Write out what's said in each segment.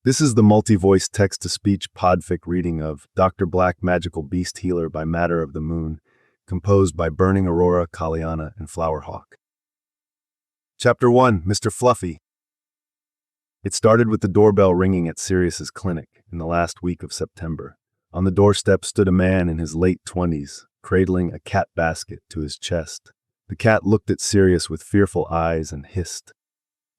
This is the multi-voice text-to-speech podfic reading of Dr. Black Magical Beast Healer by Matter of the Moon, composed by Burning Aurora, Kaliana, and Flowerhawk. Chapter 1, Mr. Fluffy. It started with the doorbell ringing at Sirius's clinic in the last week of September. On the doorstep stood a man in his late 20s, cradling a cat basket to his chest. The cat looked at Sirius with fearful eyes and hissed.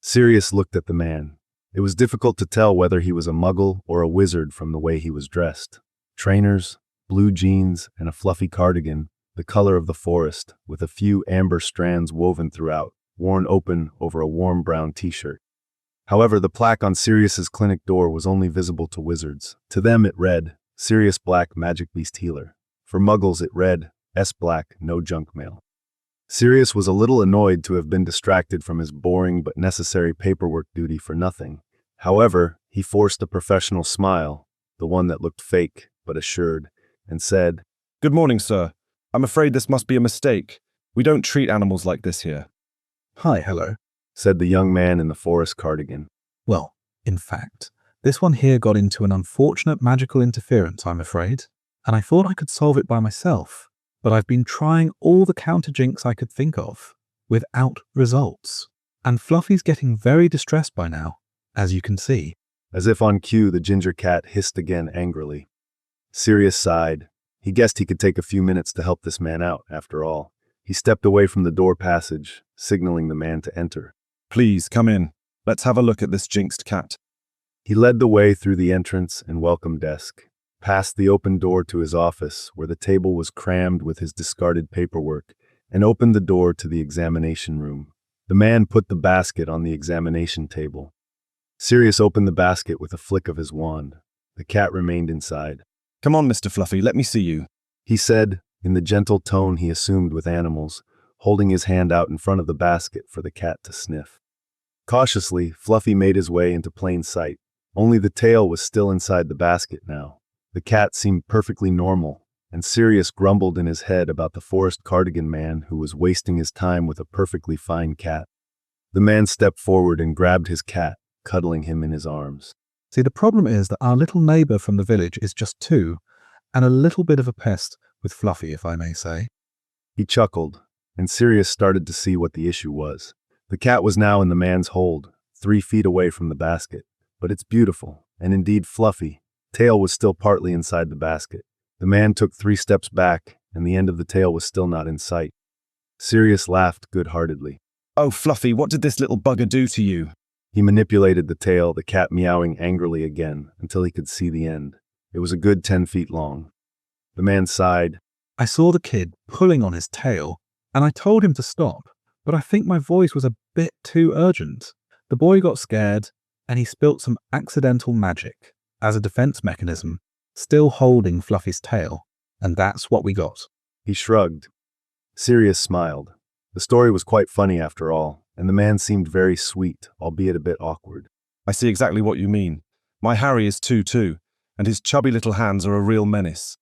Sirius looked at the man. It was difficult to tell whether he was a muggle or a wizard from the way he was dressed. Trainers, blue jeans, and a fluffy cardigan, the color of the forest, with a few amber strands woven throughout, worn open over a warm brown t-shirt. However, the plaque on Sirius's clinic door was only visible to wizards. To them it read, Sirius Black Magic Beast Healer. For muggles it read, S. Black, no junk mail. Sirius was a little annoyed to have been distracted from his boring but necessary paperwork duty for nothing. However, he forced a professional smile, the one that looked fake but assured, and said, "Good morning, sir. I'm afraid this must be a mistake. We don't treat animals like this here." Hello, said the young man in the forest cardigan. Well, in fact, this one here got into an unfortunate magical interference, I'm afraid, and I thought I could solve it by myself, but I've been trying all the counterjinks I could think of, without results. And Fluffy's getting very distressed by now, as you can see. As if on cue, the ginger cat hissed again angrily. Sirius sighed. He guessed he could take a few minutes to help this man out, after all. He stepped away from the door passage, signaling the man to enter. "Please, come in. Let's have a look at this jinxed cat." He led the way through the entrance and welcome desk, past the open door to his office, where the table was crammed with his discarded paperwork, and opened the door to the examination room. The man put the basket on the examination table. Sirius opened the basket with a flick of his wand. The cat remained inside. "Come on, Mr. Fluffy, let me see you," he said, in the gentle tone he assumed with animals, holding his hand out in front of the basket for the cat to sniff. Cautiously, Fluffy made his way into plain sight. Only the tail was still inside the basket now. The cat seemed perfectly normal, and Sirius grumbled in his head about the forest cardigan man who was wasting his time with a perfectly fine cat. The man stepped forward and grabbed his cat, cuddling him in his arms. See, the problem is that our little neighbor from the village is just 2, and a little bit of a pest with Fluffy, if I may say. He chuckled, and Sirius started to see what the issue was. The cat was now in the man's hold, 3 feet away from the basket. But it's beautiful, and indeed fluffy. Tail was still partly inside the basket. The man took 3 steps back, and the end of the tail was still not in sight. Sirius laughed good-heartedly. "Oh, Fluffy, what did this little bugger do to you?" He manipulated the tail, the cat meowing angrily again, until he could see the end. It was a good 10 feet long. The man sighed. I saw the kid pulling on his tail, and I told him to stop, but I think my voice was a bit too urgent. The boy got scared, and he spilt some accidental magic as a defense mechanism, still holding Fluffy's tail, and that's what we got. He shrugged. Sirius smiled. The story was quite funny after all, and the man seemed very sweet, albeit a bit awkward. "I see exactly what you mean. My Harry is 2 too, and his chubby little hands are a real menace."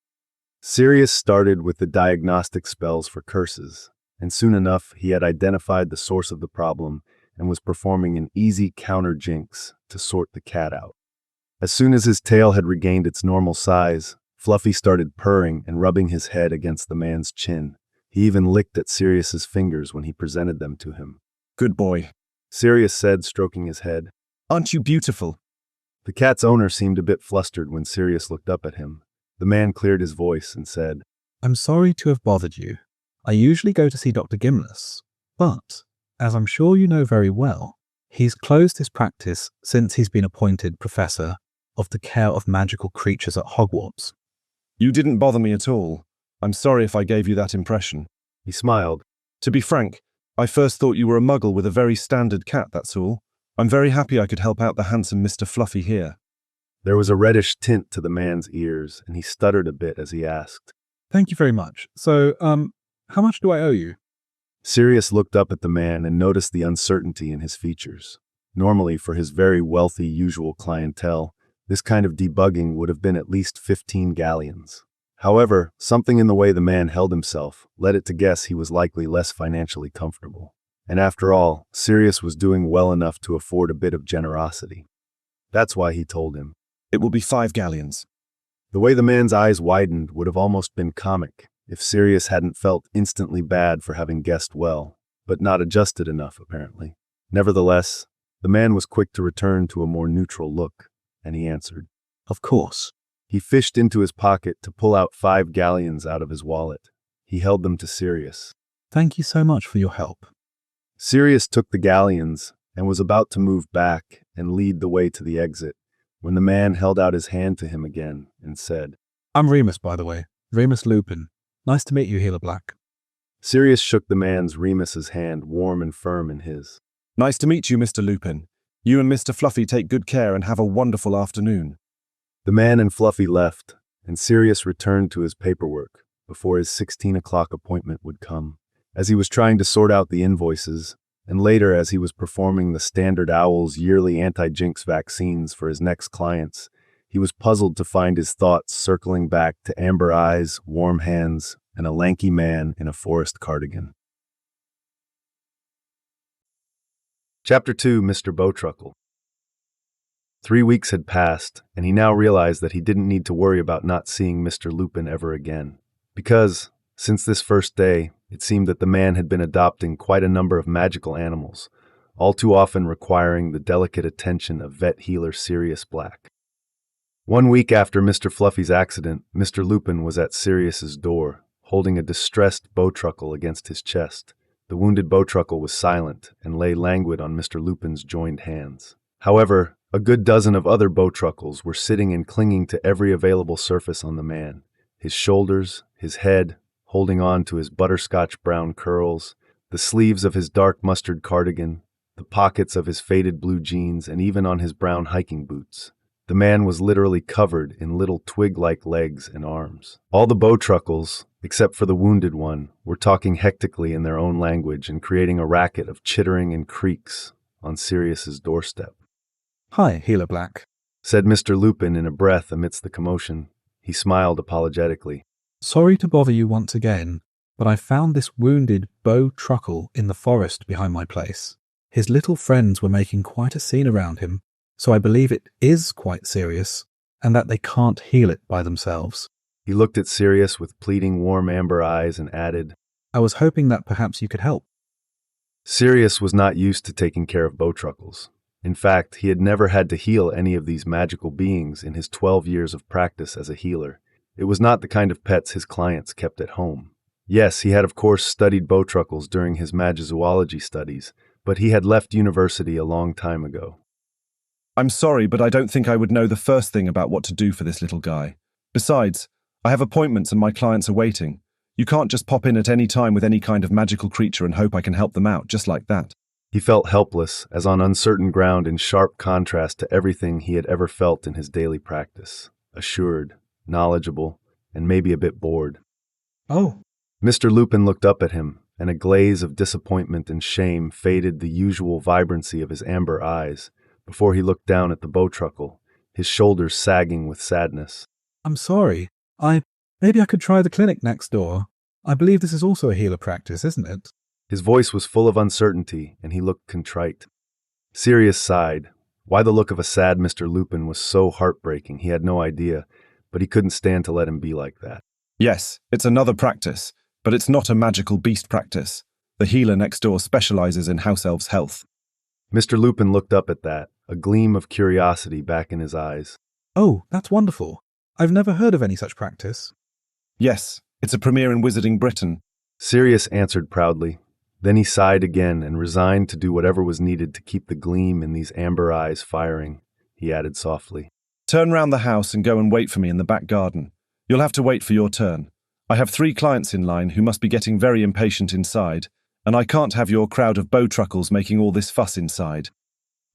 Sirius started with the diagnostic spells for curses, and soon enough he had identified the source of the problem and was performing an easy counter jinx to sort the cat out. As soon as his tail had regained its normal size, Fluffy started purring and rubbing his head against the man's chin. He even licked at Sirius's fingers when he presented them to him. "Good boy," Sirius said, stroking his head. "Aren't you beautiful?" The cat's owner seemed a bit flustered when Sirius looked up at him. The man cleared his voice and said, I'm sorry to have bothered you. I usually go to see Dr. Gimlis, but, as I'm sure you know very well, he's closed his practice since he's been appointed Professor of the Care of Magical Creatures at Hogwarts. "You didn't bother me at all. I'm sorry if I gave you that impression." He smiled. "To be frank, I first thought you were a muggle with a very standard cat, that's all. I'm very happy I could help out the handsome Mr. Fluffy here." There was a reddish tint to the man's ears, and he stuttered a bit as he asked, Thank you very much. So, how much do I owe you? Sirius looked up at the man and noticed the uncertainty in his features. Normally, for his very wealthy usual clientele, this kind of debugging would have been at least 15 galleons. However, something in the way the man held himself led it to guess he was likely less financially comfortable. And after all, Sirius was doing well enough to afford a bit of generosity. That's why he told him. It will be 5 galleons. The way the man's eyes widened would have almost been comic if Sirius hadn't felt instantly bad for having guessed well, but not adjusted enough, apparently. Nevertheless, the man was quick to return to a more neutral look, and he answered. Of course. He fished into his pocket to pull out 5 galleons out of his wallet. He held them to Sirius. Thank you so much for your help. Sirius took the galleons and was about to move back and lead the way to the exit when the man held out his hand to him again and said, I'm Remus, by the way. Remus Lupin. Nice to meet you, Healer Black. Sirius shook the man's Remus's hand warm and firm in his. Nice to meet you, Mr. Lupin. You and Mr. Fluffy take good care and have a wonderful afternoon. The man and Fluffy left, and Sirius returned to his paperwork before his 16 o'clock appointment would come. As he was trying to sort out the invoices, and later as he was performing the Standard Owl's yearly anti-jinx vaccines for his next clients, he was puzzled to find his thoughts circling back to amber eyes, warm hands, and a lanky man in a forest cardigan. Chapter 2, Mr. Bowtruckle. 3 weeks had passed, and he now realized that he didn't need to worry about not seeing Mr. Lupin ever again. Because, since this first day, it seemed that the man had been adopting quite a number of magical animals, all too often requiring the delicate attention of vet healer Sirius Black. 1 week after Mr. Fluffy's accident, Mr. Lupin was at Sirius's door, holding a distressed Bowtruckle against his chest. The wounded Bowtruckle was silent and lay languid on Mr. Lupin's joined hands. However, a good dozen of other Bowtruckles were sitting and clinging to every available surface on the man. His shoulders, his head, holding on to his butterscotch brown curls, the sleeves of his dark mustard cardigan, the pockets of his faded blue jeans, and even on his brown hiking boots. The man was literally covered in little twig-like legs and arms. All the Bowtruckles, except for the wounded one, were talking hectically in their own language and creating a racket of chittering and creaks on Sirius's doorstep. Hi, Healer Black, said Mr. Lupin in a breath amidst the commotion. He smiled apologetically. Sorry to bother you once again, but I found this wounded Bowtruckle in the forest behind my place. His little friends were making quite a scene around him, so I believe it is quite serious, and that they can't heal it by themselves. He looked at Sirius with pleading warm amber eyes and added, I was hoping that perhaps you could help. Sirius was not used to taking care of Bowtruckles. In fact, he had never had to heal any of these magical beings in his 12 years of practice as a healer. It was not the kind of pets his clients kept at home. Yes, he had of course studied Bowtruckles during his magizoology studies, but he had left university a long time ago. I'm sorry, but I don't think I would know the first thing about what to do for this little guy. Besides, I have appointments and my clients are waiting. You can't just pop in at any time with any kind of magical creature and hope I can help them out just like that. He felt helpless, as on uncertain ground in sharp contrast to everything he had ever felt in his daily practice. Assured, knowledgeable, and maybe a bit bored. Oh. Mr. Lupin looked up at him, and a glaze of disappointment and shame faded the usual vibrancy of his amber eyes, before he looked down at the Bowtruckle, his shoulders sagging with sadness. I'm sorry. Maybe I could try the clinic next door. I believe this is also a healer practice, isn't it? His voice was full of uncertainty, and he looked contrite. Sirius sighed. Why the look of a sad Mr. Lupin was so heartbreaking, he had no idea, but he couldn't stand to let him be like that. Yes, it's another practice, but it's not a magical beast practice. The healer next door specializes in house elves' health. Mr. Lupin looked up at that, a gleam of curiosity back in his eyes. Oh, that's wonderful. I've never heard of any such practice. Yes, it's a premier in Wizarding Britain. Sirius answered proudly. Then he sighed again and resigned to do whatever was needed to keep the gleam in these amber eyes firing. He added softly, Turn round the house and go and wait for me in the back garden. You'll have to wait for your turn. I have 3 clients in line who must be getting very impatient inside, and I can't have your crowd of Bowtruckles making all this fuss inside.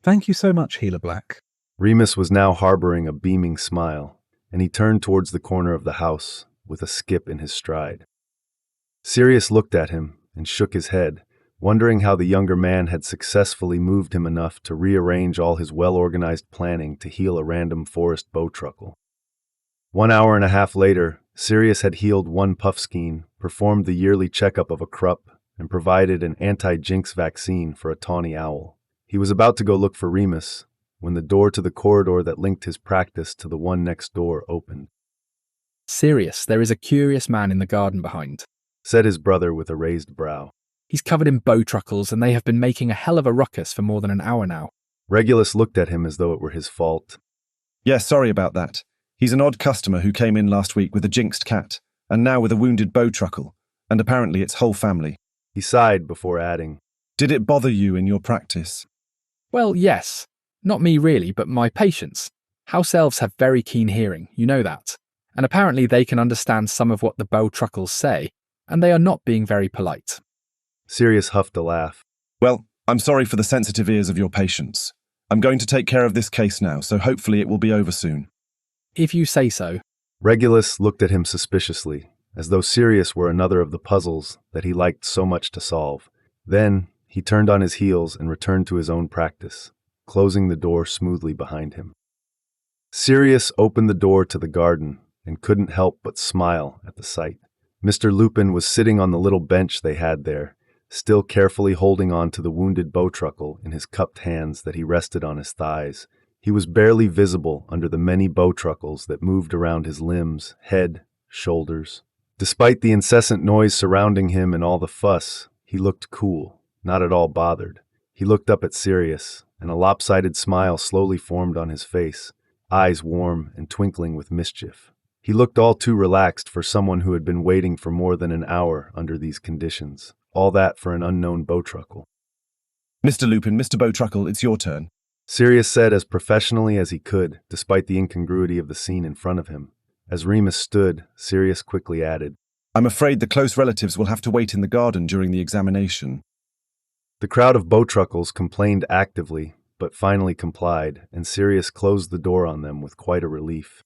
Thank you so much, Healer Black. Remus was now harboring a beaming smile, and he turned towards the corner of the house with a skip in his stride. Sirius looked at him and shook his head, wondering how the younger man had successfully moved him enough to rearrange all his well-organized planning to heal a random forest Bowtruckle. 1 hour and a half later, Sirius had healed 1 puffskein, performed the yearly checkup of a krupp, and provided an anti-jinx vaccine for a tawny owl. He was about to go look for Remus, when the door to the corridor that linked his practice to the one next door opened. "Sirius, there is a curious man in the garden behind," said his brother with a raised brow. "He's covered in bow truckles, and they have been making a hell of a ruckus for more than an hour now." Regulus looked at him as though it were his fault. Yeah, sorry about that. He's an odd customer who came in last week with a jinxed cat, and now with a wounded bow truckle, and apparently its whole family. He sighed before adding, Did it bother you in your practice? "Well, yes. Not me really, but my patients. House elves have very keen hearing, you know that. And apparently they can understand some of what the bow truckles say, and they are not being very polite." Sirius huffed a laugh. Well, I'm sorry for the sensitive ears of your patients. I'm going to take care of this case now, so hopefully it will be over soon. "If you say so." Regulus looked at him suspiciously, as though Sirius were another of the puzzles that he liked so much to solve. Then he turned on his heels and returned to his own practice, closing the door smoothly behind him. Sirius opened the door to the garden and couldn't help but smile at the sight. Mr. Lupin was sitting on the little bench they had there, still carefully holding on to the wounded bow truckle in his cupped hands that he rested on his thighs. He was barely visible under the many bow truckles that moved around his limbs, head, shoulders. Despite the incessant noise surrounding him and all the fuss, he looked cool, not at all bothered. He looked up at Sirius, and a lopsided smile slowly formed on his face, eyes warm and twinkling with mischief. He looked all too relaxed for someone who had been waiting for more than an hour under these conditions. All that for an unknown bow truckle. Mr. Lupin, Mr. Bow Truckle, it's your turn. Sirius said as professionally as he could, despite the incongruity of the scene in front of him. As Remus stood, Sirius quickly added, I'm afraid the close relatives will have to wait in the garden during the examination. The crowd of bow truckles complained actively, but finally complied, and Sirius closed the door on them with quite a relief.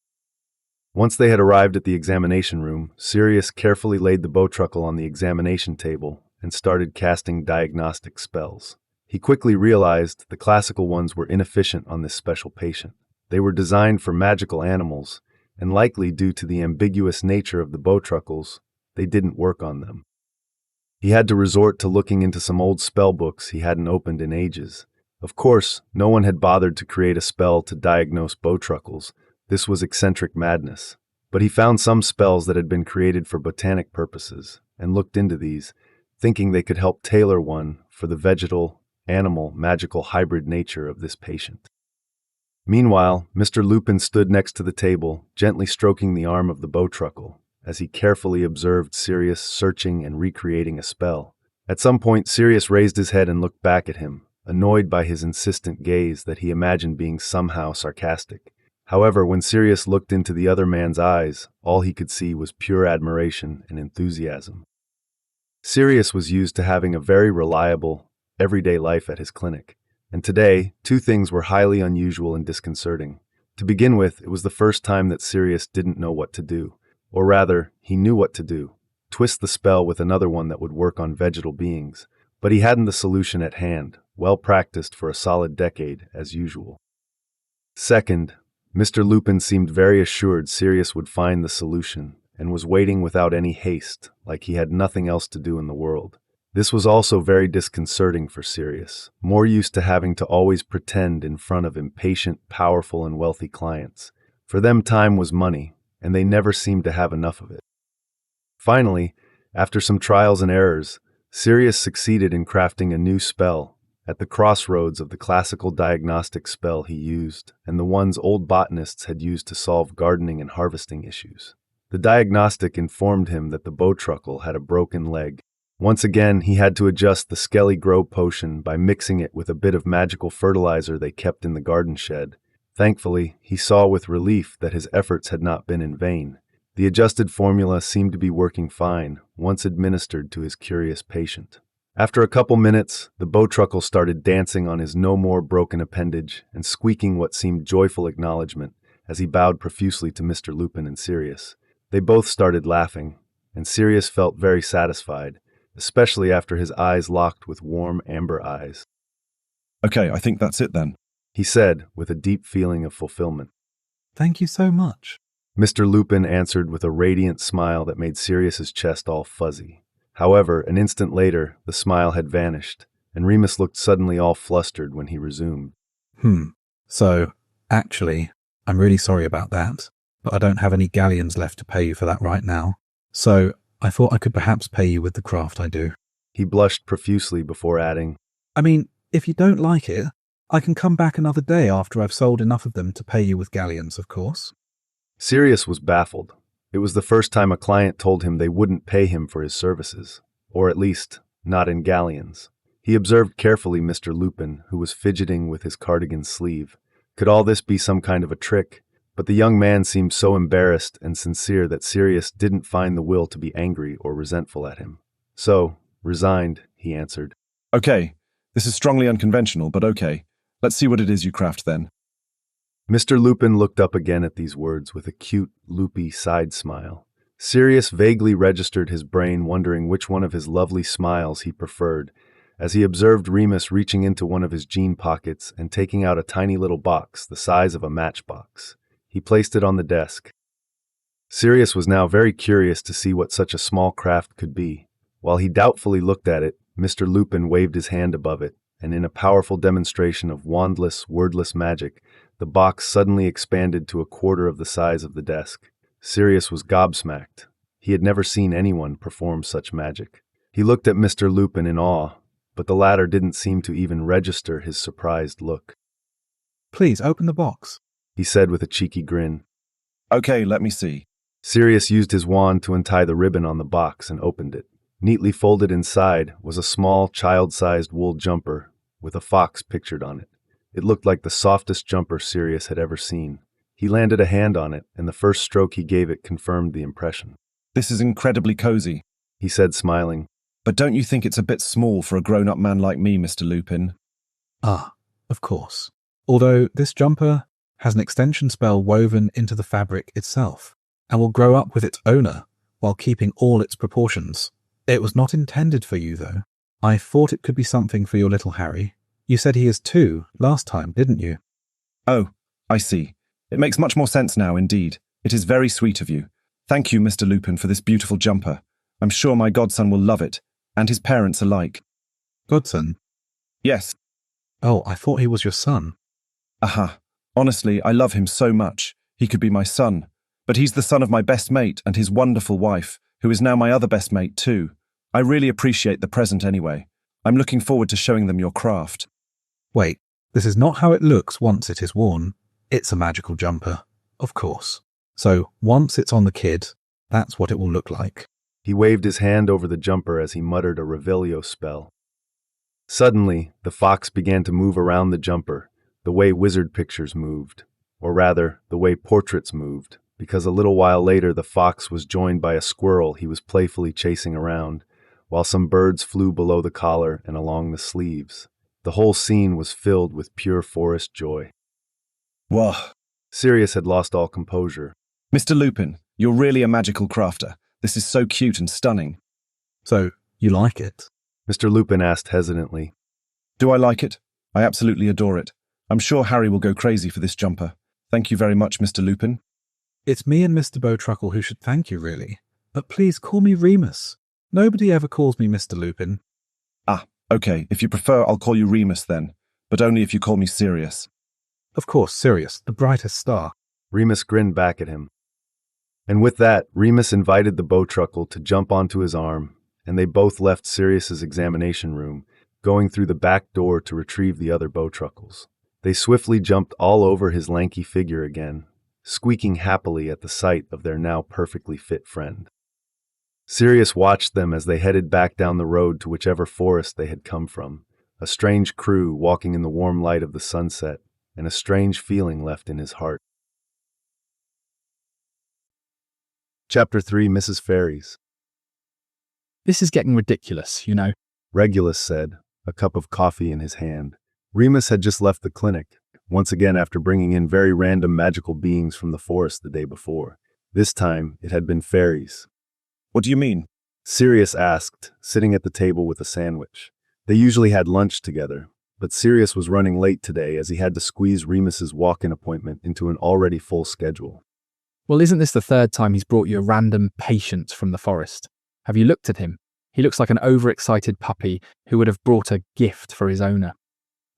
Once they had arrived at the examination room, Sirius carefully laid the bow truckle on the examination table and started casting diagnostic spells. He quickly realized the classical ones were inefficient on this special patient. They were designed for magical animals, and likely due to the ambiguous nature of the bow truckles, they didn't work on them. He had to resort to looking into some old spell books he hadn't opened in ages. Of course, no one had bothered to create a spell to diagnose bow truckles. This was eccentric madness. But he found some spells that had been created for botanic purposes, and looked into these, thinking they could help tailor one for the vegetal-animal magical hybrid nature of this patient. Meanwhile, Mr. Lupin stood next to the table, gently stroking the arm of the bow truckle, as he carefully observed Sirius searching and recreating a spell. At some point, Sirius raised his head and looked back at him, annoyed by his insistent gaze that he imagined being somehow sarcastic. However, when Sirius looked into the other man's eyes, all he could see was pure admiration and enthusiasm. Sirius was used to having a very reliable, everyday life at his clinic, and today, two things were highly unusual and disconcerting. To begin with, it was the first time that Sirius didn't know what to do, or rather, he knew what to do, twist the spell with another one that would work on vegetal beings, but he hadn't the solution at hand, well practiced for a solid decade, as usual. Second, Mr. Lupin seemed very assured Sirius would find the solution, and was waiting without any haste, like he had nothing else to do in the world. This was also very disconcerting for Sirius, more used to having to always pretend in front of impatient, powerful, and wealthy clients. For them, time was money, and they never seemed to have enough of it. Finally, after some trials and errors, Sirius succeeded in crafting a new spell, at the crossroads of the classical diagnostic spell he used and the ones old botanists had used to solve gardening and harvesting issues. The diagnostic informed him that the bow truckle had a broken leg. Once again, he had to adjust the Skelly Grow potion by mixing it with a bit of magical fertilizer they kept in the garden shed. Thankfully, he saw with relief that his efforts had not been in vain. The adjusted formula seemed to be working fine, once administered to his curious patient. After a couple minutes, the bow truckle started dancing on his no more broken appendage and squeaking what seemed joyful acknowledgement as he bowed profusely to Mr. Lupin and Sirius. They both started laughing, and Sirius felt very satisfied, especially after his eyes locked with warm amber eyes. Okay, I think that's it then, he said, with a deep feeling of fulfillment. Thank you so much. Mr. Lupin answered with a radiant smile that made Sirius's chest all fuzzy. However, an instant later, the smile had vanished, and Remus looked suddenly all flustered when he resumed. So, actually, I'm really sorry about that, but I don't have any galleons left to pay you for that right now. So, I thought I could perhaps pay you with the craft I do. He blushed profusely before adding, I mean, if you don't like it, I can come back another day after I've sold enough of them to pay you with galleons, of course. Sirius was baffled. It was the first time a client told him they wouldn't pay him for his services, or at least, not in galleons. He observed carefully Mr. Lupin, who was fidgeting with his cardigan sleeve. Could all this be some kind of a trick? But the young man seemed so embarrassed and sincere that Sirius didn't find the will to be angry or resentful at him. So, resigned, he answered, Okay, this is strongly unconventional, but okay. Let's see what it is you craft then. Mr. Lupin looked up again at these words with a cute, loopy side smile. Sirius vaguely registered his brain, wondering which one of his lovely smiles he preferred, as he observed Remus reaching into one of his jean pockets and taking out a tiny little box the size of a matchbox. He placed it on the desk. Sirius was now very curious to see what such a small craft could be. While he doubtfully looked at it, Mr. Lupin waved his hand above it, and in a powerful demonstration of wandless, wordless magic, the box suddenly expanded to a quarter of the size of the desk. Sirius was gobsmacked. He had never seen anyone perform such magic. He looked at Mr. Lupin in awe, but the latter didn't seem to even register his surprised look. Please open the box, He said with a cheeky grin. Okay, let me see. Sirius used his wand to untie the ribbon on the box and opened it. Neatly folded inside was a small, child-sized wool jumper with a fox pictured on it. It looked like the softest jumper Sirius had ever seen. He landed a hand on it, and the first stroke he gave it confirmed the impression. This is incredibly cozy. He said, smiling. But don't you think it's a bit small for a grown-up man like me, Mr. Lupin? Ah, of course. Although this jumper has an extension spell woven into the fabric itself and will grow up with its owner while keeping all its proportions. It was not intended for you, though. I thought it could be something for your little Harry. You said he is 2 last time, didn't you? Oh, I see. It makes much more sense now, indeed. It is very sweet of you. Thank you, Mr. Lupin, for this beautiful jumper. I'm sure my godson will love it, and his parents alike. Godson? Yes. Oh, I thought he was your son. Aha. Honestly, I love him so much. He could be my son. But he's the son of my best mate and his wonderful wife, who is now my other best mate too. I really appreciate the present anyway. I'm looking forward to showing them your craft. Wait, this is not how it looks once it is worn. It's a magical jumper, of course. So once it's on the kid, that's what it will look like. He waved his hand over the jumper as he muttered a Revelio spell. Suddenly, the fox began to move around the jumper, the way wizard pictures moved, or rather, the way portraits moved, because a little while later the fox was joined by a squirrel he was playfully chasing around, while some birds flew below the collar and along the sleeves. The whole scene was filled with pure forest joy. Whoa. Sirius had lost all composure. Mr. Lupin, you're really a magical crafter. This is so cute and stunning. So, you like it? Mr. Lupin asked hesitantly. Do I like it? I absolutely adore it. I'm sure Harry will go crazy for this jumper. Thank you very much, Mr. Lupin. It's me and Mr. Truckle who should thank you, really. But please call me Remus. Nobody ever calls me Mr. Lupin. Ah, okay. If you prefer, I'll call you Remus then. But only if you call me Sirius. Of course, Sirius, the brightest star. Remus grinned back at him. And with that, Remus invited the Truckle to jump onto his arm, and they both left Sirius's examination room, going through the back door to retrieve the other Truckles. They swiftly jumped all over his lanky figure again, squeaking happily at the sight of their now perfectly fit friend. Sirius watched them as they headed back down the road to whichever forest they had come from, a strange crew walking in the warm light of the sunset, and a strange feeling left in his heart. Chapter 3, Mrs. Fairies. This is getting ridiculous, you know. Regulus said, a cup of coffee in his hand. Remus had just left the clinic, once again after bringing in very random magical beings from the forest the day before. This time, it had been fairies. What do you mean? Sirius asked, sitting at the table with a sandwich. They usually had lunch together, but Sirius was running late today as he had to squeeze Remus's walk-in appointment into an already full schedule. Well, isn't this the third time he's brought you a random patient from the forest? Have you looked at him? He looks like an overexcited puppy who would have brought a gift for his owner.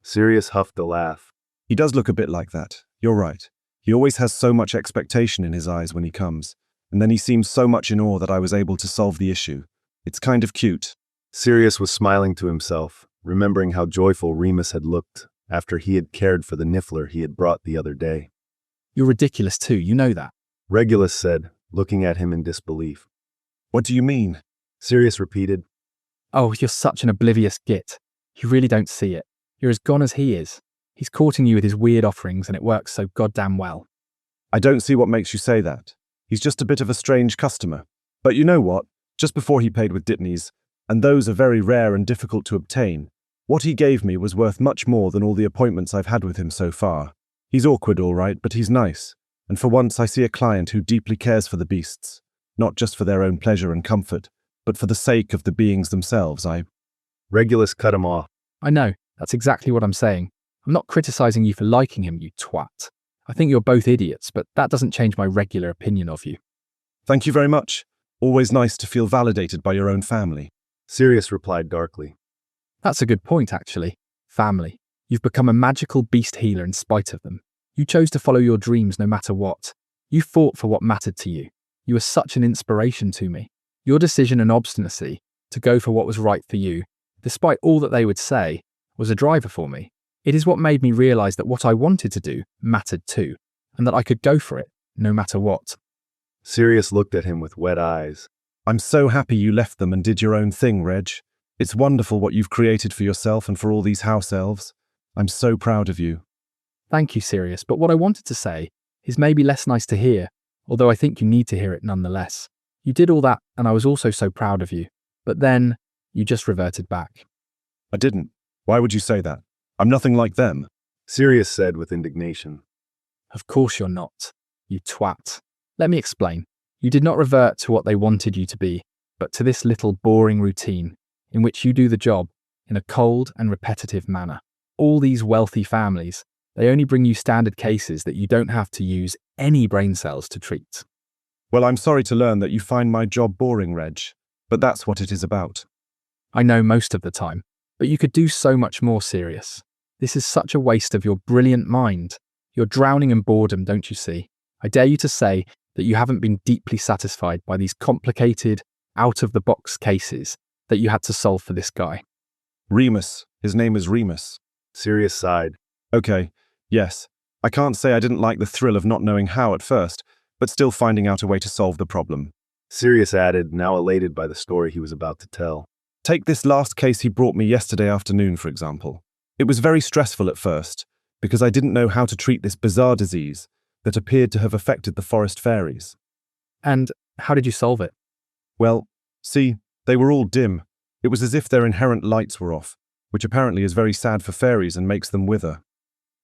Sirius huffed a laugh. He does look a bit like that. You're right. He always has so much expectation in his eyes when he comes, and then he seems so much in awe that I was able to solve the issue. It's kind of cute. Sirius was smiling to himself, remembering how joyful Remus had looked after he had cared for the niffler he had brought the other day. You're ridiculous too, you know that. Regulus said, looking at him in disbelief. What do you mean? Sirius repeated. Oh, you're such an oblivious git. You really don't see it. You're as gone as he is. He's courting you with his weird offerings and it works so goddamn well. I don't see what makes you say that. He's just a bit of a strange customer. But you know what? Just before he paid with Ditneys, and those are very rare and difficult to obtain, what he gave me was worth much more than all the appointments I've had with him so far. He's awkward, all right, but he's nice. And for once I see a client who deeply cares for the beasts, not just for their own pleasure and comfort, but for the sake of the beings themselves. Regulus cut him off. I know, that's exactly what I'm saying. I'm not criticizing you for liking him, you twat. I think you're both idiots, but that doesn't change my regular opinion of you. Thank you very much. Always nice to feel validated by your own family. Sirius replied darkly. That's a good point, actually. Family. You've become a magical beast healer in spite of them. You chose to follow your dreams no matter what. You fought for what mattered to you. You were such an inspiration to me. Your decision and obstinacy to go for what was right for you, despite all that they would say, was a driver for me. It is what made me realize that what I wanted to do mattered too, and that I could go for it, no matter what. Sirius looked at him with wet eyes. I'm so happy you left them and did your own thing, Reg. It's wonderful what you've created for yourself and for all these house elves. I'm so proud of you. Thank you, Sirius, but what I wanted to say is maybe less nice to hear, although I think you need to hear it nonetheless. You did all that, and I was also so proud of you. But then, you just reverted back. I didn't. Why would you say that? I'm nothing like them. Sirius said with indignation. Of course you're not, you twat. Let me explain. You did not revert to what they wanted you to be, but to this little boring routine, in which you do the job in a cold and repetitive manner. All these wealthy families, they only bring you standard cases that you don't have to use any brain cells to treat. Well, I'm sorry to learn that you find my job boring, Reg, but that's what it is about. I know most of the time, but you could do so much more, Sirius. This is such a waste of your brilliant mind. You're drowning in boredom, don't you see? I dare you to say that you haven't been deeply satisfied by these complicated, out-of-the-box cases that you had to solve for this guy. Remus. His name is Remus. Sirius sighed. Okay, yes. I can't say I didn't like the thrill of not knowing how at first, but still finding out a way to solve the problem. Sirius added, now elated by the story he was about to tell. Take this last case he brought me yesterday afternoon, for example. It was very stressful at first, because I didn't know how to treat this bizarre disease that appeared to have affected the forest fairies. And how did you solve it? Well, see, they were all dim. It was as if their inherent lights were off, which apparently is very sad for fairies and makes them wither.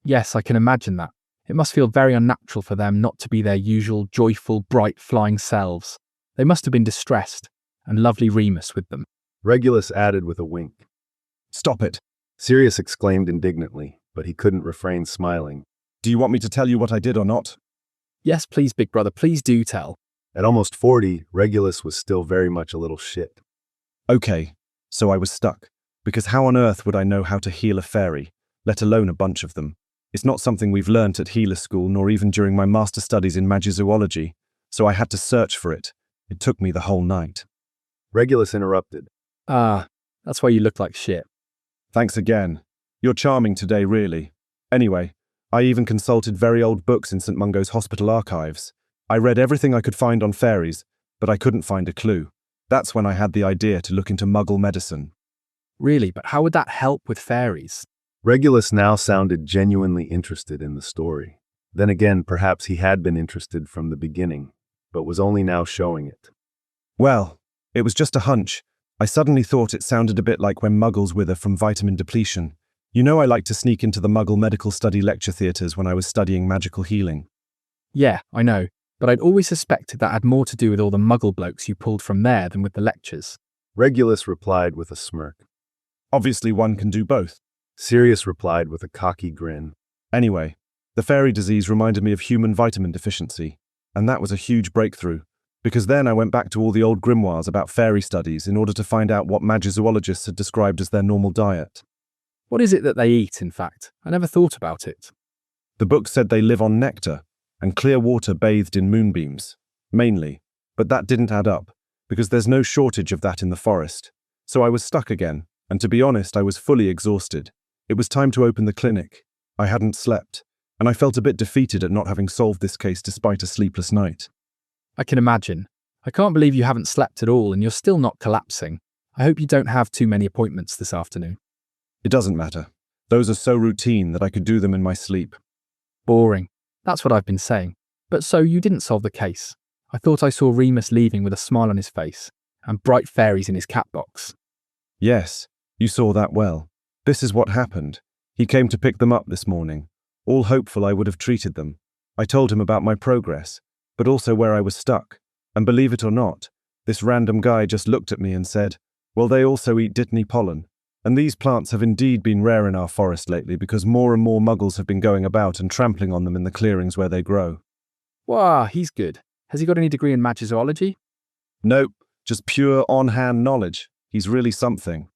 Yes, I can imagine that. It must feel very unnatural for them not to be their usual joyful, bright, flying selves. They must have been distressed, and lovely Remus with them. Regulus added with a wink. Stop it. Sirius exclaimed indignantly, but he couldn't refrain smiling. Do you want me to tell you what I did or not? Yes, please, big brother, please do tell. At almost 40, Regulus was still very much a little shit. Okay, so I was stuck, because how on earth would I know how to heal a fairy, let alone a bunch of them? It's not something we've learnt at healer school nor even during my master studies in magizoology, so I had to search for it. It took me the whole night. Regulus interrupted. Ah, that's why you look like shit. Thanks again. You're charming today, really. Anyway, I even consulted very old books in St. Mungo's hospital archives. I read everything I could find on fairies, but I couldn't find a clue. That's when I had the idea to look into Muggle medicine. Really, but how would that help with fairies? Regulus now sounded genuinely interested in the story. Then again, perhaps he had been interested from the beginning, but was only now showing it. Well, it was just a hunch. I suddenly thought it sounded a bit like when Muggles wither from vitamin depletion. You know I like to sneak into the Muggle medical study lecture theatres when I was studying magical healing. Yeah, I know, but I'd always suspected that had more to do with all the Muggle blokes you pulled from there than with the lectures. Regulus replied with a smirk. Obviously one can do both. Sirius replied with a cocky grin. Anyway, the fairy disease reminded me of human vitamin deficiency, and that was a huge breakthrough, because then I went back to all the old grimoires about fairy studies in order to find out what magizoologists had described as their normal diet. What is it that they eat, in fact? I never thought about it. The book said they live on nectar and clear water bathed in moonbeams, mainly, but that didn't add up, because there's no shortage of that in the forest. So I was stuck again, and to be honest, I was fully exhausted. It was time to open the clinic. I hadn't slept, and I felt a bit defeated at not having solved this case despite a sleepless night. I can imagine. I can't believe you haven't slept at all and you're still not collapsing. I hope you don't have too many appointments this afternoon. It doesn't matter. Those are so routine that I could do them in my sleep. Boring. That's what I've been saying. But so you didn't solve the case. I thought I saw Remus leaving with a smile on his face and bright fairies in his cat box. Yes, you saw that well. This is what happened. He came to pick them up this morning. All hopeful I would have treated them. I told him about my progress, but also where I was stuck. And believe it or not, this random guy just looked at me and said, well, they also eat Deepening pollen. And these plants have indeed been rare in our forest lately because more and more muggles have been going about and trampling on them in the clearings where they grow. Wow, he's good. Has he got any degree in magizoology? Nope, just pure on-hand knowledge. He's really something.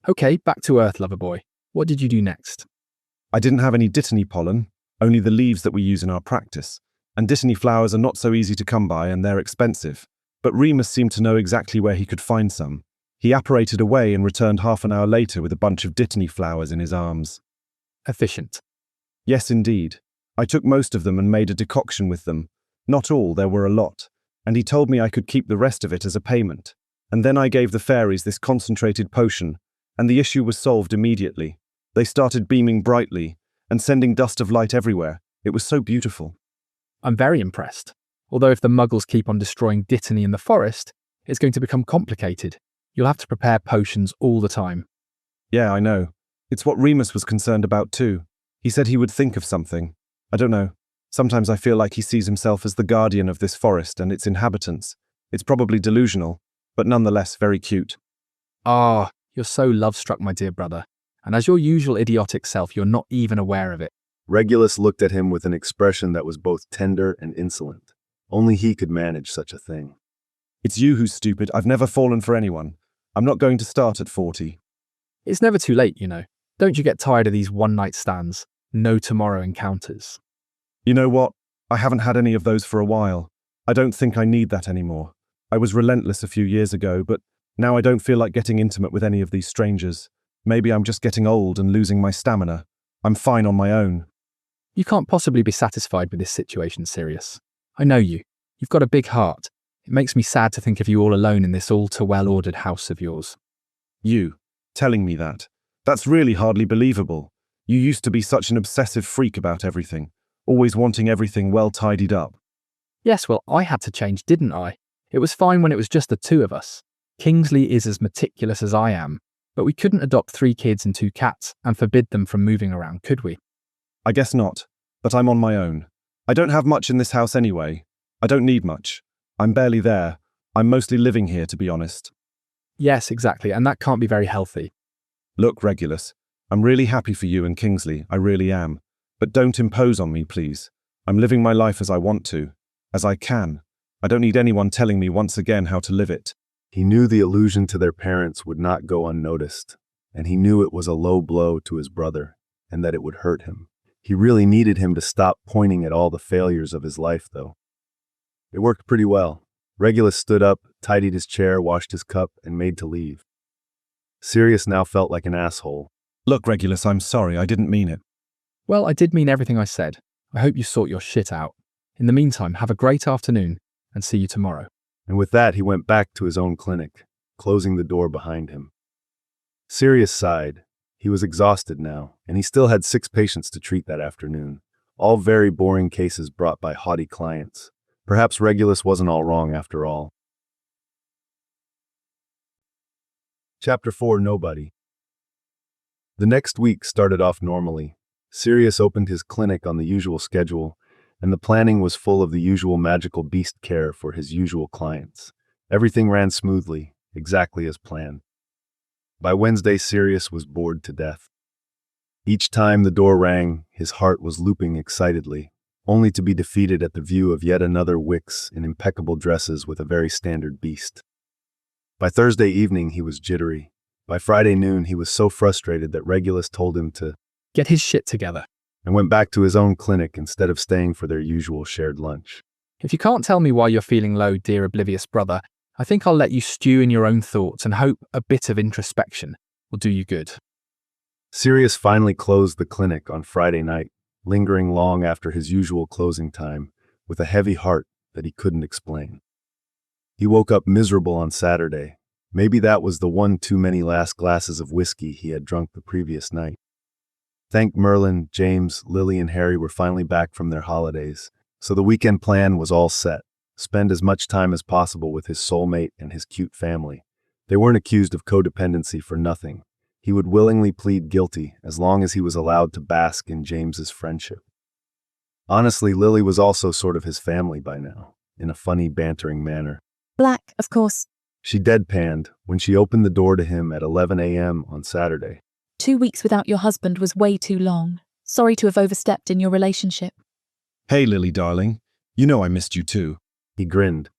Okay, back to Earth, lover boy. What did you do next? I didn't have any Deepening pollen, only the leaves that we use in our practice. And Deepening flowers are not so easy to come by and they're expensive. But Remus seemed to know exactly where he could find some. He apparated away and returned half an hour later with a bunch of Deepening flowers in his arms. Efficient. Yes, indeed. I took most of them and made a decoction with them. Not all, there were a lot. And he told me I could keep the rest of it as a payment. And then I gave the fairies this concentrated potion, and the issue was solved immediately. They started beaming brightly and sending dust of light everywhere. It was so beautiful. I'm very impressed. Although if the muggles keep on destroying Deepening in the forest, it's going to become complicated. You'll have to prepare potions all the time. Yeah, I know. It's what Remus was concerned about too. He said he would think of something. I don't know. Sometimes I feel like he sees himself as the guardian of this forest and its inhabitants. It's probably delusional, but nonetheless very cute. Ah, you're so love-struck, my dear brother. And as your usual idiotic self, you're not even aware of it. Regulus looked at him with an expression that was both tender and insolent. Only he could manage such a thing. It's you who's stupid. I've never fallen for anyone. I'm not going to start at 40. It's never too late, you know. Don't you get tired of these one-night stands, no tomorrow encounters? You know what? I haven't had any of those for a while. I don't think I need that anymore. I was relentless a few years ago, but now I don't feel like getting intimate with any of these strangers. Maybe I'm just getting old and losing my stamina. I'm fine on my own. You can't possibly be satisfied with this situation, Sirius. I know you. You've got a big heart. It makes me sad to think of you all alone in this all-too-well-ordered house of yours. You, telling me that. That's really hardly believable. You used to be such an obsessive freak about everything, always wanting everything well tidied up. Yes, well, I had to change, didn't I? It was fine when it was just the two of us. Kingsley is as meticulous as I am, but we couldn't adopt 3 kids and 2 cats and forbid them from moving around, could we? I guess not, but I'm on my own. I don't have much in this house anyway. I don't need much. I'm barely there. I'm mostly living here, to be honest. Yes, exactly, and that can't be very healthy. Look, Regulus, I'm really happy for you and Kingsley, I really am. But don't impose on me, please. I'm living my life as I want to, as I can. I don't need anyone telling me once again how to live it. He knew the allusion to their parents would not go unnoticed, and he knew it was a low blow to his brother, and that it would hurt him. He really needed him to stop pointing at all the failures of his life, though. It worked pretty well. Regulus stood up, tidied his chair, washed his cup, and made to leave. Sirius now felt like an asshole. Look, Regulus, I'm sorry, I didn't mean it. Well, I did mean everything I said. I hope you sort your shit out. In the meantime, have a great afternoon, and see you tomorrow. And with that, he went back to his own clinic, closing the door behind him. Sirius sighed. He was exhausted now, and he still had 6 patients to treat that afternoon, all very boring cases brought by haughty clients. Perhaps Regulus wasn't all wrong after all. Chapter 4, Nobody. The next week started off normally. Sirius opened his clinic on the usual schedule, and the planning was full of the usual magical beast care for his usual clients. Everything ran smoothly, exactly as planned. By Wednesday, Sirius was bored to death. Each time the door rang, his heart was looping excitedly, only to be defeated at the view of yet another Wix in impeccable dresses with a very standard beast. By Thursday evening, he was jittery. By Friday noon, he was so frustrated that Regulus told him to Get his shit together. and went back to his own clinic instead of staying for their usual shared lunch. If you can't tell me why you're feeling low, dear oblivious brother, I think I'll let you stew in your own thoughts and hope a bit of introspection will do you good. Sirius finally closed the clinic on Friday night, lingering long after his usual closing time, with a heavy heart that he couldn't explain. He woke up miserable on Saturday. Maybe that was the one too many last glasses of whiskey he had drunk the previous night. Thank Merlin, James, Lily, and Harry were finally back from their holidays, so the weekend plan was all set. Spend as much time as possible with his soulmate and his cute family. They weren't accused of codependency for nothing. He would willingly plead guilty as long as he was allowed to bask in James's friendship. Honestly, Lily was also sort of his family by now, in a funny, bantering manner. Black, of course. She deadpanned when she opened the door to him at 11 a.m. on Saturday. 2 weeks without your husband was way too long. Sorry to have overstepped in your relationship. Hey, Lily, darling. You know I missed you too. He grinned.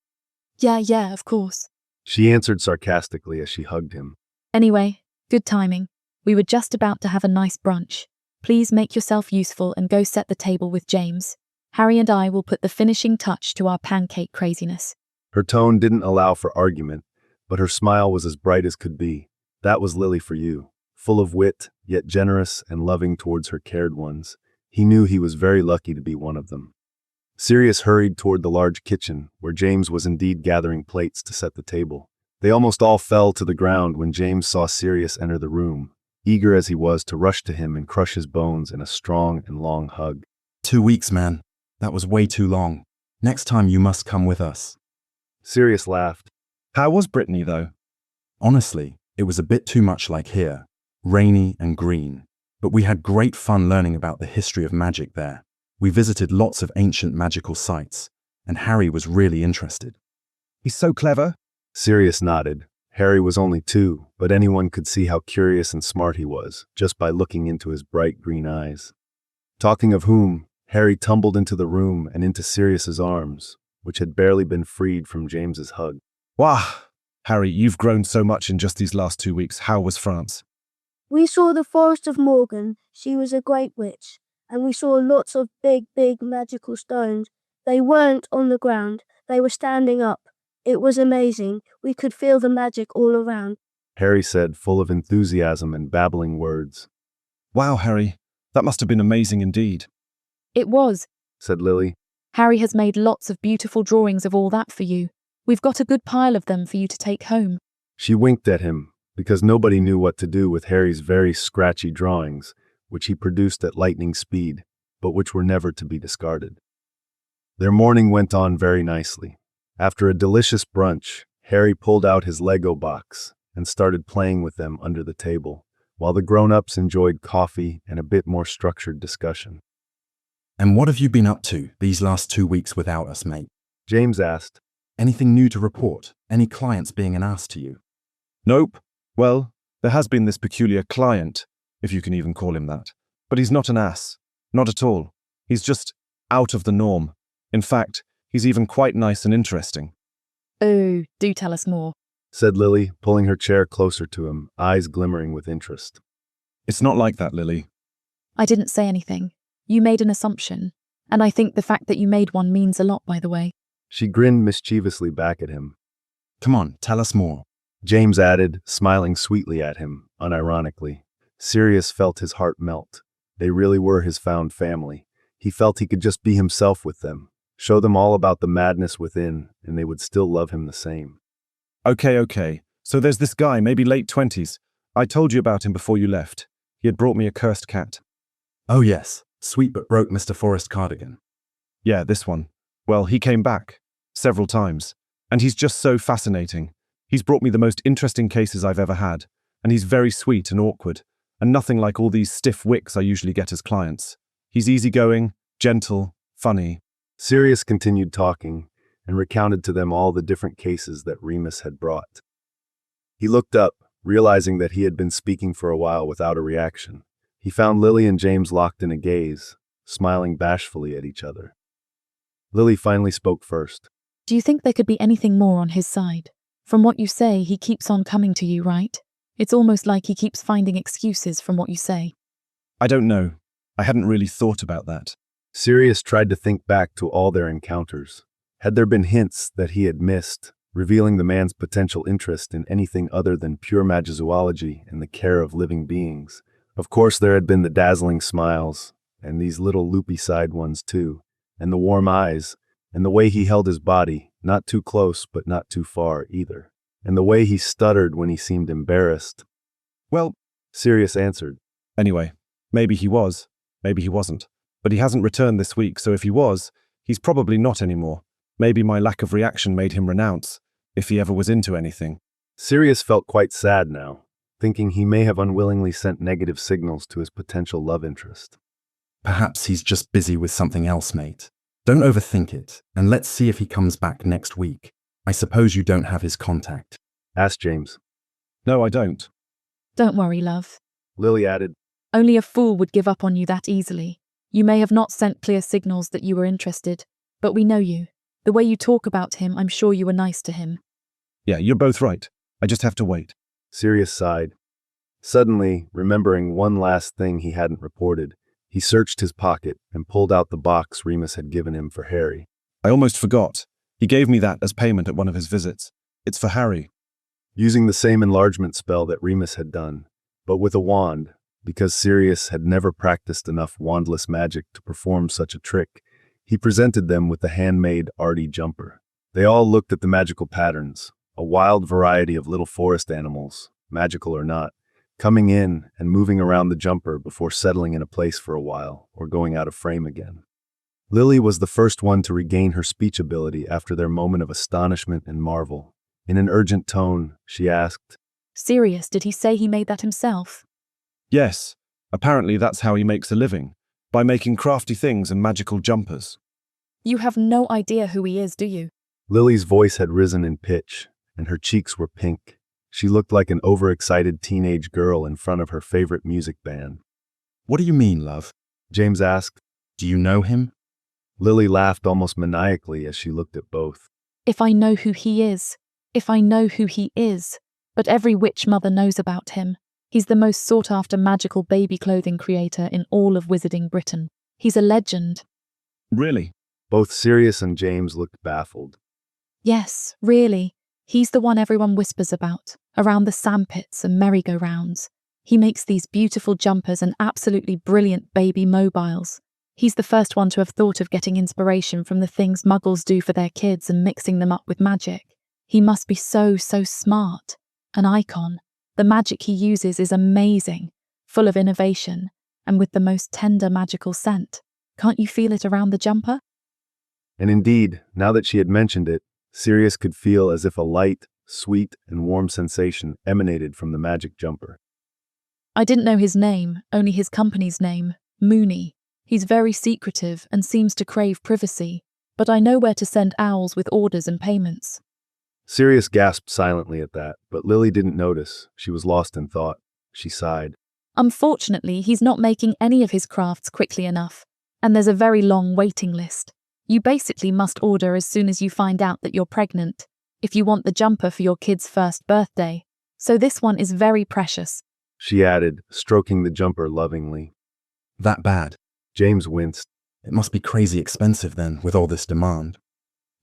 Yeah, of course. She answered sarcastically as she hugged him. Anyway, good timing. We were just about to have a nice brunch. Please make yourself useful and go set the table with James. Harry and I will put the finishing touch to our pancake craziness. Her tone didn't allow for argument, but her smile was as bright as could be. That was Lily for you. Full of wit, yet generous and loving towards her cared ones. He knew he was very lucky to be one of them. Sirius hurried toward the large kitchen, where James was indeed gathering plates to set the table. They almost all fell to the ground when James saw Sirius enter the room, eager as he was to rush to him and crush his bones in a strong and long hug. 2 weeks, man. That was way too long. Next time you must come with us. Sirius laughed. How was Brittany, though? Honestly, it was a bit too much like here. Rainy and green. But we had great fun learning about the history of magic there. We visited lots of ancient magical sites, and Harry was really interested. He's so clever. Sirius nodded. Harry was only 2, but anyone could see how curious and smart he was, just by looking into his bright green eyes. Talking of whom, Harry tumbled into the room and into Sirius's arms, which had barely been freed from James's hug. Wow! Harry, you've grown so much in just these last 2 weeks. How was France? We saw the Forest of Morgan. She was a great witch. And we saw lots of big magical stones. They weren't on the ground. They were standing up. It was amazing. We could feel the magic all around. Harry said, full of enthusiasm and babbling words. Wow, Harry. That must have been amazing indeed. It was, said Lily. Harry has made lots of beautiful drawings of all that for you. We've got a good pile of them for you to take home. She winked at him, because nobody knew what to do with Harry's very scratchy drawings, which he produced at lightning speed, but which were never to be discarded. Their morning went on very nicely. After a delicious brunch, Harry pulled out his Lego box and started playing with them under the table, while the grown-ups enjoyed coffee and a bit more structured discussion. And what have you been up to these last 2 weeks without us, mate? James asked. Anything new to report? Any clients being an ass to you? Nope. Well, there has been this peculiar client, if you can even call him that. But he's not an ass. Not at all. He's just out of the norm. In fact, he's even quite nice and interesting. Oh, do tell us more, said Lily, pulling her chair closer to him, eyes glimmering with interest. It's not like that, Lily. I didn't say anything. You made an assumption. And I think the fact that you made one means a lot, by the way. She grinned mischievously back at him. Come on, tell us more. James added, smiling sweetly at him, unironically. Sirius felt his heart melt. They really were his found family. He felt he could just be himself with them, show them all about the madness within, and they would still love him the same. Okay. So there's this guy, maybe late 20s. I told you about him before you left. He had brought me a cursed cat. Oh yes, sweet but broke Mr. Forrest Cardigan. Yeah, this one. Well, he came back several times, and he's just so fascinating. He's brought me the most interesting cases I've ever had, and he's very sweet and awkward, and nothing like all these stiff wicks I usually get as clients. He's easygoing, gentle, funny. Sirius continued talking and recounted to them all the different cases that Remus had brought. He looked up, realizing that he had been speaking for a while without a reaction. He found Lily and James locked in a gaze, smiling bashfully at each other. Lily finally spoke first. Do you think there could be anything more on his side? From what you say, he keeps on coming to you, right? It's almost like he keeps finding excuses from what you say. I don't know. I hadn't really thought about that. Sirius tried to think back to all their encounters. Had there been hints that he had missed, revealing the man's potential interest in anything other than pure magizoology and the care of living beings? Of course, there had been the dazzling smiles, and these little loopy side ones too, and the warm eyes, and the way he held his body, not too close but not too far either, and the way he stuttered when he seemed embarrassed. Well, Sirius answered. anyway, maybe he was, maybe he wasn't. But he hasn't returned this week, so if he was, he's probably not anymore. Maybe my lack of reaction made him renounce, if he ever was into anything. Sirius felt quite sad now, thinking he may have unwillingly sent negative signals to his potential love interest. Perhaps he's just busy with something else, mate. Don't overthink it, and let's see if he comes back next week. I suppose you don't have his contact. Asked James. No, I don't. Don't worry, love. Lily added. Only a fool would give up on you that easily. You may have not sent clear signals that you were interested, but we know you. The way you talk about him, I'm sure you were nice to him. Yeah, you're both right. I just have to wait. Sirius sighed. Suddenly, remembering one last thing he hadn't reported, he searched his pocket and pulled out the box Remus had given him for Harry. I almost forgot. He gave me that as payment at one of his visits. It's for Harry. Using the same enlargement spell that Remus had done, but with a wand, because Sirius had never practiced enough wandless magic to perform such a trick, he presented them with the handmade arty jumper. They all looked at the magical patterns, a wild variety of little forest animals, magical or not, coming in and moving around the jumper before settling in a place for a while or going out of frame again. Lily was the first one to regain her speech ability after their moment of astonishment and marvel. In an urgent tone, she asked, Sirius, did he say he made that himself? Yes, apparently that's how he makes a living, by making crafty things and magical jumpers. You have no idea who he is, do you? Lily's voice had risen in pitch, and her cheeks were pink. She looked like an overexcited teenage girl in front of her favorite music band. What do you mean, love? James asked. Do you know him? Lily laughed almost maniacally as she looked at both. If I know who he is. But every witch mother knows about him. He's the most sought-after magical baby clothing creator in all of Wizarding Britain. He's a legend. Really? Both Sirius and James looked baffled. Yes, really. He's the one everyone whispers about, around the sandpits and merry-go-rounds. He makes these beautiful jumpers and absolutely brilliant baby mobiles. He's the first one to have thought of getting inspiration from the things muggles do for their kids and mixing them up with magic. He must be so smart. An icon. The magic he uses is amazing, full of innovation, and with the most tender magical scent. Can't you feel it around the jumper? And indeed, now that she had mentioned it, Sirius could feel as if a light, sweet, and warm sensation emanated from the magic jumper. I didn't know his name, only his company's name, Moony. He's very secretive and seems to crave privacy, but I know where to send owls with orders and payments. Sirius gasped silently at that, but Lily didn't notice. She was lost in thought. She sighed. Unfortunately, he's not making any of his crafts quickly enough, and there's a very long waiting list. You basically must order as soon as you find out that you're pregnant, if you want the jumper for your kid's first birthday. So this one is very precious, she added, stroking the jumper lovingly. That bad? James winced. It must be crazy expensive then, with all this demand.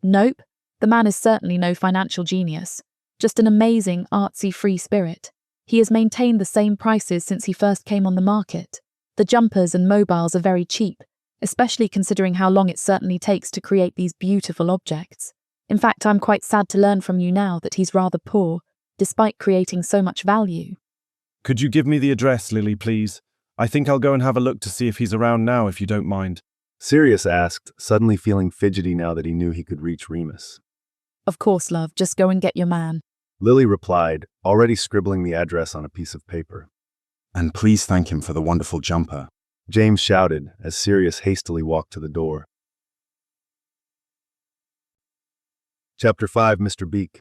Nope. The man is certainly no financial genius, just an amazing, artsy free spirit. He has maintained the same prices since he first came on the market. The jumpers and mobiles are very cheap, especially considering how long it certainly takes to create these beautiful objects. In fact, I'm quite sad to learn from you now that he's rather poor, despite creating so much value. Could you give me the address, Lily, please? I think I'll go and have a look to see if he's around now, if you don't mind. Sirius asked, suddenly feeling fidgety now that he knew he could reach Remus. Of course, love, just go and get your man. Lily replied, already scribbling the address on a piece of paper. And please thank him for the wonderful jumper. James shouted as Sirius hastily walked to the door. Chapter 5, Mr. Beak.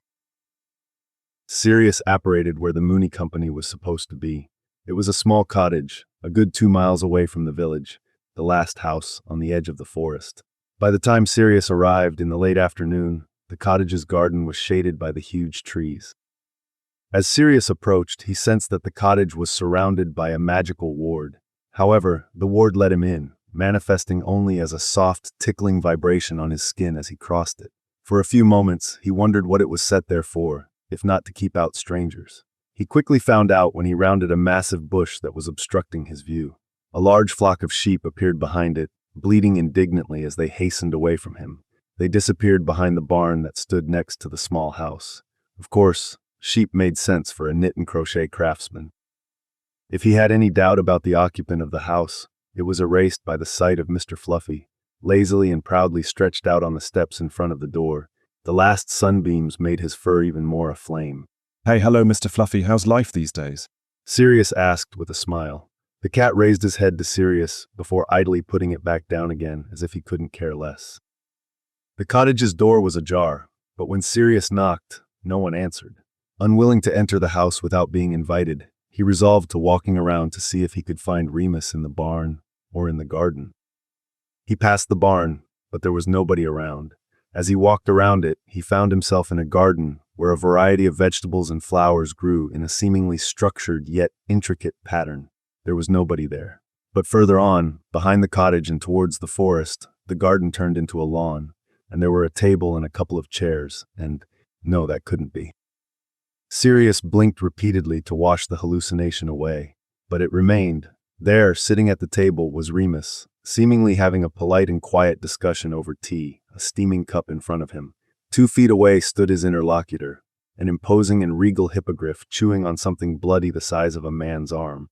Sirius apparated where the Mooney Company was supposed to be. It was a small cottage, a good 2 miles away from the village, the last house on the edge of the forest. By the time Sirius arrived in the late afternoon, the cottage's garden was shaded by the huge trees. As Sirius approached, he sensed that the cottage was surrounded by a magical ward. However, the ward let him in, manifesting only as a soft, tickling vibration on his skin as he crossed it. For a few moments, he wondered what it was set there for, if not to keep out strangers. He quickly found out when he rounded a massive bush that was obstructing his view. A large flock of sheep appeared behind it, bleating indignantly as they hastened away from him. They disappeared behind the barn that stood next to the small house. Of course, sheep made sense for a knit and crochet craftsman. If he had any doubt about the occupant of the house, it was erased by the sight of Mr. Fluffy, lazily and proudly stretched out on the steps in front of the door. The last sunbeams made his fur even more aflame. Hey, hello, Mr. Fluffy. How's life these days? Sirius asked with a smile. The cat raised his head to Sirius before idly putting it back down again as if he couldn't care less. The cottage's door was ajar, but when Sirius knocked, no one answered. Unwilling to enter the house without being invited, he resolved to walking around to see if he could find Remus in the barn or in the garden. He passed the barn, but there was nobody around. As he walked around it, he found himself in a garden where a variety of vegetables and flowers grew in a seemingly structured yet intricate pattern. There was nobody there. But further on, behind the cottage and towards the forest, the garden turned into a lawn, and there were a table and a couple of chairs, and no, that couldn't be. Sirius blinked repeatedly to wash the hallucination away, but it remained. There, sitting at the table, was Remus, seemingly having a polite and quiet discussion over tea, a steaming cup in front of him. 2 feet away stood his interlocutor, an imposing and regal hippogriff chewing on something bloody the size of a man's arm.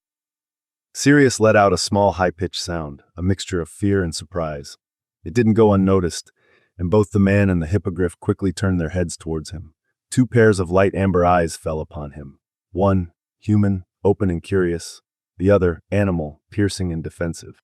Sirius let out a small high-pitched sound, a mixture of fear and surprise. It didn't go unnoticed, and both the man and the hippogriff quickly turned their heads towards him. 2 pairs of light amber eyes fell upon him. One, human, open and curious. The other, animal, piercing and defensive.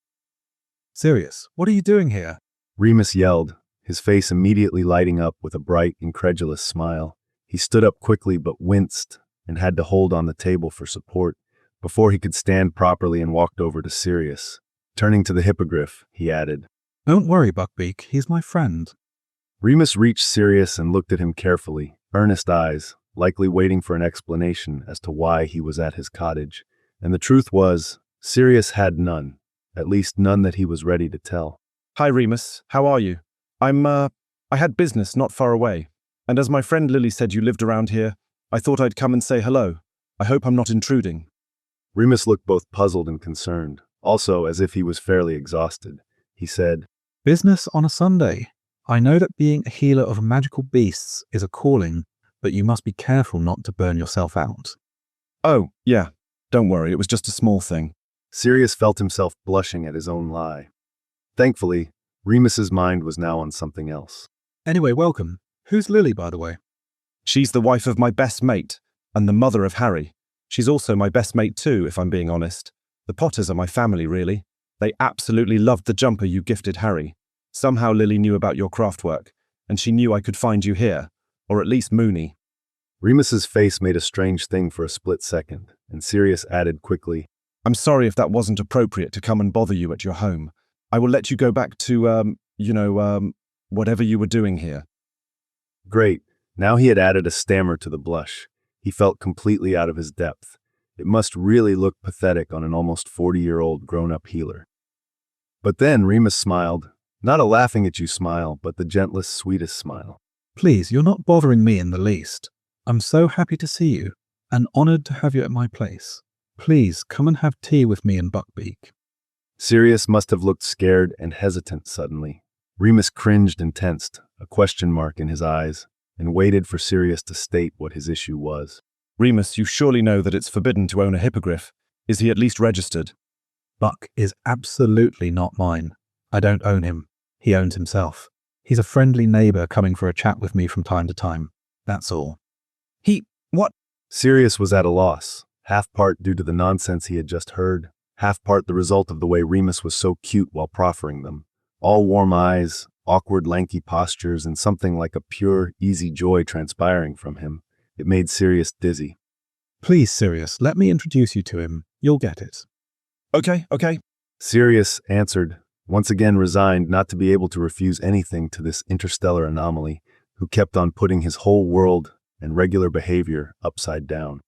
Sirius, what are you doing here? Remus yelled, his face immediately lighting up with a bright, incredulous smile. He stood up quickly but winced and had to hold on the table for support before he could stand properly and walked over to Sirius. Turning to the hippogriff, he added, Don't worry, Buckbeak, he's my friend. Remus reached Sirius and looked at him carefully, earnest eyes, likely waiting for an explanation as to why he was at his cottage. And the truth was, Sirius had none, at least none that he was ready to tell. Hi, Remus. How are you? I had business not far away, and as my friend Lily said you lived around here, I thought I'd come and say hello. I hope I'm not intruding. Remus looked both puzzled and concerned, also as if he was fairly exhausted. He said, Business on a Sunday. I know that being a healer of magical beasts is a calling, but you must be careful not to burn yourself out. Oh, yeah. Don't worry, it was just a small thing. Sirius felt himself blushing at his own lie. Thankfully, Remus's mind was now on something else. Anyway, welcome. Who's Lily, by the way? She's the wife of my best mate, and the mother of Harry. She's also my best mate too, if I'm being honest. The Potters are my family, really. They absolutely loved the jumper you gifted Harry. Somehow Lily knew about your craftwork, and she knew I could find you here, or at least Mooney. Remus's face made a strange thing for a split second, and Sirius added quickly, I'm sorry if that wasn't appropriate to come and bother you at your home. I will let you go back to, whatever you were doing here. Great. Now he had added a stammer to the blush. He felt completely out of his depth. It must really look pathetic on an almost 40-year-old grown-up healer. But then Remus smiled, not a laughing-at-you smile, but the gentlest, sweetest smile. Please, you're not bothering me in the least. I'm so happy to see you, and honored to have you at my place. Please, come and have tea with me and Buckbeak. Sirius must have looked scared and hesitant suddenly. Remus cringed and tensed, a question mark in his eyes, and waited for Sirius to state what his issue was. Remus, you surely know that it's forbidden to own a hippogriff. Is he at least registered? Buck is absolutely not mine. I don't own him. He owns himself. He's a friendly neighbor coming for a chat with me from time to time. That's all. What? Sirius was at a loss, half part due to the nonsense he had just heard, half part the result of the way Remus was so cute while proffering them. All warm eyes, awkward lanky postures, and something like a pure, easy joy transpiring from him. It made Sirius dizzy. Please, Sirius, let me introduce you to him. You'll get it. Okay. Sirius answered, once again resigned not to be able to refuse anything to this interstellar anomaly, who kept on putting his whole world and regular behavior upside down.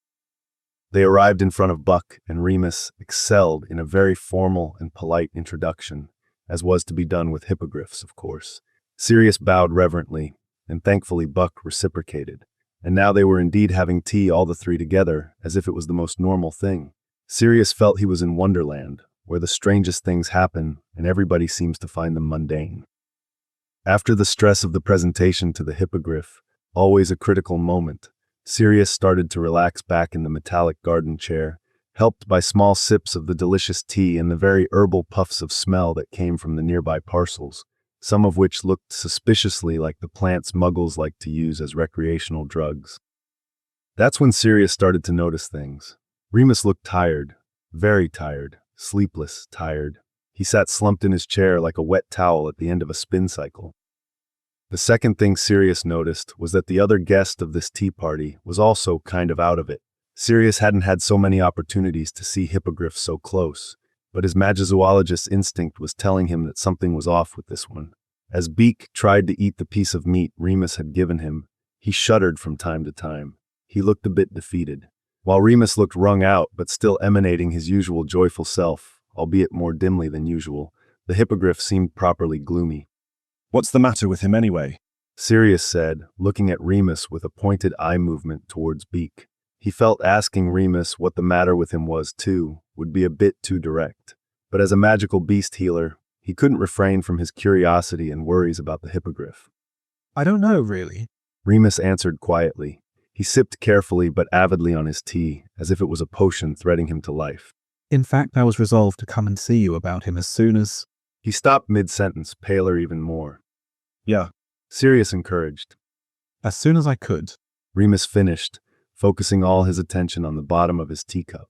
They arrived in front of Buck, and Remus excelled in a very formal and polite introduction, as was to be done with hippogriffs, of course. Sirius bowed reverently, and thankfully Buck reciprocated. And now they were indeed having tea all the three together, as if it was the most normal thing. Sirius felt he was in Wonderland, where the strangest things happen and everybody seems to find them mundane. After the stress of the presentation to the hippogriff, always a critical moment, Sirius started to relax back in the metallic garden chair, helped by small sips of the delicious tea and the very herbal puffs of smell that came from the nearby parcels, some of which looked suspiciously like the plants muggles like to use as recreational drugs. That's when Sirius started to notice things. Remus looked tired, very tired, sleepless, tired. He sat slumped in his chair like a wet towel at the end of a spin cycle. The second thing Sirius noticed was that the other guest of this tea party was also kind of out of it. Sirius hadn't had so many opportunities to see hippogriffs so close, but his magizoologist's instinct was telling him that something was off with this one. As Beak tried to eat the piece of meat Remus had given him, he shuddered from time to time. He looked a bit defeated. While Remus looked wrung out but still emanating his usual joyful self, albeit more dimly than usual, the hippogriff seemed properly gloomy. What's the matter with him anyway? Sirius said, looking at Remus with a pointed eye movement towards Beak. He felt asking Remus what the matter with him was, too, would be a bit too direct. But as a magical beast healer, he couldn't refrain from his curiosity and worries about the hippogriff. I don't know, really. Remus answered quietly. He sipped carefully but avidly on his tea, as if it was a potion threading him to life. In fact, I was resolved to come and see you about him as soon as... He stopped mid-sentence, paler even more. Yeah. Sirius encouraged. As soon as I could. Remus finished, focusing all his attention on the bottom of his teacup.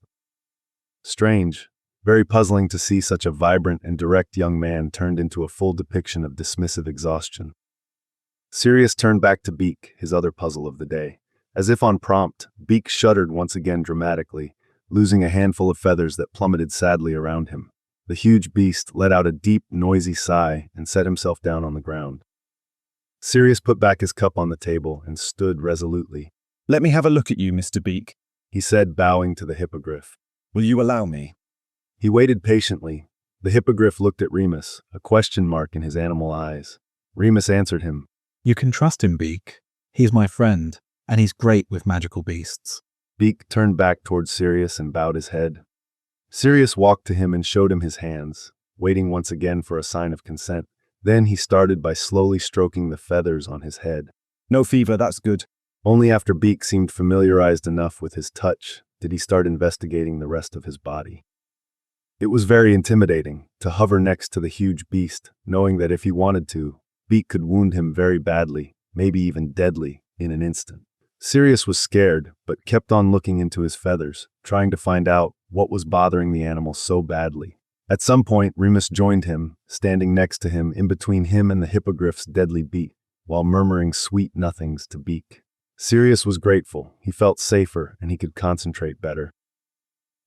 Strange, very puzzling to see such a vibrant and direct young man turned into a full depiction of dismissive exhaustion. Sirius turned back to Beak, his other puzzle of the day. As if on prompt, Beak shuddered once again dramatically, losing a handful of feathers that plummeted sadly around him. The huge beast let out a deep, noisy sigh and set himself down on the ground. Sirius put back his cup on the table and stood resolutely. Let me have a look at you, Mr. Beak, he said, bowing to the hippogriff. Will you allow me? He waited patiently. The hippogriff looked at Remus, a question mark in his animal eyes. Remus answered him. You can trust him, Beak. He's my friend, and he's great with magical beasts. Beak turned back towards Sirius and bowed his head. Sirius walked to him and showed him his hands, waiting once again for a sign of consent. Then he started by slowly stroking the feathers on his head. No fever, that's good. Only after Beak seemed familiarized enough with his touch did he start investigating the rest of his body. It was very intimidating to hover next to the huge beast, knowing that if he wanted to, Beak could wound him very badly, maybe even deadly, in an instant. Sirius was scared, but kept on looking into his feathers, trying to find out what was bothering the animal so badly. At some point, Remus joined him, standing next to him in between him and the hippogriff's deadly beak, while murmuring sweet nothings to Beak. Sirius was grateful. He felt safer, and he could concentrate better.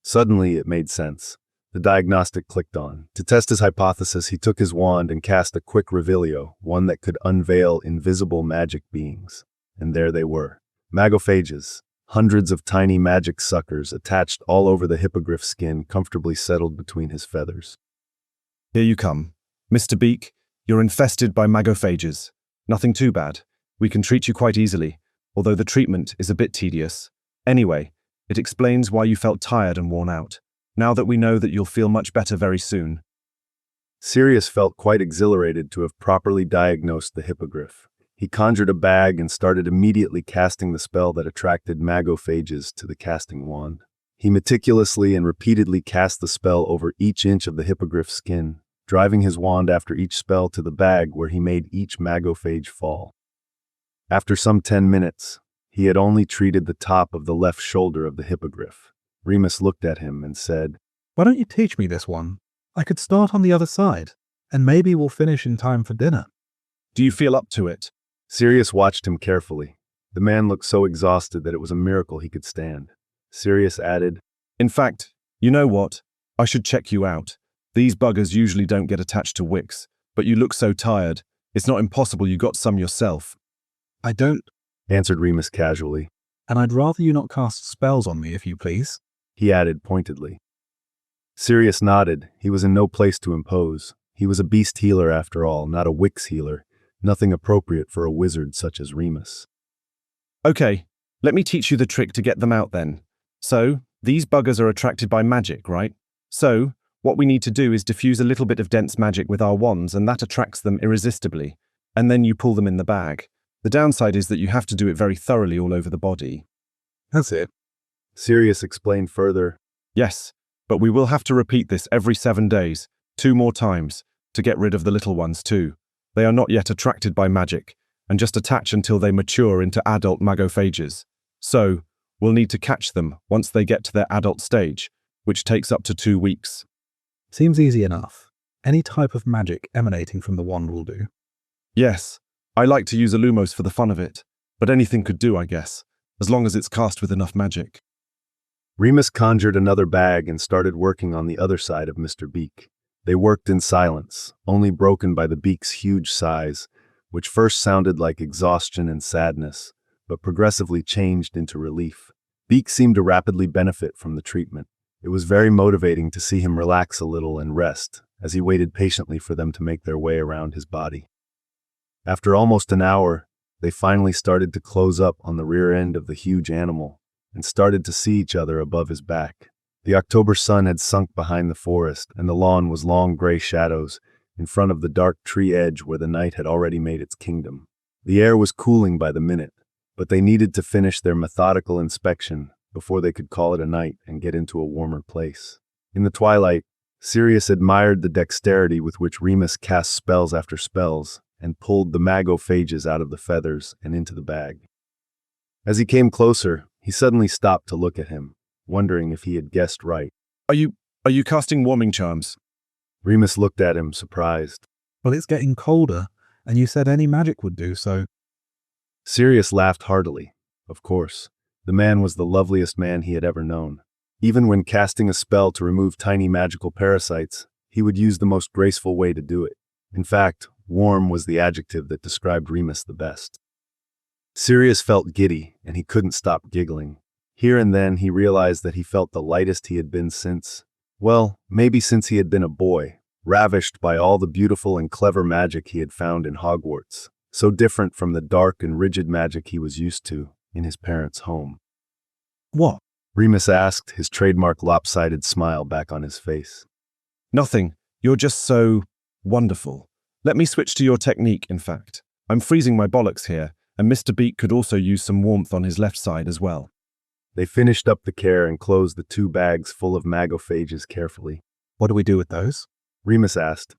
Suddenly, it made sense. The diagnostic clicked on. To test his hypothesis, he took his wand and cast a quick revealio, one that could unveil invisible magic beings. And there they were. Magophages. Hundreds of tiny magic suckers attached all over the hippogriff's skin, comfortably settled between his feathers. Here you come. Mr. Beak, you're infested by magophages. Nothing too bad. We can treat you quite easily, although the treatment is a bit tedious. Anyway, it explains why you felt tired and worn out. Now that we know that you'll feel much better very soon. Sirius felt quite exhilarated to have properly diagnosed the hippogriff. He conjured a bag and started immediately casting the spell that attracted magophages to the casting wand. He meticulously and repeatedly cast the spell over each inch of the hippogriff's skin, driving his wand after each spell to the bag where he made each magophage fall. After some 10 minutes, he had only treated the top of the left shoulder of the hippogriff. Remus looked at him and said, Why don't you teach me this one? I could start on the other side, and maybe we'll finish in time for dinner. Do you feel up to it? Sirius watched him carefully. The man looked so exhausted that it was a miracle he could stand. Sirius added, In fact, you know what? I should check you out. These buggers usually don't get attached to wicks, but you look so tired. It's not impossible you got some yourself. I don't, answered Remus casually. and I'd rather you not cast spells on me if you please. he added pointedly. Sirius nodded. He was in no place to impose. He was a beast healer after all, not a Wix healer, nothing appropriate for a wizard such as Remus. Okay, let me teach you the trick to get them out then. So, these buggers are attracted by magic, right? So, what we need to do is diffuse a little bit of dense magic with our wands, and that attracts them irresistibly. And then you pull them in the bag. The downside is that you have to do it very thoroughly all over the body. That's it. Sirius explained further. Yes, but we will have to repeat this every 7 days, 2 more times, to get rid of the little ones too. They are not yet attracted by magic, and just attach until they mature into adult magophages. So, we'll need to catch them once they get to their adult stage, which takes up to 2 weeks. Seems easy enough. Any type of magic emanating from the wand will do. Yes, I like to use Illumos for the fun of it, but anything could do, I guess, as long as it's cast with enough magic. Remus conjured another bag and started working on the other side of Mr. Beak. They worked in silence, only broken by the beak's huge size, which first sounded like exhaustion and sadness, but progressively changed into relief. Beak seemed to rapidly benefit from the treatment. It was very motivating to see him relax a little and rest, as he waited patiently for them to make their way around his body. After almost an hour, they finally started to close up on the rear end of the huge animal, and started to see each other above his back. The October sun had sunk behind the forest, and the lawn was long gray shadows in front of the dark tree edge where the night had already made its kingdom. The air was cooling by the minute, but they needed to finish their methodical inspection before they could call it a night and get into a warmer place. In the twilight, Sirius admired the dexterity with which Remus cast spells after spells and pulled the magophages out of the feathers and into the bag. As he came closer, he suddenly stopped to look at him, wondering if he had guessed right. Are you casting warming charms? Remus looked at him, surprised. Well, it's getting colder, and you said any magic would do so. Sirius laughed heartily. Of course, the man was the loveliest man he had ever known. Even when casting a spell to remove tiny magical parasites, he would use the most graceful way to do it. In fact, warm was the adjective that described Remus the best. Sirius felt giddy, and he couldn't stop giggling. Here and then he realized that he felt the lightest he had been since, well, maybe since he had been a boy, ravished by all the beautiful and clever magic he had found in Hogwarts, so different from the dark and rigid magic he was used to in his parents' home. What? Remus asked, his trademark lopsided smile back on his face. Nothing. You're just so wonderful. Let me switch to your technique, in fact. I'm freezing my bollocks here, and Mr. Beak could also use some warmth on his left side as well. They finished up the care and closed the 2 bags full of magophages carefully. What do we do with those? Remus asked.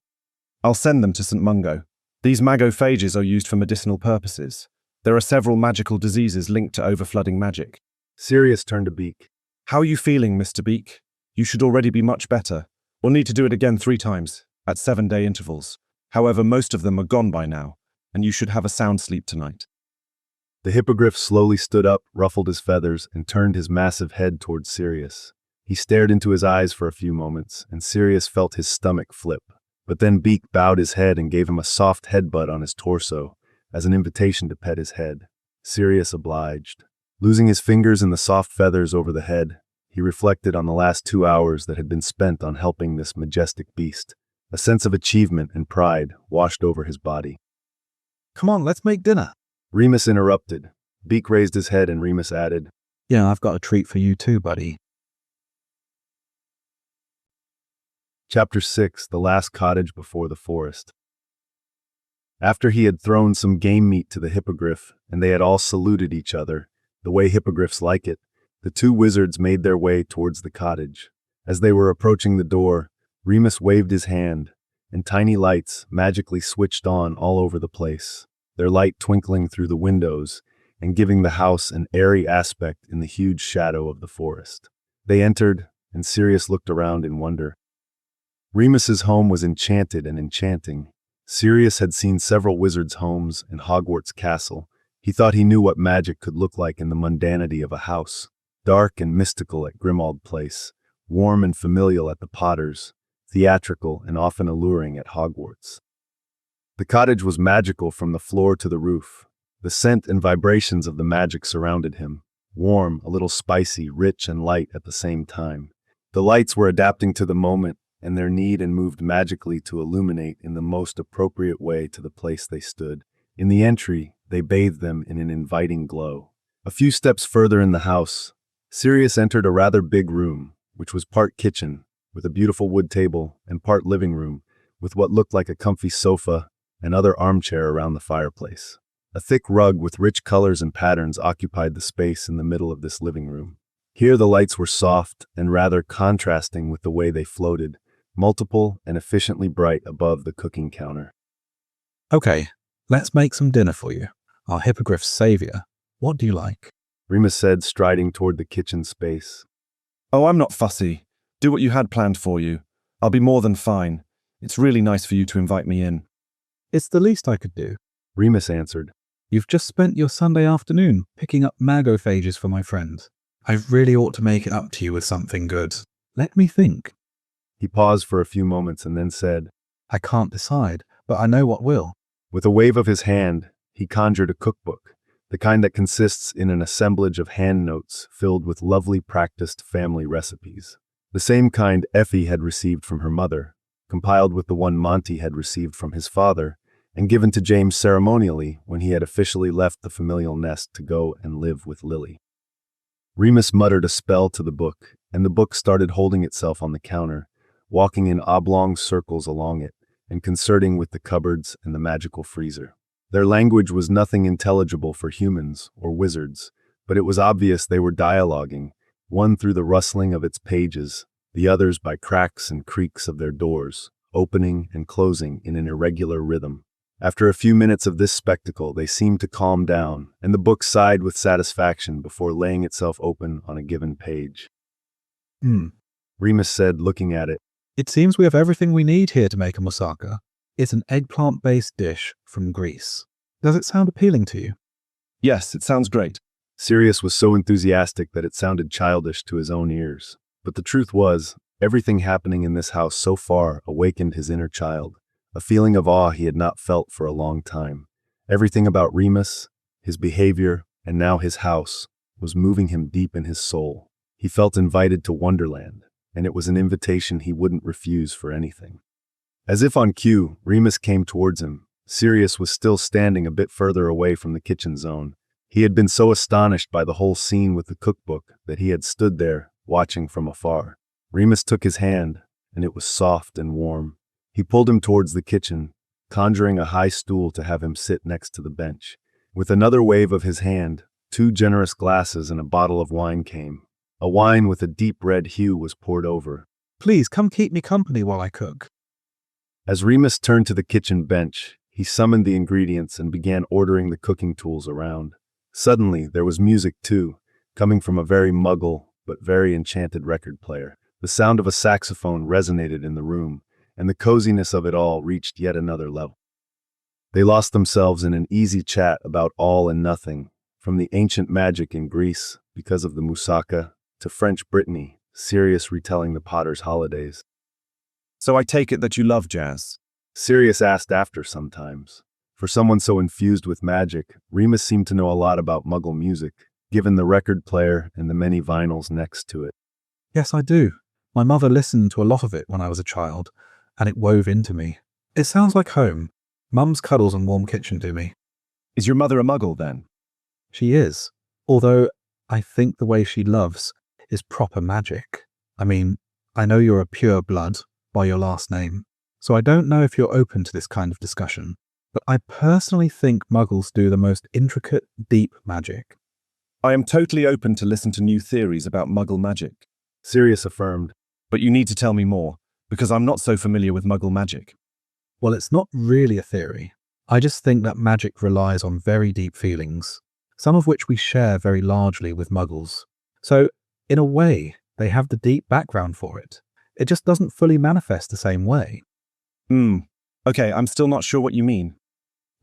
I'll send them to St. Mungo. These magophages are used for medicinal purposes. There are several magical diseases linked to overflooding magic. Sirius turned to Beak. How are you feeling, Mr. Beak? You should already be much better. We'll need to do it again 3 times, at 7-day intervals. However, most of them are gone by now, and you should have a sound sleep tonight. The hippogriff slowly stood up, ruffled his feathers, and turned his massive head towards Sirius. He stared into his eyes for a few moments, and Sirius felt his stomach flip. But then Beak bowed his head and gave him a soft headbutt on his torso, as an invitation to pet his head. Sirius obliged. Losing his fingers in the soft feathers over the head, he reflected on the last 2 hours that had been spent on helping this majestic beast. A sense of achievement and pride washed over his body. Come on, let's make dinner. Remus interrupted. Beak raised his head and Remus added, Yeah, I've got a treat for you too, buddy. Chapter 6, The Last Cottage Before the Forest. After he had thrown some game meat to the hippogriff, and they had all saluted each other, the way hippogriffs like it, the 2 wizards made their way towards the cottage. As they were approaching the door, Remus waved his hand, and tiny lights magically switched on all over the place, their light twinkling through the windows and giving the house an airy aspect in the huge shadow of the forest. They entered, and Sirius looked around in wonder. Remus's home was enchanted and enchanting. Sirius had seen several wizards' homes and Hogwarts Castle. He thought he knew what magic could look like in the mundanity of a house. Dark and mystical at Grimmauld Place, warm and familial at the Potters, theatrical and often alluring at Hogwarts. The cottage was magical from the floor to the roof. The scent and vibrations of the magic surrounded him. warm, a little spicy, rich and light at the same time. The lights were adapting to the moment and their need and moved magically to illuminate in the most appropriate way to the place they stood. In the entry, they bathed them in an inviting glow. A few steps further in the house, Sirius entered a rather big room, which was part kitchen, with a beautiful wood table, and part living room, with what looked like a comfy sofa and other armchair around the fireplace. A thick rug with rich colors and patterns occupied the space in the middle of this living room. Here the lights were soft and rather contrasting with the way they floated, multiple and efficiently bright above the cooking counter. Okay, let's make some dinner for you. Our hippogriff's savior. What do you like? Remus said, striding toward the kitchen space. Oh, I'm not fussy. Do what you had planned for you. I'll be more than fine. It's really nice for you to invite me in. It's the least I could do. Remus answered. You've just spent your Sunday afternoon picking up magophages for my friend. I really ought to make it up to you with something good. Let me think. He paused for a few moments and then said, I can't decide, but I know what will. With a wave of his hand, he conjured a cookbook, the kind that consists in an assemblage of hand notes filled with lovely practiced family recipes. The same kind Effie had received from her mother, compiled with the one Monty had received from his father, and given to James ceremonially when he had officially left the familial nest to go and live with Lily. Remus muttered a spell to the book, and the book started holding itself on the counter, walking in oblong circles along it, and concerting with the cupboards and the magical freezer. Their language was nothing intelligible for humans or wizards, but it was obvious they were dialoguing, one through the rustling of its pages, the others by cracks and creaks of their doors, opening and closing in an irregular rhythm. After a few minutes of this spectacle, they seemed to calm down, and the book sighed with satisfaction before laying itself open on a given page. Remus said, looking at it. It seems we have everything we need here to make a moussaka. It's an eggplant-based dish from Greece. Does it sound appealing to you? Yes, it sounds great. Sirius was so enthusiastic that it sounded childish to his own ears. But the truth was, everything happening in this house so far awakened his inner child, a feeling of awe he had not felt for a long time. Everything about Remus, his behavior, and now his house, was moving him deep in his soul. He felt invited to Wonderland, and it was an invitation he wouldn't refuse for anything. As if on cue, Remus came towards him. Sirius was still standing a bit further away from the kitchen zone. He had been so astonished by the whole scene with the cookbook that he had stood there, watching from afar. Remus took his hand, and it was soft and warm. He pulled him towards the kitchen, conjuring a high stool to have him sit next to the bench. With another wave of his hand, 2 generous glasses and a bottle of wine came. A wine with a deep red hue was poured over. Please come keep me company while I cook. As Remus turned to the kitchen bench, he summoned the ingredients and began ordering the cooking tools around. Suddenly, there was music too, coming from a very muggle but very enchanted record player. The sound of a saxophone resonated in the room, and the coziness of it all reached yet another level. They lost themselves in an easy chat about all and nothing, from the ancient magic in Greece because of the moussaka to French Brittany, Sirius retelling the Potter's holidays. So I take it that you love jazz? Sirius asked after sometimes. For someone so infused with magic, Remus seemed to know a lot about Muggle music, given the record player and the many vinyls next to it. Yes, I do. My mother listened to a lot of it when I was a child, and it wove into me. It sounds like home. Mum's cuddles and warm kitchen do me. Is your mother a Muggle then? She is, although I think the way she loves is proper magic. I mean, I know you're a pure blood by your last name, so I don't know if you're open to this kind of discussion, but I personally think Muggles do the most intricate, deep magic. I am totally open to listen to new theories about Muggle magic. Sirius affirmed. But you need to tell me more, because I'm not so familiar with Muggle magic. Well, it's not really a theory. I just think that magic relies on very deep feelings, some of which we share very largely with Muggles. So, in a way, they have the deep background for it. It just doesn't fully manifest the same way. Okay, I'm still not sure what you mean.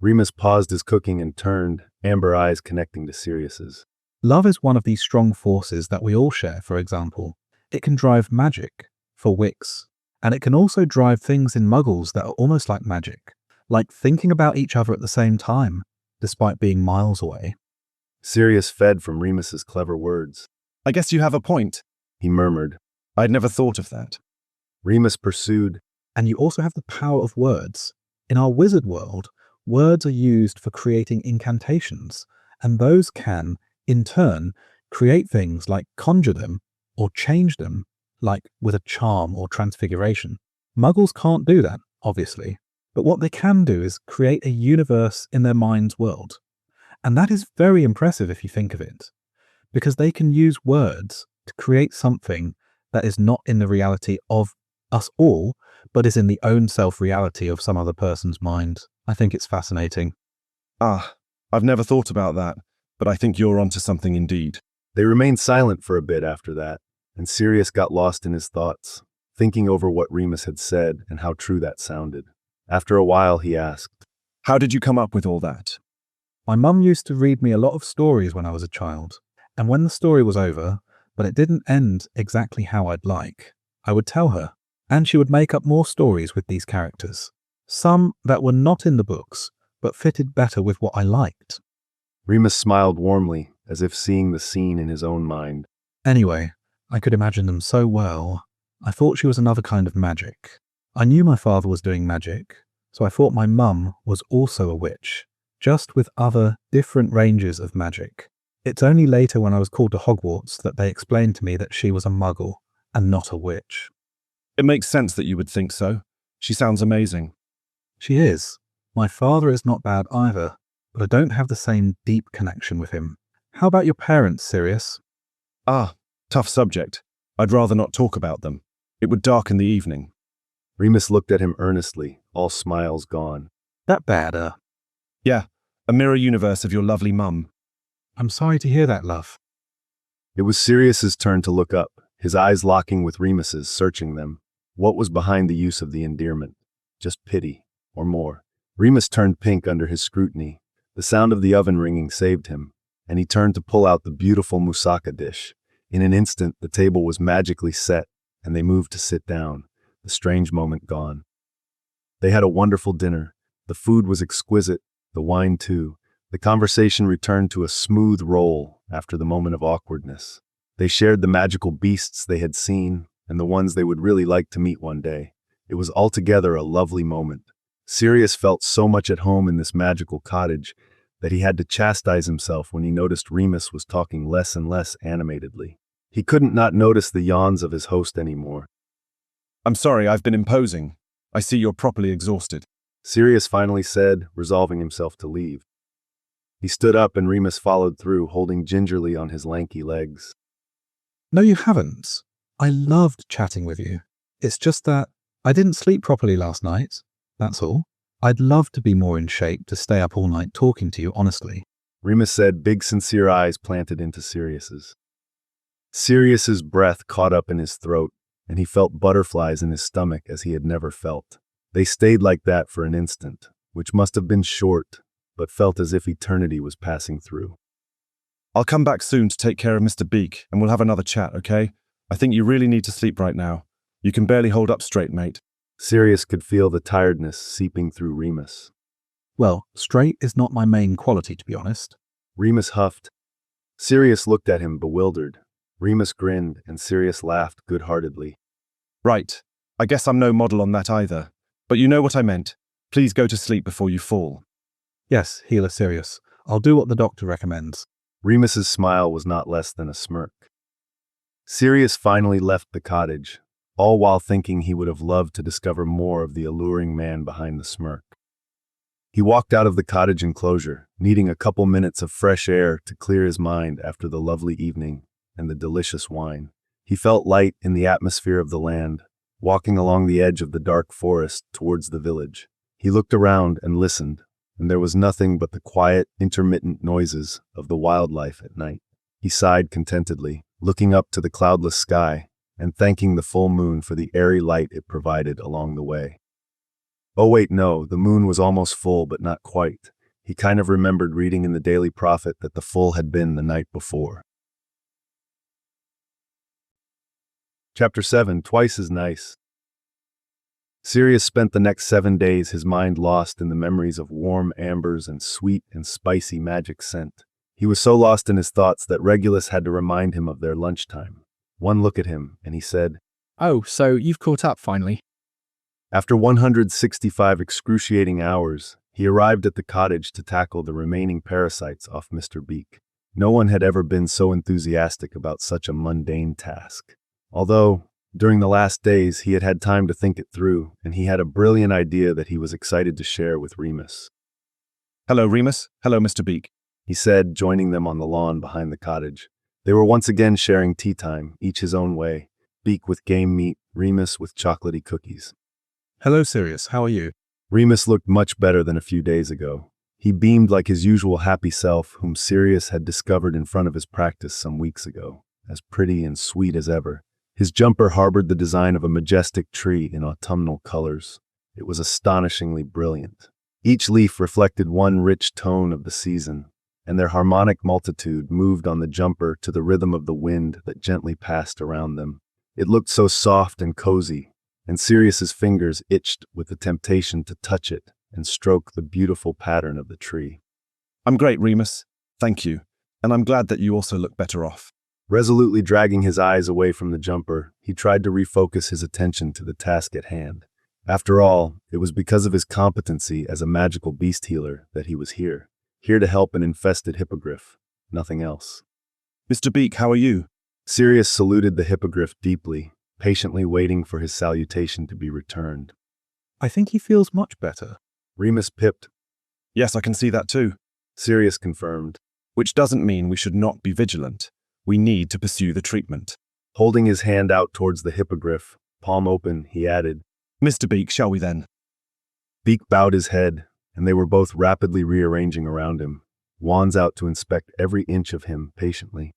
Remus paused his cooking and turned, amber eyes connecting to Sirius's. Love is one of these strong forces that we all share, for example. It can drive magic, for Wicks, and it can also drive things in Muggles that are almost like magic, like thinking about each other at the same time, despite being miles away. Sirius fed from Remus's clever words. I guess you have a point, He murmured. I'd never thought of that. Remus pursued. And you also have the power of words. In our wizard world, words are used for creating incantations, and those can, in turn, create things like conjure them or change them, like with a charm or transfiguration. Muggles can't do that, obviously, but what they can do is create a universe in their mind's world. And that is very impressive if you think of it, because they can use words to create something that is not in the reality of us all, but is in the own self-reality of some other person's mind. I think it's fascinating. Ah, I've never thought about that, but I think you're onto something indeed. They remained silent for a bit after that, and Sirius got lost in his thoughts, thinking over what Remus had said and how true that sounded. After a while, he asked, How did you come up with all that? My mum used to read me a lot of stories when I was a child, and when the story was over, but it didn't end exactly how I'd like, I would tell her, and she would make up more stories with these characters. Some that were not in the books, but fitted better with what I liked. Remus smiled warmly, as if seeing the scene in his own mind. Anyway, I could imagine them so well. I thought she was another kind of magic. I knew my father was doing magic, so I thought my mum was also a witch, just with other, different ranges of magic. It's only later when I was called to Hogwarts that they explained to me that she was a muggle and not a witch. It makes sense that you would think so. She sounds amazing. She is. My father is not bad either, but I don't have the same deep connection with him. How about your parents, Sirius? Ah, tough subject. I'd rather not talk about them. It would darken the evening. Remus looked at him earnestly, all smiles gone. That bad, Yeah, a mirror universe of your lovely mum. I'm sorry to hear that, love. It was Sirius's turn to look up, his eyes locking with Remus's, searching them. What was behind the use of the endearment? Just pity, or more. Remus turned pink under his scrutiny. The sound of the oven ringing saved him, and he turned to pull out the beautiful moussaka dish. In an instant, the table was magically set, and they moved to sit down, the strange moment gone. They had a wonderful dinner. The food was exquisite, the wine too. The conversation returned to a smooth roll after the moment of awkwardness. They shared the magical beasts they had seen, and the ones they would really like to meet one day. It was altogether a lovely moment. Sirius felt so much at home in this magical cottage that he had to chastise himself when he noticed Remus was talking less and less animatedly. He couldn't not notice the yawns of his host anymore. I'm sorry, I've been imposing. I see you're properly exhausted. Sirius finally said, resolving himself to leave. He stood up and Remus followed through, holding gingerly on his lanky legs. No, you haven't. I loved chatting with you. It's just that I didn't sleep properly last night. That's all. I'd love to be more in shape to stay up all night talking to you, honestly. Remus said, big sincere eyes planted into Sirius's. Sirius's breath caught up in his throat, and he felt butterflies in his stomach as he had never felt. They stayed like that for an instant, which must have been short, but felt as if eternity was passing through. I'll come back soon to take care of Mr. Beak, and we'll have another chat, okay? I think you really need to sleep right now. You can barely hold up straight, mate. Sirius could feel the tiredness seeping through Remus. Well, straight is not my main quality, to be honest. Remus huffed. Sirius looked at him bewildered. Remus grinned, and Sirius laughed good-heartedly. Right. I guess I'm no model on that either. But you know what I meant. Please go to sleep before you fall. Yes, healer Sirius. I'll do what the doctor recommends. Remus's smile was not less than a smirk. Sirius finally left the cottage, all while thinking he would have loved to discover more of the alluring man behind the smirk. He walked out of the cottage enclosure, needing a couple minutes of fresh air to clear his mind after the lovely evening and the delicious wine. He felt light in the atmosphere of the land, walking along the edge of the dark forest towards the village. He looked around and listened, and there was nothing but the quiet, intermittent noises of the wildlife at night. He sighed contentedly, looking up to the cloudless sky and thanking the full moon for the airy light it provided along the way. Oh wait, no, the moon was almost full, but not quite. He kind of remembered reading in the Daily Prophet that the full had been the night before. Chapter 7, Twice as Nice. Sirius spent the next 7 days his mind lost in the memories of warm ambers and sweet and spicy magic scent. He was so lost in his thoughts that Regulus had to remind him of their lunchtime. One look at him, and he said, Oh, so you've caught up finally. After 165 excruciating hours, he arrived at the cottage to tackle the remaining parasites off Mr. Beak. No one had ever been so enthusiastic about such a mundane task. Although, during the last days, he had had time to think it through, and he had a brilliant idea that he was excited to share with Remus. Hello, Remus. Hello, Mr. Beak. He said, joining them on the lawn behind the cottage. They were once again sharing tea time, each his own way, Beak with game meat, Remus with chocolatey cookies. Hello, Sirius. How are you? Remus looked much better than a few days ago. He beamed like his usual happy self, whom Sirius had discovered in front of his practice some weeks ago, as pretty and sweet as ever. His jumper harbored the design of a majestic tree in autumnal colors. It was astonishingly brilliant. Each leaf reflected one rich tone of the season, and their harmonic multitude moved on the jumper to the rhythm of the wind that gently passed around them. It looked so soft and cozy, and Sirius's fingers itched with the temptation to touch it and stroke the beautiful pattern of the tree. I'm great, Remus. Thank you. And I'm glad that you also look better off. Resolutely dragging his eyes away from the jumper, he tried to refocus his attention to the task at hand. After all, it was because of his competency as a magical beast healer that he was here to help an infested hippogriff, nothing else. Mr. Beak, how are you? Sirius saluted the hippogriff deeply, patiently waiting for his salutation to be returned. I think he feels much better. Remus pipped. Yes, I can see that too. Sirius confirmed. Which doesn't mean we should not be vigilant. We need to pursue the treatment. Holding his hand out towards the hippogriff, palm open, he added, Mr. Beak, shall we then? Beak bowed his head, and they were both rapidly rearranging around him, wands out to inspect every inch of him patiently.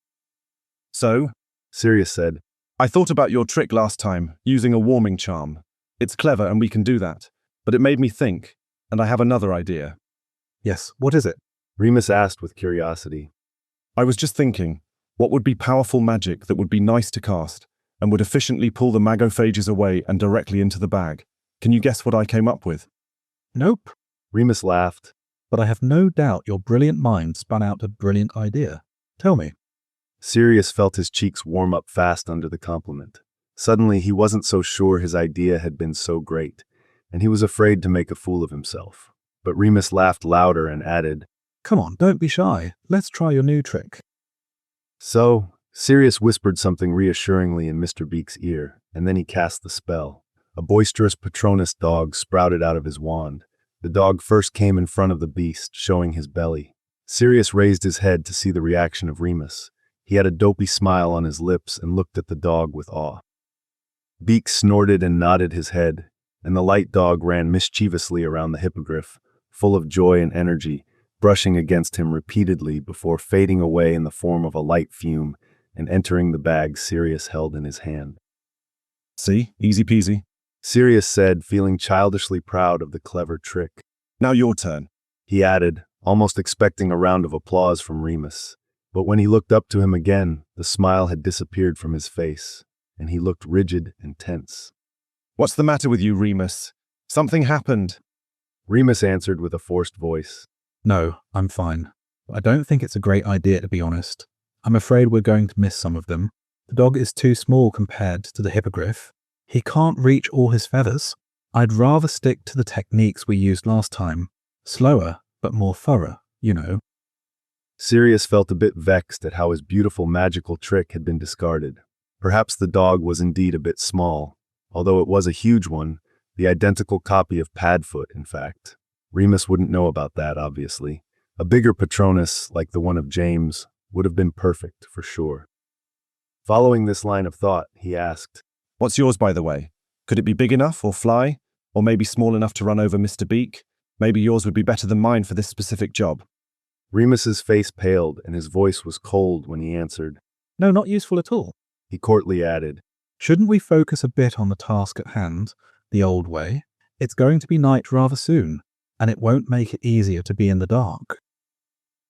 So? Sirius said, I thought about your trick last time, using a warming charm. It's clever and we can do that. But it made me think, and I have another idea. Yes, what is it? Remus asked with curiosity. I was just thinking, what would be powerful magic that would be nice to cast, and would efficiently pull the magophages away and directly into the bag? Can you guess what I came up with? Nope. Remus laughed. But I have no doubt your brilliant mind spun out a brilliant idea. Tell me. Sirius felt his cheeks warm up fast under the compliment. Suddenly, he wasn't so sure his idea had been so great, and he was afraid to make a fool of himself. But Remus laughed louder and added, Come on, don't be shy. Let's try your new trick. So, Sirius whispered something reassuringly in Mr. Beak's ear, and then he cast the spell. A boisterous Patronus dog sprouted out of his wand. The dog first came in front of the beast, showing his belly. Sirius raised his head to see the reaction of Remus. He had a dopey smile on his lips and looked at the dog with awe. Beak snorted and nodded his head, and the light dog ran mischievously around the hippogriff, full of joy and energy, brushing against him repeatedly before fading away in the form of a light fume and entering the bag Sirius held in his hand. See, easy peasy. Sirius said, feeling childishly proud of the clever trick. Now your turn. He added, almost expecting a round of applause from Remus. But when he looked up to him again, the smile had disappeared from his face, and he looked rigid and tense. What's the matter with you, Remus? Something happened. Remus answered with a forced voice. No, I'm fine. I don't think it's a great idea, to be honest. I'm afraid we're going to miss some of them. The dog is too small compared to the hippogriff. He can't reach all his feathers. I'd rather stick to the techniques we used last time. Slower, but more thorough, you know. Sirius felt a bit vexed at how his beautiful magical trick had been discarded. Perhaps the dog was indeed a bit small, although it was a huge one, the identical copy of Padfoot, in fact. Remus wouldn't know about that, obviously. A bigger Patronus, like the one of James, would have been perfect, for sure. Following this line of thought, he asked, What's yours, by the way? Could it be big enough or fly? Or maybe small enough to run over Mr. Beak? Maybe yours would be better than mine for this specific job. Remus's face paled and his voice was cold when he answered. No, not useful at all. He courtly added, Shouldn't we focus a bit on the task at hand, the old way? It's going to be night rather soon, and it won't make it easier to be in the dark.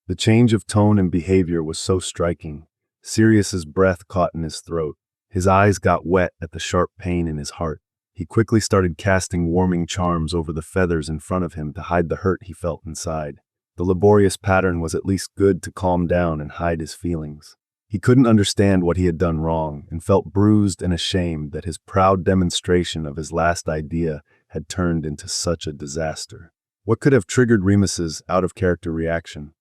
The change of tone and behavior was so striking. Sirius's breath caught in his throat. His eyes got wet at the sharp pain in his heart. He quickly started casting warming charms over the feathers in front of him to hide the hurt he felt inside. The laborious pattern was at least good to calm down and hide his feelings. He couldn't understand what he had done wrong and felt bruised and ashamed that his proud demonstration of his last idea had turned into such a disaster. What could have triggered Remus's out-of-character reaction?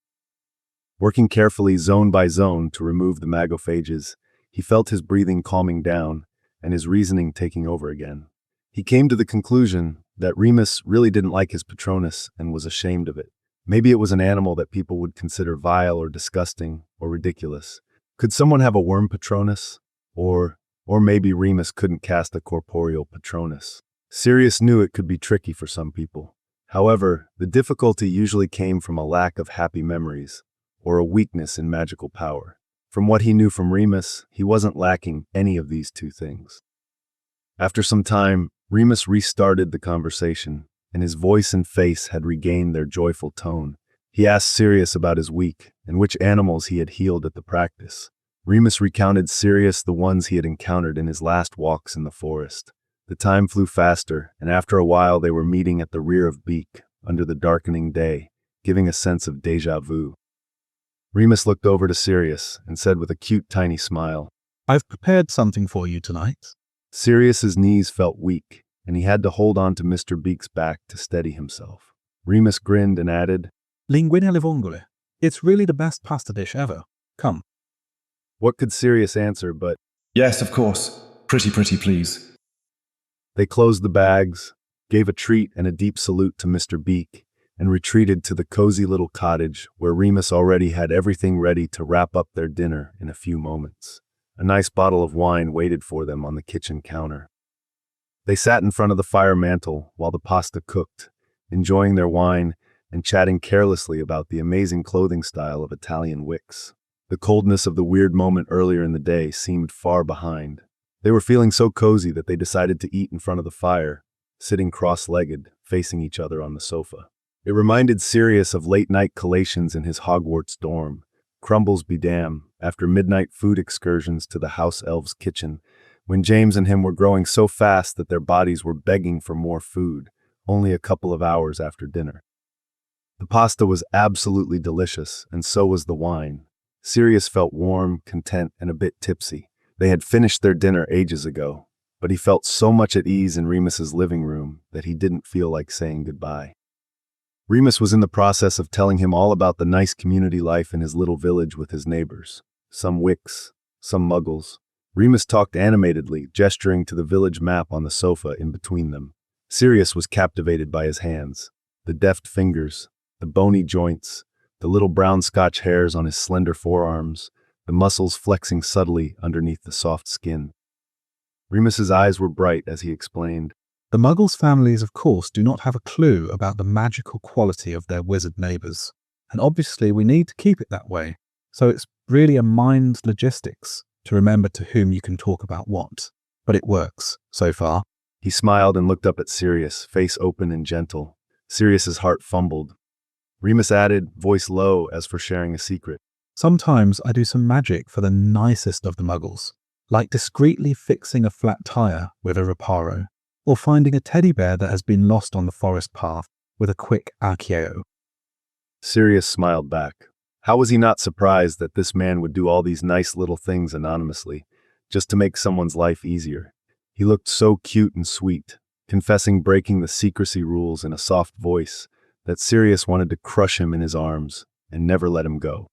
Working carefully zone by zone to remove the magophages, he felt his breathing calming down and his reasoning taking over again. He came to the conclusion that Remus really didn't like his Patronus and was ashamed of it. Maybe it was an animal that people would consider vile or disgusting or ridiculous. Could someone have a worm Patronus? Or maybe Remus couldn't cast a corporeal Patronus. Sirius knew it could be tricky for some people. However, the difficulty usually came from a lack of happy memories or a weakness in magical power. From what he knew from Remus, he wasn't lacking any of these two things. After some time, Remus restarted the conversation, and his voice and face had regained their joyful tone. He asked Sirius about his week and which animals he had healed at the practice. Remus recounted Sirius the ones he had encountered in his last walks in the forest. The time flew faster, and after a while they were meeting at the rear of Beak, under the darkening day, giving a sense of déjà vu. Remus looked over to Sirius and said with a cute tiny smile, "I've prepared something for you tonight." Sirius's knees felt weak, and he had to hold on to Mr. Beak's back to steady himself. Remus grinned and added, "Linguine alle vongole. It's really the best pasta dish ever. Come." What could Sirius answer but, Yes, of course. Pretty, please. They closed the bags, gave a treat and a deep salute to Mr. Beak, and retreated to the cozy little cottage where Remus already had everything ready to wrap up their dinner in a few moments. A nice bottle of wine waited for them on the kitchen counter. They sat in front of the fire mantel while the pasta cooked, enjoying their wine and chatting carelessly about the amazing clothing style of Italian wicks. The coldness of the weird moment earlier in the day seemed far behind. They were feeling so cozy that they decided to eat in front of the fire, sitting cross-legged, facing each other on the sofa. It reminded Sirius of late-night collations in his Hogwarts dorm. Crumbles be damned, after midnight food excursions to the house elf's kitchen, when James and him were growing so fast that their bodies were begging for more food, only a couple of hours after dinner. The pasta was absolutely delicious, and so was the wine. Sirius felt warm, content, and a bit tipsy. They had finished their dinner ages ago, but he felt so much at ease in Remus's living room that he didn't feel like saying goodbye. Remus was in the process of telling him all about the nice community life in his little village with his neighbors, some Wicks, some Muggles. Remus talked animatedly, gesturing to the village map on the sofa in between them. Sirius was captivated by his hands, the deft fingers, the bony joints, the little brown Scotch hairs on his slender forearms, the muscles flexing subtly underneath the soft skin. Remus's eyes were bright as he explained, The Muggles families, of course, do not have a clue about the magical quality of their wizard neighbours, and obviously we need to keep it that way, so it's really a mind logistics to remember to whom you can talk about what. But it works, so far. He smiled and looked up at Sirius, face open and gentle. Sirius's heart fumbled. Remus added, voice low as for sharing a secret, Sometimes I do some magic for the nicest of the Muggles, like discreetly fixing a flat tire with a reparo, or finding a teddy bear that has been lost on the forest path with a quick accio. Sirius smiled back. How was he not surprised that this man would do all these nice little things anonymously, just to make someone's life easier? He looked so cute and sweet, confessing breaking the secrecy rules in a soft voice, that Sirius wanted to crush him in his arms and never let him go.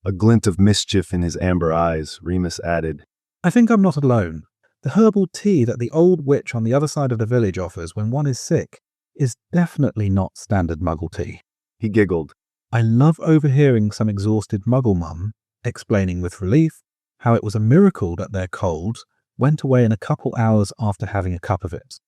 A glint of mischief in his amber eyes, Remus added, I think I'm not alone. The herbal tea that the old witch on the other side of the village offers when one is sick is definitely not standard Muggle tea. He giggled. I love overhearing some exhausted Muggle mum explaining with relief how it was a miracle that their cold went away in a couple hours after having a cup of it.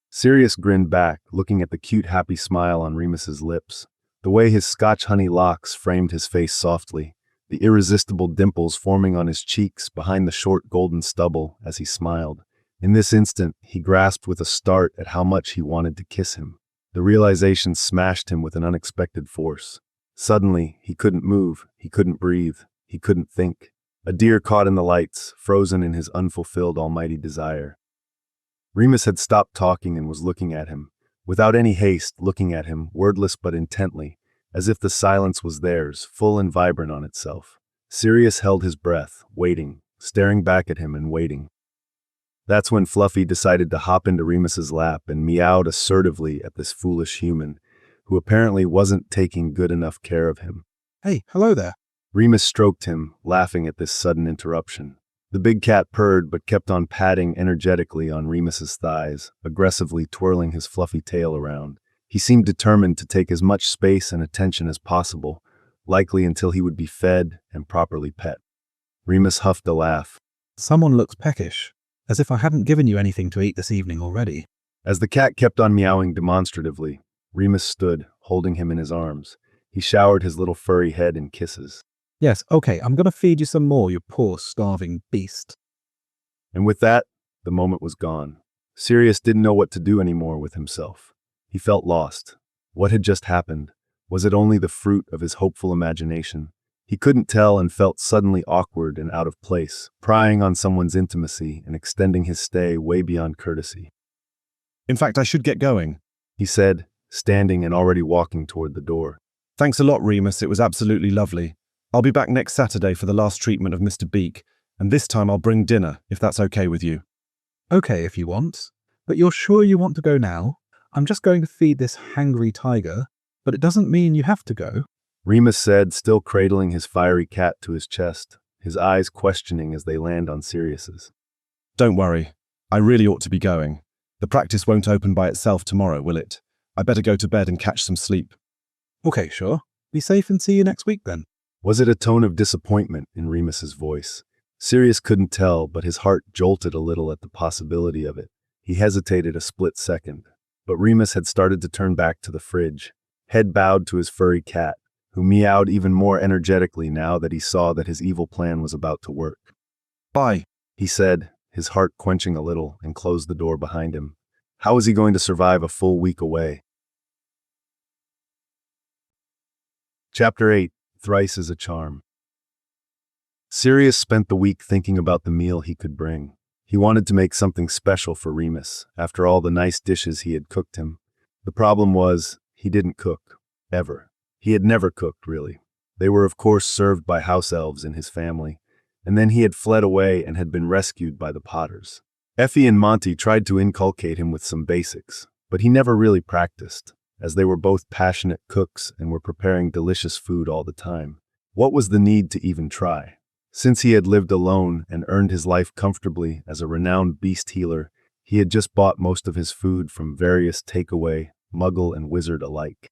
Sirius grinned back, looking at the cute happy smile on Remus's lips. The way his Scotch honey locks framed his face softly, the irresistible dimples forming on his cheeks behind the short golden stubble as he smiled. In this instant, he grasped with a start at how much he wanted to kiss him. The realization smashed him with an unexpected force. Suddenly, he couldn't move, he couldn't breathe, he couldn't think. A deer caught in the lights, frozen in his unfulfilled almighty desire. Remus had stopped talking and was looking at him. Without any haste, looking at him, wordless but intently, as if the silence was theirs, full and vibrant on itself. Sirius held his breath, waiting, staring back at him and waiting. That's when Fluffy decided to hop into Remus's lap and meowed assertively at this foolish human, who apparently wasn't taking good enough care of him. Hey, hello there. Remus stroked him, laughing at this sudden interruption. The big cat purred but kept on patting energetically on Remus's thighs, aggressively twirling his fluffy tail around. He seemed determined to take as much space and attention as possible, likely until he would be fed and properly pet. Remus huffed a laugh. Someone looks peckish, as if I hadn't given you anything to eat this evening already. As the cat kept on meowing demonstratively, Remus stood, holding him in his arms. He showered his little furry head in kisses. Yes, okay, I'm going to feed you some more, you poor, starving beast. And with that, the moment was gone. Sirius didn't know what to do anymore with himself. He felt lost. What had just happened? Was it only the fruit of his hopeful imagination? He couldn't tell and felt suddenly awkward and out of place, prying on someone's intimacy and extending his stay way beyond courtesy. In fact, I should get going. He said, standing and already walking toward the door. Thanks a lot, Remus. It was absolutely lovely. I'll be back next Saturday for the last treatment of Mr. Beak, and this time I'll bring dinner, if that's okay with you. Okay, if you want. But you're sure you want to go now? I'm just going to feed this hangry tiger, but it doesn't mean you have to go. Remus said, still cradling his fiery cat to his chest, his eyes questioning as they land on Sirius's. Don't worry. I really ought to be going. The practice won't open by itself tomorrow, will it? I better go to bed and catch some sleep. Okay, sure. Be safe and see you next week then. Was it a tone of disappointment in Remus's voice? Sirius couldn't tell, but his heart jolted a little at the possibility of it. He hesitated a split second, but Remus had started to turn back to the fridge, head bowed to his furry cat, who meowed even more energetically now that he saw that his evil plan was about to work. Bye, he said, his heart quenching a little, and closed the door behind him. How was he going to survive a full week away? Chapter 8. Thrice is a Charm. Sirius spent the week thinking about the meal he could bring. He wanted to make something special for Remus, after all the nice dishes he had cooked him. The problem was, he didn't cook. Ever. He had never cooked, really. They were of course served by house elves in his family, and then he had fled away and had been rescued by the Potters. Effie and Monty tried to inculcate him with some basics, but he never really practiced, as they were both passionate cooks and were preparing delicious food all the time. What was the need to even try? Since he had lived alone and earned his life comfortably as a renowned beast healer, he had just bought most of his food from various takeaway, muggle and wizard alike.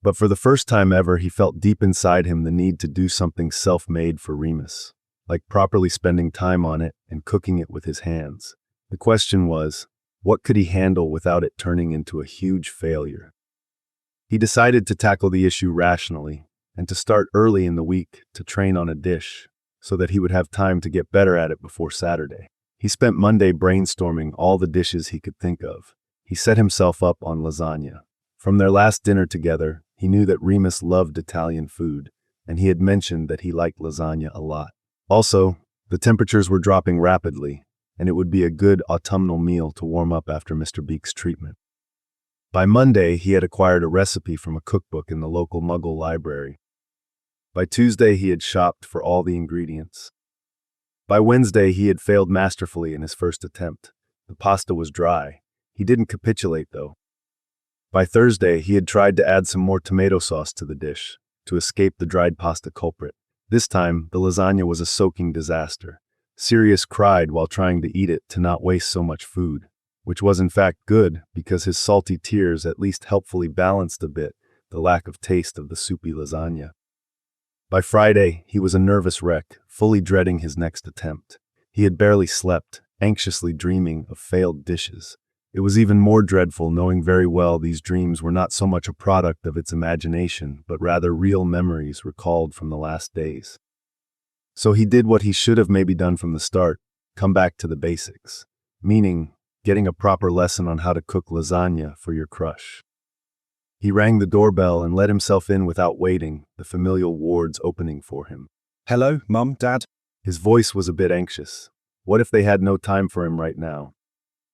But for the first time ever, he felt deep inside him the need to do something self-made for Remus, like properly spending time on it and cooking it with his hands. The question was, what could he handle without it turning into a huge failure? He decided to tackle the issue rationally and to start early in the week to train on a dish so that he would have time to get better at it before Saturday. He spent Monday brainstorming all the dishes he could think of. He set himself up on lasagna. From their last dinner together, he knew that Remus loved Italian food, and he had mentioned that he liked lasagna a lot. Also, the temperatures were dropping rapidly, and it would be a good autumnal meal to warm up after Mr. Beak's treatment. By Monday, he had acquired a recipe from a cookbook in the local Muggle library. By Tuesday, he had shopped for all the ingredients. By Wednesday, he had failed masterfully in his first attempt. The pasta was dry. He didn't capitulate, though. By Thursday, he had tried to add some more tomato sauce to the dish to escape the dried pasta culprit. This time, the lasagna was a soaking disaster. Sirius cried while trying to eat it to not waste so much food, which was in fact good because his salty tears at least helpfully balanced a bit the lack of taste of the soupy lasagna. By Friday, he was a nervous wreck, fully dreading his next attempt. He had barely slept, anxiously dreaming of failed dishes. It was even more dreadful knowing very well these dreams were not so much a product of its imagination, but rather real memories recalled from the last days. So he did what he should have maybe done from the start, come back to the basics, meaning getting a proper lesson on how to cook lasagna for your crush. He rang the doorbell and let himself in without waiting, the familial wards opening for him. Hello, Mum, Dad? His voice was a bit anxious. What if they had no time for him right now?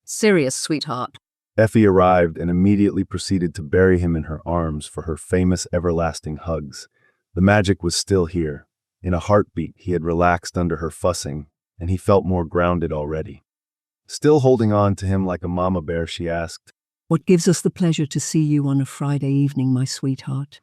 Sirius, sweetheart. Effie arrived and immediately proceeded to bury him in her arms for her famous everlasting hugs. The magic was still here. In a heartbeat, he had relaxed under her fussing, and he felt more grounded already. Still holding on to him like a mama bear, she asked, "What gives us the pleasure to see you on a Friday evening, my sweetheart?"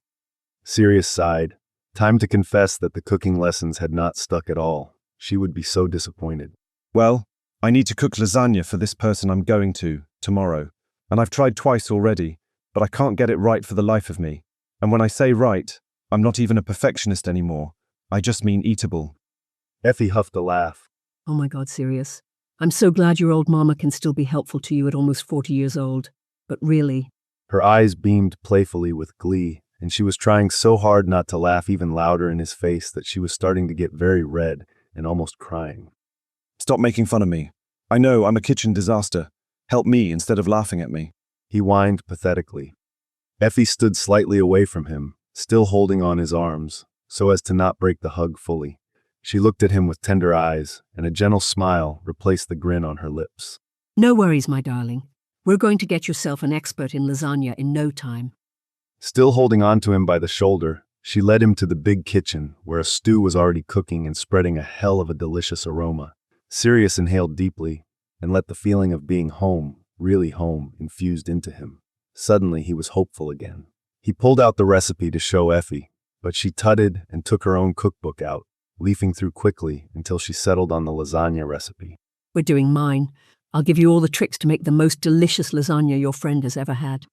Sirius sighed. Time to confess that the cooking lessons had not stuck at all. She would be so disappointed. Well, I need to cook lasagna for this person I'm going to, tomorrow. And I've tried twice already, but I can't get it right for the life of me. And when I say right, I'm not even a perfectionist anymore. I just mean eatable. Effie huffed a laugh. Oh my God, Sirius. I'm so glad your old mama can still be helpful to you at almost 40 years old. But really, Her eyes beamed playfully with glee, and she was trying so hard not to laugh even louder in his face that she was starting to get very red and almost crying. Stop making fun of me. I know I'm a kitchen disaster. Help me instead of laughing at me. He whined pathetically. Effie stood slightly away from him, still holding on his arms, so as to not break the hug fully. She looked at him with tender eyes, and a gentle smile replaced the grin on her lips. no worries, my darling. We're going to get yourself an expert in lasagna in no time. Still holding on to him by the shoulder, she led him to the big kitchen, where a stew was already cooking and spreading a hell of a delicious aroma. Sirius inhaled deeply, and let the feeling of being home, really home, infused into him. Suddenly he was hopeful again. He pulled out the recipe to show Effie, but she tutted and took her own cookbook out, leafing through quickly until she settled on the lasagna recipe. We're doing mine. I'll give you all the tricks to make the most delicious lasagna your friend has ever had.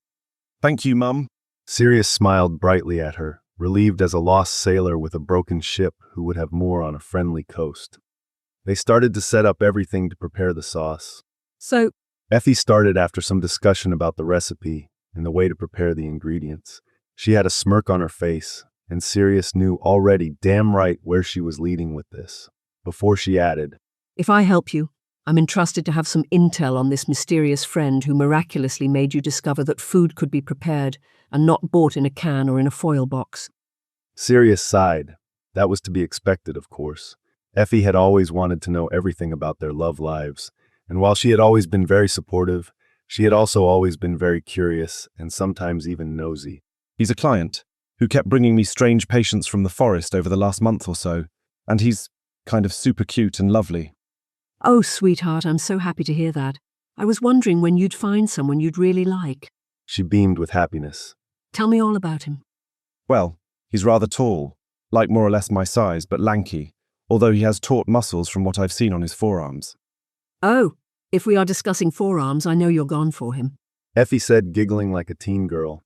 Thank you, Mum. Sirius smiled brightly at her, relieved as a lost sailor with a broken ship who would have more on a friendly coast. They started to set up everything to prepare the sauce. So, Effie started after some discussion about the recipe and the way to prepare the ingredients. She had a smirk on her face, and Sirius knew already damn right where she was leading with this. Before she added, if I help you, I'm entrusted to have some intel on this mysterious friend who miraculously made you discover that food could be prepared and not bought in a can or in a foil box. Sirius sighed. That was to be expected, of course. Effie had always wanted to know everything about their love lives, and while she had always been very supportive, she had also always been very curious and sometimes even nosy. He's a client who kept bringing me strange patients from the forest over the last month or so, and he's kind of super cute and lovely. Oh, sweetheart, I'm so happy to hear that. I was wondering when you'd find someone you'd really like. She beamed with happiness. Tell me all about him. Well, he's rather tall, like more or less my size, but lanky, although he has taut muscles from what I've seen on his forearms. Oh, if we are discussing forearms, I know you're gone for him. Effie said, giggling like a teen girl.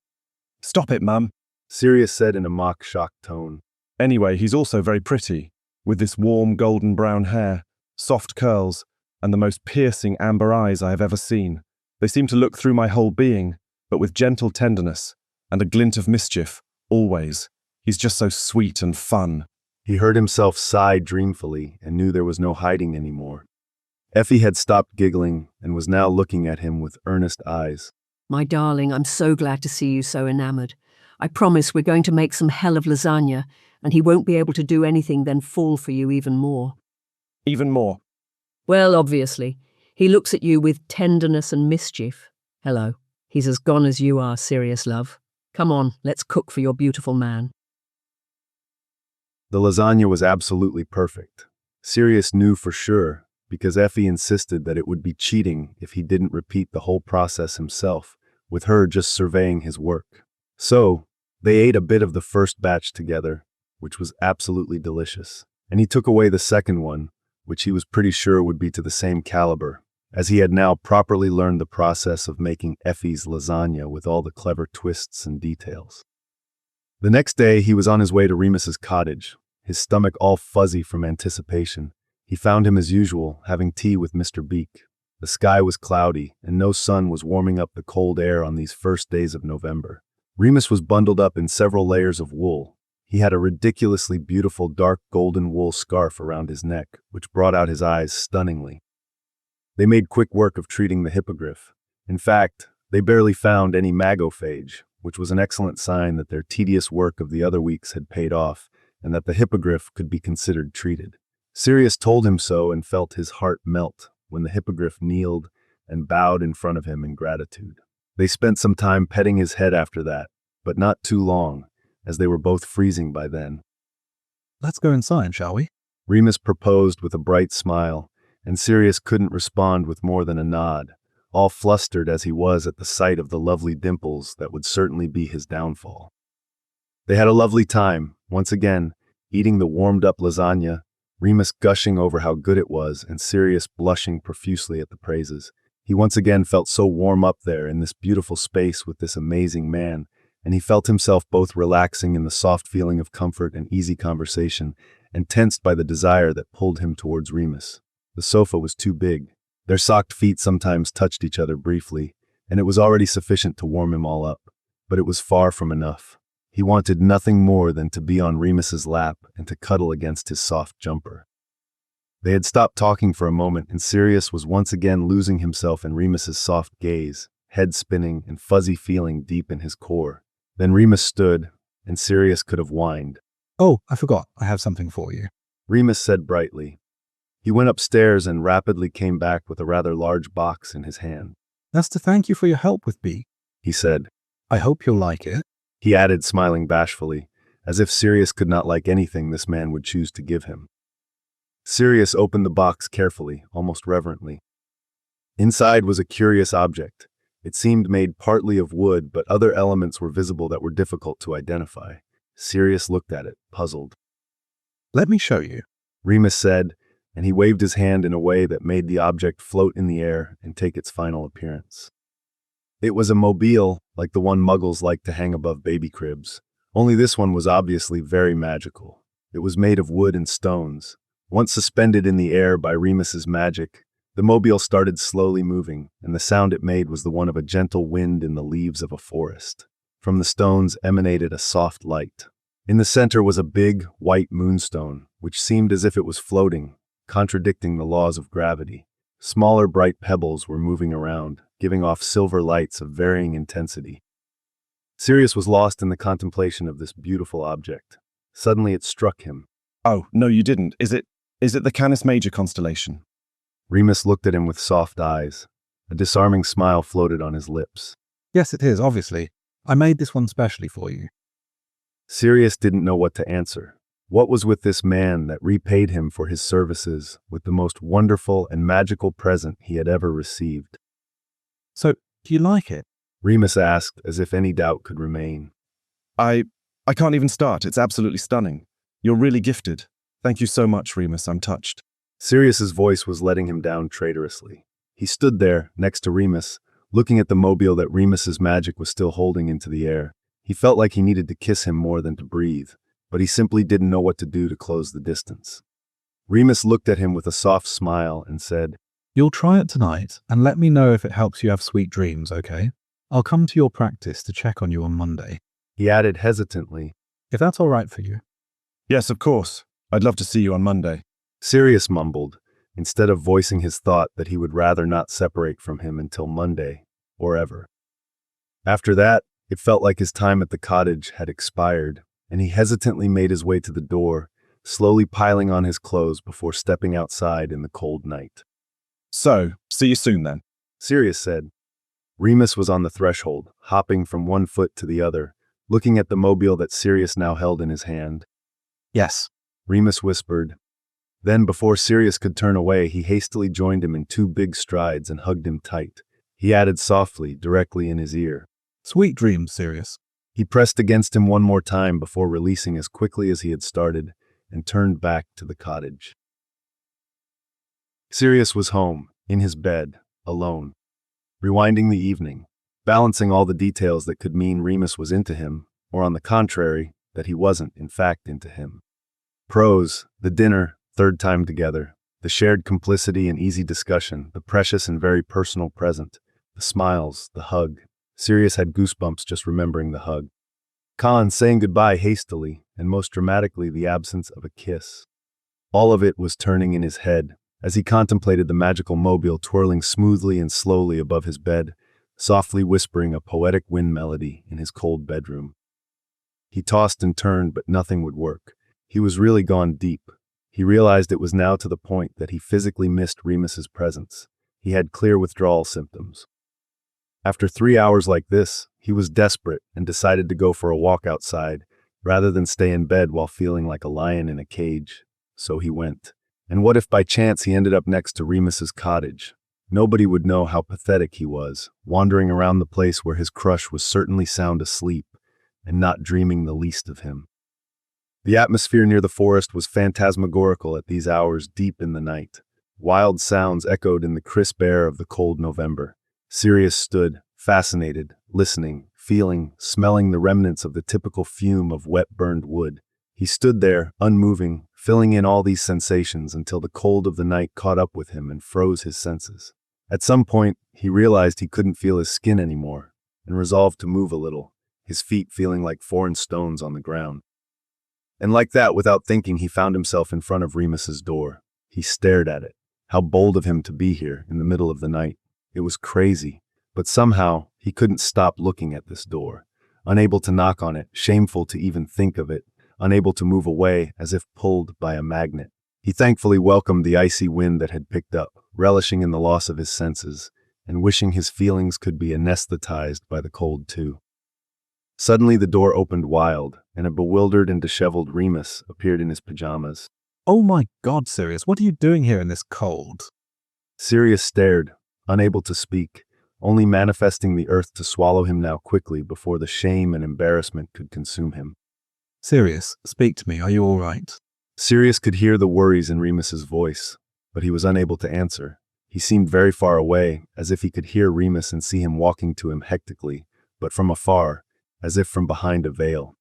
Stop it, Mum. Sirius said in a mock-shocked tone. Anyway, he's also very pretty, with this warm golden brown hair, soft curls, and the most piercing amber eyes I have ever seen. They seem to look through my whole being, but with gentle tenderness and a glint of mischief, always. He's just so sweet and fun. He heard himself sigh dreamfully and knew there was no hiding anymore. Effie had stopped giggling and was now looking at him with earnest eyes. My darling, I'm so glad to see you so enamored. I promise we're going to make some hell of lasagna, and he won't be able to do anything then fall for you even more. Even more. Well, obviously. He looks at you with tenderness and mischief. Hello. He's as gone as you are, Sirius love. Come on, let's cook for your beautiful man. The lasagna was absolutely perfect. Sirius knew for sure, because Effie insisted that it would be cheating if he didn't repeat the whole process himself, with her just surveying his work. So, they ate a bit of the first batch together, which was absolutely delicious, and he took away the second one, which he was pretty sure would be to the same caliber, as he had now properly learned the process of making Effie's lasagna with all the clever twists and details. The next day, he was on his way to Remus's cottage, his stomach all fuzzy from anticipation. He found him as usual, having tea with Mr. Beak. The sky was cloudy, and no sun was warming up the cold air on these first days of November. Remus was bundled up in several layers of wool. He had a ridiculously beautiful dark golden wool scarf around his neck, which brought out his eyes stunningly. They made quick work of treating the hippogriff. In fact, they barely found any magophage, which was an excellent sign that their tedious work of the other weeks had paid off, and that the hippogriff could be considered treated. Sirius told him so and felt his heart melt when the hippogriff kneeled and bowed in front of him in gratitude. They spent some time petting his head after that, but not too long, as they were both freezing by then. Let's go inside, shall we? Remus proposed with a bright smile, and Sirius couldn't respond with more than a nod, all flustered as he was at the sight of the lovely dimples that would certainly be his downfall. They had a lovely time, once again, eating the warmed-up lasagna, Remus gushing over how good it was and Sirius blushing profusely at the praises. He once again felt so warm up there in this beautiful space with this amazing man, and he felt himself both relaxing in the soft feeling of comfort and easy conversation, and tensed by the desire that pulled him towards Remus. The sofa was too big. Their socked feet sometimes touched each other briefly, and it was already sufficient to warm him all up. But it was far from enough. He wanted nothing more than to be on Remus's lap and to cuddle against his soft jumper. They had stopped talking for a moment, and Sirius was once again losing himself in Remus's soft gaze, head spinning and fuzzy feeling deep in his core. Then Remus stood, and Sirius could have whined. Oh, I forgot. I have something for you. Remus said brightly. He went upstairs and rapidly came back with a rather large box in his hand. That's to thank you for your help with Beak, he said. I hope you'll like it. He added, smiling bashfully, as if Sirius could not like anything this man would choose to give him. Sirius opened the box carefully, almost reverently. Inside was a curious object. It seemed made partly of wood, but other elements were visible that were difficult to identify. Sirius looked at it, puzzled. Let me show you, Remus said, and he waved his hand in a way that made the object float in the air and take its final appearance. It was a mobile, like the one Muggles like to hang above baby cribs, only this one was obviously very magical. It was made of wood and stones. Once suspended in the air by Remus's magic, the mobile started slowly moving, and the sound it made was the one of a gentle wind in the leaves of a forest. From the stones emanated a soft light. In the center was a big, white moonstone, which seemed as if it was floating, contradicting the laws of gravity. Smaller, bright pebbles were moving around, giving off silver lights of varying intensity. Sirius was lost in the contemplation of this beautiful object. Suddenly it struck him. Oh, no, you didn't. Is it the Canis Major constellation? Remus looked at him with soft eyes. A disarming smile floated on his lips. Yes, it is, obviously. I made this one specially for you. Sirius didn't know what to answer. What was with this man that repaid him for his services with the most wonderful and magical present he had ever received? So, do you like it? Remus asked, as if any doubt could remain. I can't even start. It's absolutely stunning. You're really gifted. Thank you so much, Remus. I'm touched. Sirius's voice was letting him down traitorously. He stood there, next to Remus, looking at the mobile that Remus's magic was still holding into the air. He felt like he needed to kiss him more than to breathe, but he simply didn't know what to do to close the distance. Remus looked at him with a soft smile and said, You'll try it tonight, and let me know if it helps you have sweet dreams, okay? I'll come to your practice to check on you on Monday. He added hesitantly, If that's all right for you. Yes, of course. I'd love to see you on Monday. Sirius mumbled, instead of voicing his thought that he would rather not separate from him until Monday, or ever. After that, it felt like his time at the cottage had expired, and he hesitantly made his way to the door, slowly piling on his clothes before stepping outside in the cold night. So, see you soon then. Sirius said. Remus was on the threshold, hopping from one foot to the other, looking at the mobile that Sirius now held in his hand. Yes. Remus whispered. Then, before Sirius could turn away, he hastily joined him in 2 big strides and hugged him tight. He added softly, directly in his ear, Sweet dreams, Sirius. He pressed against him one more time before releasing as quickly as he had started and turned back to the cottage. Sirius was home, in his bed, alone, rewinding the evening, balancing all the details that could mean Remus was into him, or on the contrary, that he wasn't, in fact, into him. Pros, the dinner, 3rd time together, the shared complicity and easy discussion, the precious and very personal present, the smiles, the hug. Sirius had goosebumps just remembering the hug. Khan saying goodbye hastily, and most dramatically the absence of a kiss. All of it was turning in his head, as he contemplated the magical mobile twirling smoothly and slowly above his bed, softly whispering a poetic wind melody in his cold bedroom. He tossed and turned, but nothing would work. He was really gone deep. He realized it was now to the point that he physically missed Remus's presence. He had clear withdrawal symptoms. After 3 hours like this, he was desperate and decided to go for a walk outside, rather than stay in bed while feeling like a lion in a cage. So he went. And what if by chance he ended up next to Remus's cottage? Nobody would know how pathetic he was, wandering around the place where his crush was certainly sound asleep and not dreaming the least of him. The atmosphere near the forest was phantasmagorical at these hours deep in the night. Wild sounds echoed in the crisp air of the cold November. Sirius stood, fascinated, listening, feeling, smelling the remnants of the typical fume of wet burned wood. He stood there, unmoving, filling in all these sensations until the cold of the night caught up with him and froze his senses. At some point, he realized he couldn't feel his skin anymore, and resolved to move a little, his feet feeling like foreign stones on the ground. And like that, without thinking, he found himself in front of Remus's door. He stared at it. How bold of him to be here, in the middle of the night. It was crazy, but somehow he couldn't stop looking at this door. Unable to knock on it, shameful to even think of it, unable to move away as if pulled by a magnet. He thankfully welcomed the icy wind that had picked up, relishing in the loss of his senses, and wishing his feelings could be anesthetized by the cold too. Suddenly the door opened wide, and a bewildered and disheveled Remus appeared in his pajamas. Oh my God, Sirius, what are you doing here in this cold? Sirius stared, unable to speak, only manifesting the earth to swallow him now quickly before the shame and embarrassment could consume him. Sirius, speak to me, are you all right? Sirius could hear the worries in Remus's voice, but he was unable to answer. He seemed very far away, as if he could hear Remus and see him walking to him hectically, but from afar, as if from behind a veil.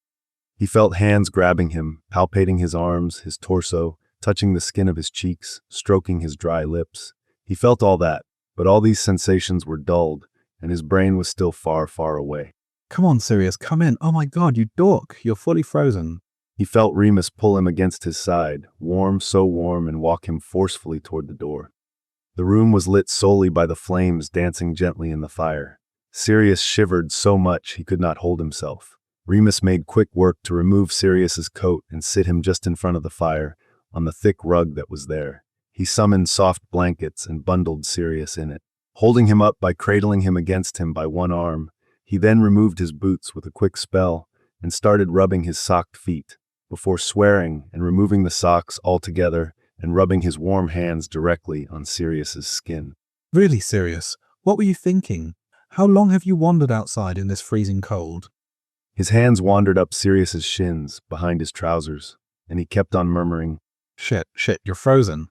He felt hands grabbing him, palpating his arms, his torso, touching the skin of his cheeks, stroking his dry lips. He felt all that, but all these sensations were dulled, and his brain was still far, far away. Come on, Sirius, come in. Oh my God, you dork, you're fully frozen. He felt Remus pull him against his side, warm, so warm, and walk him forcefully toward the door. The room was lit solely by the flames dancing gently in the fire. Sirius shivered so much he could not hold himself. Remus made quick work to remove Sirius's coat and sit him just in front of the fire, on the thick rug that was there. He summoned soft blankets and bundled Sirius in it. Holding him up by cradling him against him by one arm, he then removed his boots with a quick spell and started rubbing his socked feet, before swearing and removing the socks altogether and rubbing his warm hands directly on Sirius's skin. Really, Sirius, what were you thinking? How long have you wandered outside in this freezing cold? His hands wandered up Sirius's shins, behind his trousers, and he kept on murmuring, Shit, you're frozen.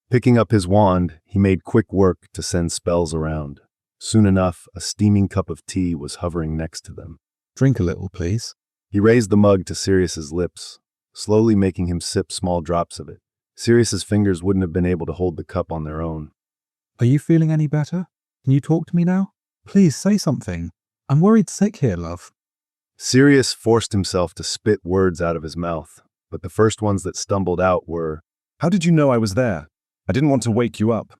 Picking up his wand, he made quick work to send spells around. Soon enough, a steaming cup of tea was hovering next to them. Drink a little, please. He raised the mug to Sirius's lips, slowly making him sip small drops of it. Sirius's fingers wouldn't have been able to hold the cup on their own. Are you feeling any better? Can you talk to me now? Please say something. I'm worried sick here, love. Sirius forced himself to spit words out of his mouth, but the first ones that stumbled out were, How did you know I was there? I didn't want to wake you up.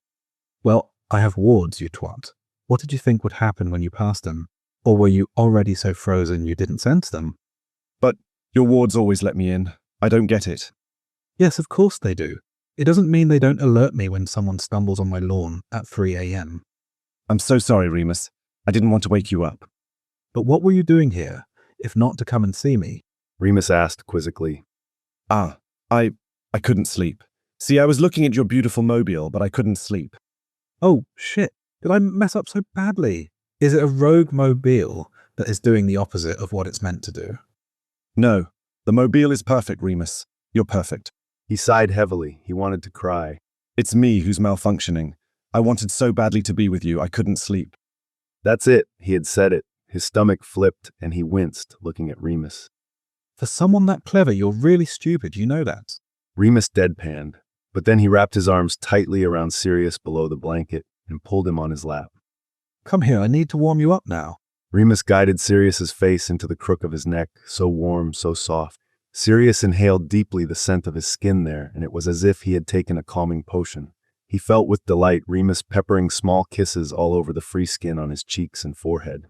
Well, I have wards, you twat. What did you think would happen when you passed them? Or were you already so frozen you didn't sense them? But your wards always let me in. I don't get it. Yes, of course they do. It doesn't mean they don't alert me when someone stumbles on my lawn at 3 a.m. I'm so sorry, Remus. I didn't want to wake you up. But what were you doing here, if not to come and see me? Remus asked quizzically. I couldn't sleep. See, I was looking at your beautiful mobile, but I couldn't sleep. Oh, shit. Did I mess up so badly? Is it a rogue mobile that is doing the opposite of what it's meant to do? No, the mobile is perfect, Remus. You're perfect. He sighed heavily. He wanted to cry. It's me who's malfunctioning. I wanted so badly to be with you, I couldn't sleep. That's it. He had said it. His stomach flipped, and he winced, looking at Remus. For someone that clever, you're really stupid, you know that. Remus deadpanned, but then he wrapped his arms tightly around Sirius below the blanket and pulled him on his lap. Come here, I need to warm you up now. Remus guided Sirius's face into the crook of his neck, so warm, so soft. Sirius inhaled deeply the scent of his skin there, and it was as if he had taken a calming potion. He felt with delight Remus peppering small kisses all over the free skin on his cheeks and forehead.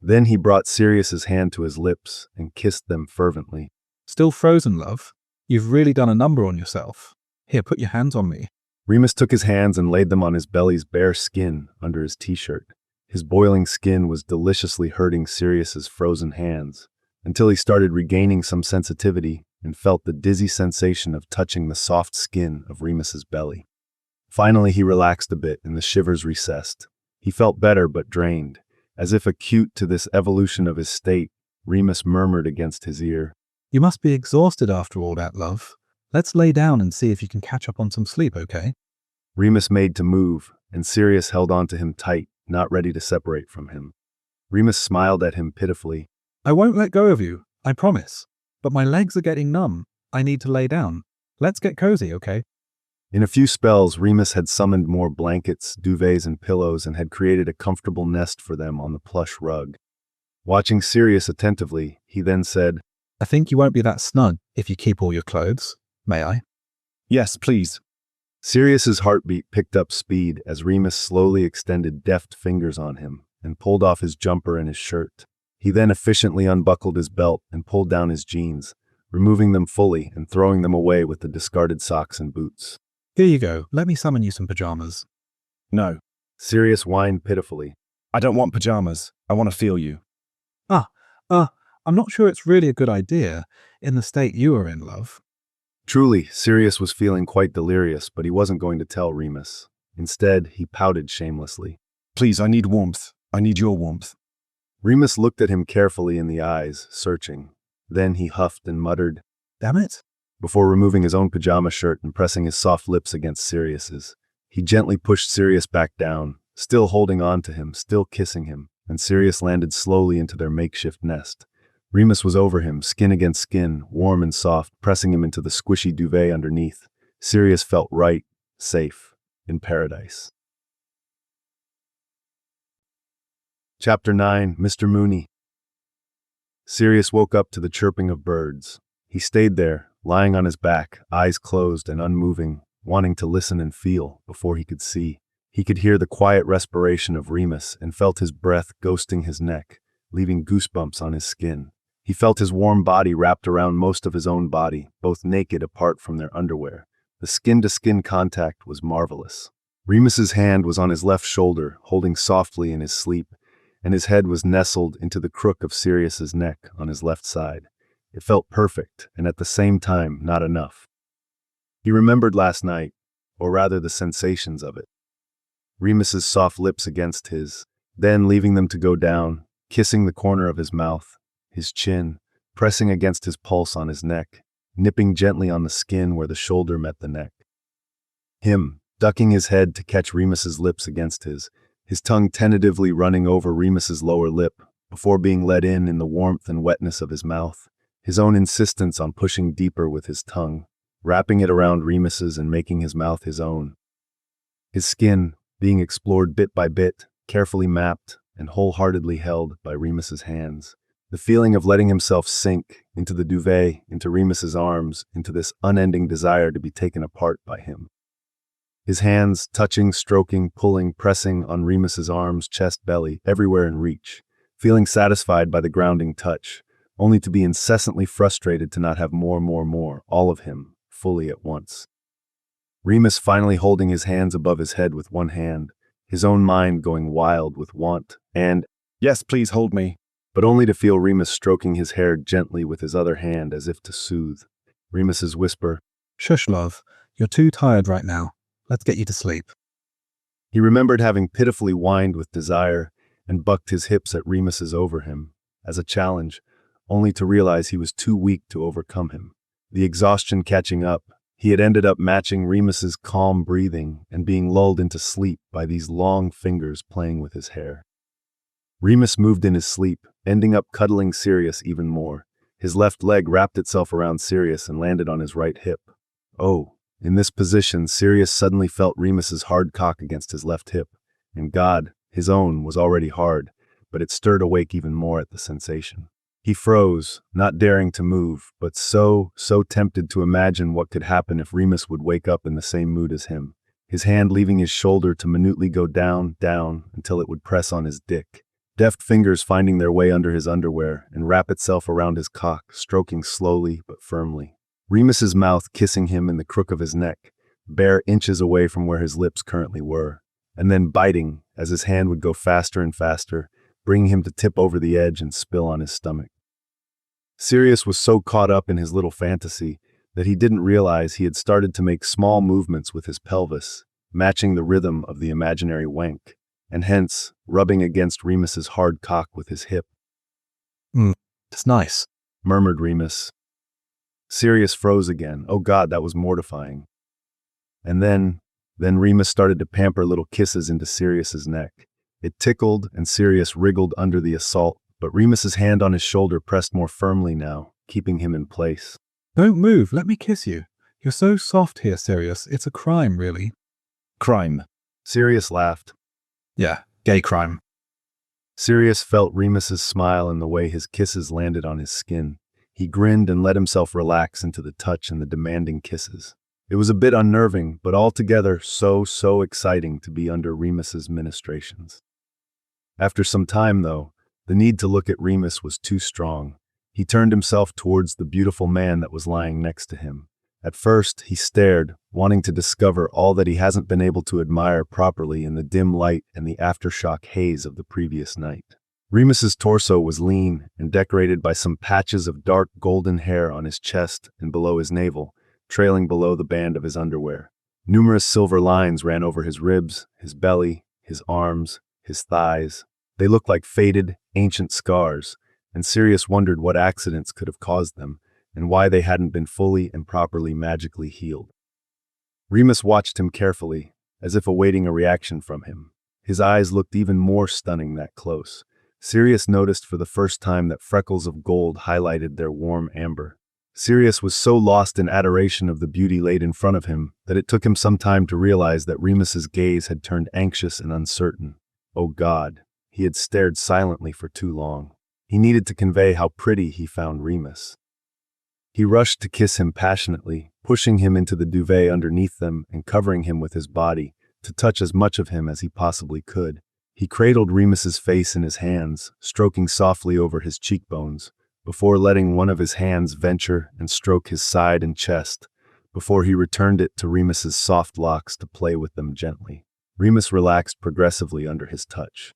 Then he brought Sirius's hand to his lips and kissed them fervently. Still frozen, love? You've really done a number on yourself. Here, put your hands on me. Remus took his hands and laid them on his belly's bare skin under his t-shirt. His boiling skin was deliciously hurting Sirius's frozen hands, until he started regaining some sensitivity and felt the dizzy sensation of touching the soft skin of Remus's belly. Finally, he relaxed a bit and the shivers recessed. He felt better but drained. As if acute to this evolution of his state, Remus murmured against his ear, You must be exhausted after all that, love. Let's lay down and see if you can catch up on some sleep, okay? Remus made to move, and Sirius held on to him tight, not ready to separate from him. Remus smiled at him pitifully. I won't let go of you, I promise. But my legs are getting numb. I need to lay down. Let's get cozy, okay? In a few spells, Remus had summoned more blankets, duvets, and pillows and had created a comfortable nest for them on the plush rug. Watching Sirius attentively, he then said, I think you won't be that snug if you keep all your clothes. May I? Yes, please. Sirius's heartbeat picked up speed as Remus slowly extended deft fingers on him and pulled off his jumper and his shirt. He then efficiently unbuckled his belt and pulled down his jeans, removing them fully and throwing them away with the discarded socks and boots. Here you go. Let me summon you some pajamas. No, Sirius whined pitifully. I don't want pajamas. I want to feel you. I'm not sure it's really a good idea in the state you are in, love. Truly, Sirius was feeling quite delirious, but he wasn't going to tell Remus. Instead, he pouted shamelessly. Please, I need warmth. I need your warmth. Remus looked at him carefully in the eyes, searching. Then he huffed and muttered, Damn it. before removing his own pajama shirt and pressing his soft lips against Sirius's. He gently pushed Sirius back down, still holding on to him, still kissing him, and Sirius landed slowly into their makeshift nest. Remus was over him, skin against skin, warm and soft, pressing him into the squishy duvet underneath. Sirius felt right, safe, in paradise. Chapter 9, Mr. Mooney. Sirius woke up to the chirping of birds. He stayed there, lying on his back, eyes closed and unmoving, wanting to listen and feel before he could see. He could hear the quiet respiration of Remus and felt his breath ghosting his neck, leaving goosebumps on his skin. He felt his warm body wrapped around most of his own body, both naked apart from their underwear. The skin-to-skin contact was marvelous. Remus's hand was on his left shoulder, holding softly in his sleep, and his head was nestled into the crook of Sirius's neck on his left side. It felt perfect, and at the same time, not enough. He remembered last night, or rather the sensations of it. Remus's soft lips against his, then leaving them to go down, kissing the corner of his mouth, his chin, pressing against his pulse on his neck, nipping gently on the skin where the shoulder met the neck. Him, ducking his head to catch Remus's lips against his tongue tentatively running over Remus's lower lip before being let in the warmth and wetness of his mouth, his own insistence on pushing deeper with his tongue, wrapping it around Remus's and making his mouth his own. His skin, being explored bit by bit, carefully mapped and wholeheartedly held by Remus's hands. The feeling of letting himself sink into the duvet, into Remus's arms, into this unending desire to be taken apart by him. His hands touching, stroking, pulling, pressing on Remus's arms, chest, belly, everywhere in reach, feeling satisfied by the grounding touch, only to be incessantly frustrated to not have more, all of him, fully at once. Remus finally holding his hands above his head with one hand, his own mind going wild with want, and, Yes, please hold me. but only to feel Remus stroking his hair gently with his other hand as if to soothe. Remus's whisper, Shush, love. You're too tired right now. Let's get you to sleep. He remembered having pitifully whined with desire and bucked his hips at Remus's over him, as a challenge, only to realize he was too weak to overcome him. The exhaustion catching up, he had ended up matching Remus's calm breathing and being lulled into sleep by these long fingers playing with his hair. Remus moved in his sleep, ending up cuddling Sirius even more. His left leg wrapped itself around Sirius and landed on his right hip. Oh, in this position, Sirius suddenly felt Remus's hard cock against his left hip, and God, his own, was already hard, but it stirred awake even more at the sensation. He froze, not daring to move, but so tempted to imagine what could happen if Remus would wake up in the same mood as him, his hand leaving his shoulder to minutely go down, until it would press on his dick. Deft fingers finding their way under his underwear and wrap itself around his cock, stroking slowly but firmly. Remus's mouth kissing him in the crook of his neck, bare inches away from where his lips currently were, and then biting as his hand would go faster and faster, bringing him to tip over the edge and spill on his stomach. Sirius was so caught up in his little fantasy that he didn't realize he had started to make small movements with his pelvis, matching the rhythm of the imaginary wank, and hence rubbing against Remus's hard cock with his hip. It's nice, Murmured Remus. Sirius froze again. Oh God, that was mortifying. And then Remus started to pamper little kisses into Sirius's neck. It tickled, and Sirius wriggled under the assault, but Remus's hand on his shoulder pressed more firmly now, keeping him in place. Don't move, let me kiss you. You're so soft here, Sirius. It's a crime, really. Crime. Sirius laughed. Yeah, gay crime. Sirius felt Remus's smile and the way his kisses landed on his skin. He grinned and let himself relax into the touch and the demanding kisses. It was a bit unnerving, but altogether so exciting to be under Remus's ministrations. After some time, though, the need to look at Remus was too strong. He turned himself towards the beautiful man that was lying next to him. At first, he stared, wanting to discover all that he hasn't been able to admire properly in the dim light and the aftershock haze of the previous night. Remus's torso was lean and decorated by some patches of dark golden hair on his chest and below his navel, trailing below the band of his underwear. Numerous silver lines ran over his ribs, his belly, his arms, his thighs. They looked like faded, ancient scars, and Sirius wondered what accidents could have caused them, and why they hadn't been fully and properly magically healed. Remus watched him carefully, as if awaiting a reaction from him. His eyes looked even more stunning that close. Sirius noticed for the first time that freckles of gold highlighted their warm amber. Sirius was so lost in adoration of the beauty laid in front of him that it took him some time to realize that Remus's gaze had turned anxious and uncertain. Oh God, he had stared silently for too long. He needed to convey how pretty he found Remus. He rushed to kiss him passionately, pushing him into the duvet underneath them and covering him with his body, to touch as much of him as he possibly could. He cradled Remus's face in his hands, stroking softly over his cheekbones, before letting one of his hands venture and stroke his side and chest, before he returned it to Remus's soft locks to play with them gently. Remus relaxed progressively under his touch.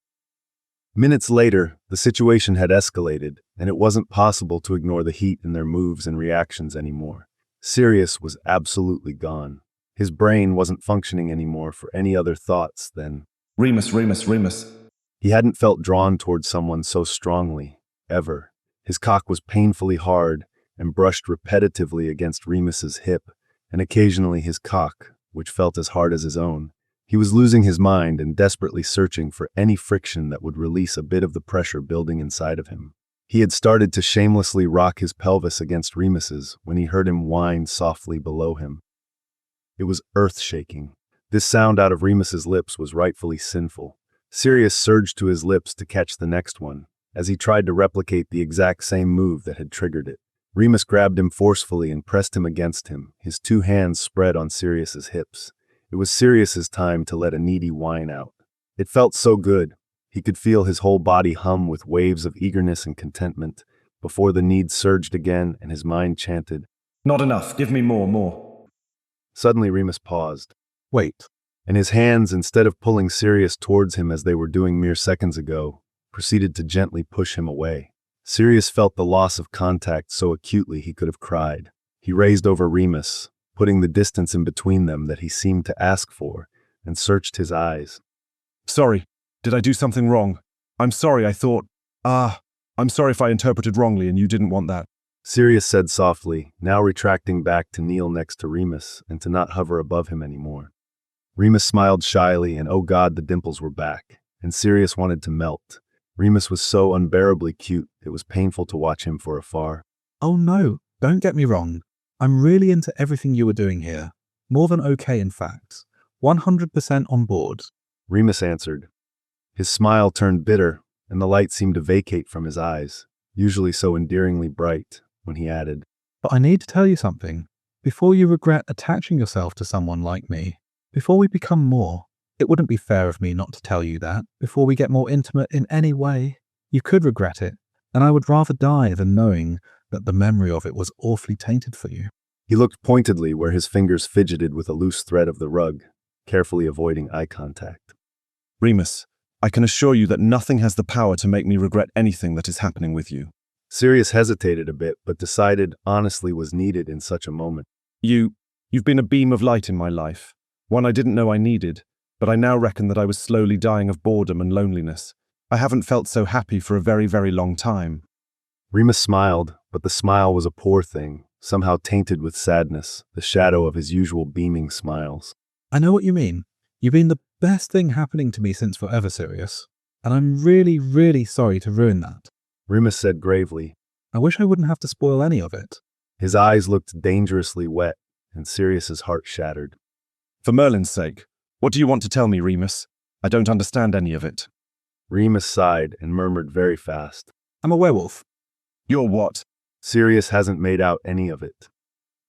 Minutes later, the situation had escalated, and it wasn't possible to ignore the heat in their moves and reactions anymore. Sirius was absolutely gone. His brain wasn't functioning anymore for any other thoughts than Remus. He hadn't felt drawn towards someone so strongly, ever. His cock was painfully hard and brushed repetitively against Remus's hip, and occasionally his cock, which felt as hard as his own. He was losing his mind and desperately searching for any friction that would release a bit of the pressure building inside of him. He had started to shamelessly rock his pelvis against Remus's when he heard him whine softly below him. It was earth-shaking. This sound out of Remus's lips was rightfully sinful. Sirius surged to his lips to catch the next one, as he tried to replicate the exact same move that had triggered it. Remus grabbed him forcefully and pressed him against him, his two hands spread on Sirius's hips. It was Sirius's time to let a needy whine out. It felt so good. He could feel his whole body hum with waves of eagerness and contentment, before the need surged again and his mind chanted, Not enough, give me more. Suddenly Remus paused. Wait. And his hands, instead of pulling Sirius towards him as they were doing mere seconds ago, proceeded to gently push him away. Sirius felt the loss of contact so acutely he could have cried. He raised over Remus, putting the distance in between them that he seemed to ask for, and searched his eyes. Sorry, did I do something wrong? I'm sorry, I'm sorry if I interpreted wrongly and you didn't want that. Sirius said softly, now retracting back to kneel next to Remus and to not hover above him anymore. Remus smiled shyly, and oh God, the dimples were back, and Sirius wanted to melt. Remus was so unbearably cute, it was painful to watch him from afar. Oh no, don't get me wrong. I'm really into everything you were doing here. More than okay, in fact. 100% on board. Remus answered. His smile turned bitter, and the light seemed to vacate from his eyes, usually so endearingly bright, when he added, But I need to tell you something. Before you regret attaching yourself to someone like me, before we become more, it wouldn't be fair of me not to tell you that. Before we get more intimate in any way, you could regret it, and I would rather die than knowing that the memory of it was awfully tainted for you. He looked pointedly where his fingers fidgeted with a loose thread of the rug, carefully avoiding eye contact. Remus, I can assure you that nothing has the power to make me regret anything that is happening with you. Sirius hesitated a bit, but decided honestly was needed in such a moment. You've been a beam of light in my life, one I didn't know I needed, but I now reckon that I was slowly dying of boredom and loneliness. I haven't felt so happy for a very, very long time. Remus smiled, but the smile was a poor thing, somehow tainted with sadness, the shadow of his usual beaming smiles. I know what you mean. You've been the best thing happening to me since forever, Sirius. And I'm really, really sorry to ruin that. Remus said gravely. I wish I wouldn't have to spoil any of it. His eyes looked dangerously wet, and Sirius's heart shattered. For Merlin's sake, what do you want to tell me, Remus? I don't understand any of it. Remus sighed and murmured very fast. I'm a werewolf. You're what? Sirius hasn't made out any of it.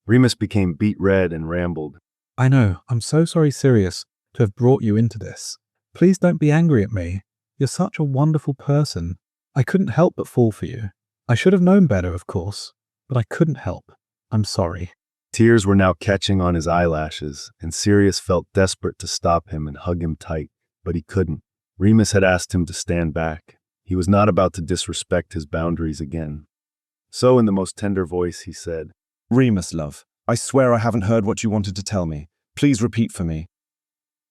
Remus became beet red and rambled. I know. I'm so sorry, Sirius, to have brought you into this. Please don't be angry at me. You're such a wonderful person. I couldn't help but fall for you. I should have known better, of course, but I couldn't help. I'm sorry. Tears were now catching on his eyelashes, and Sirius felt desperate to stop him and hug him tight, but he couldn't. Remus had asked him to stand back. He was not about to disrespect his boundaries again. So in the most tender voice, he said, Remus, love, I swear I haven't heard what you wanted to tell me. Please repeat for me.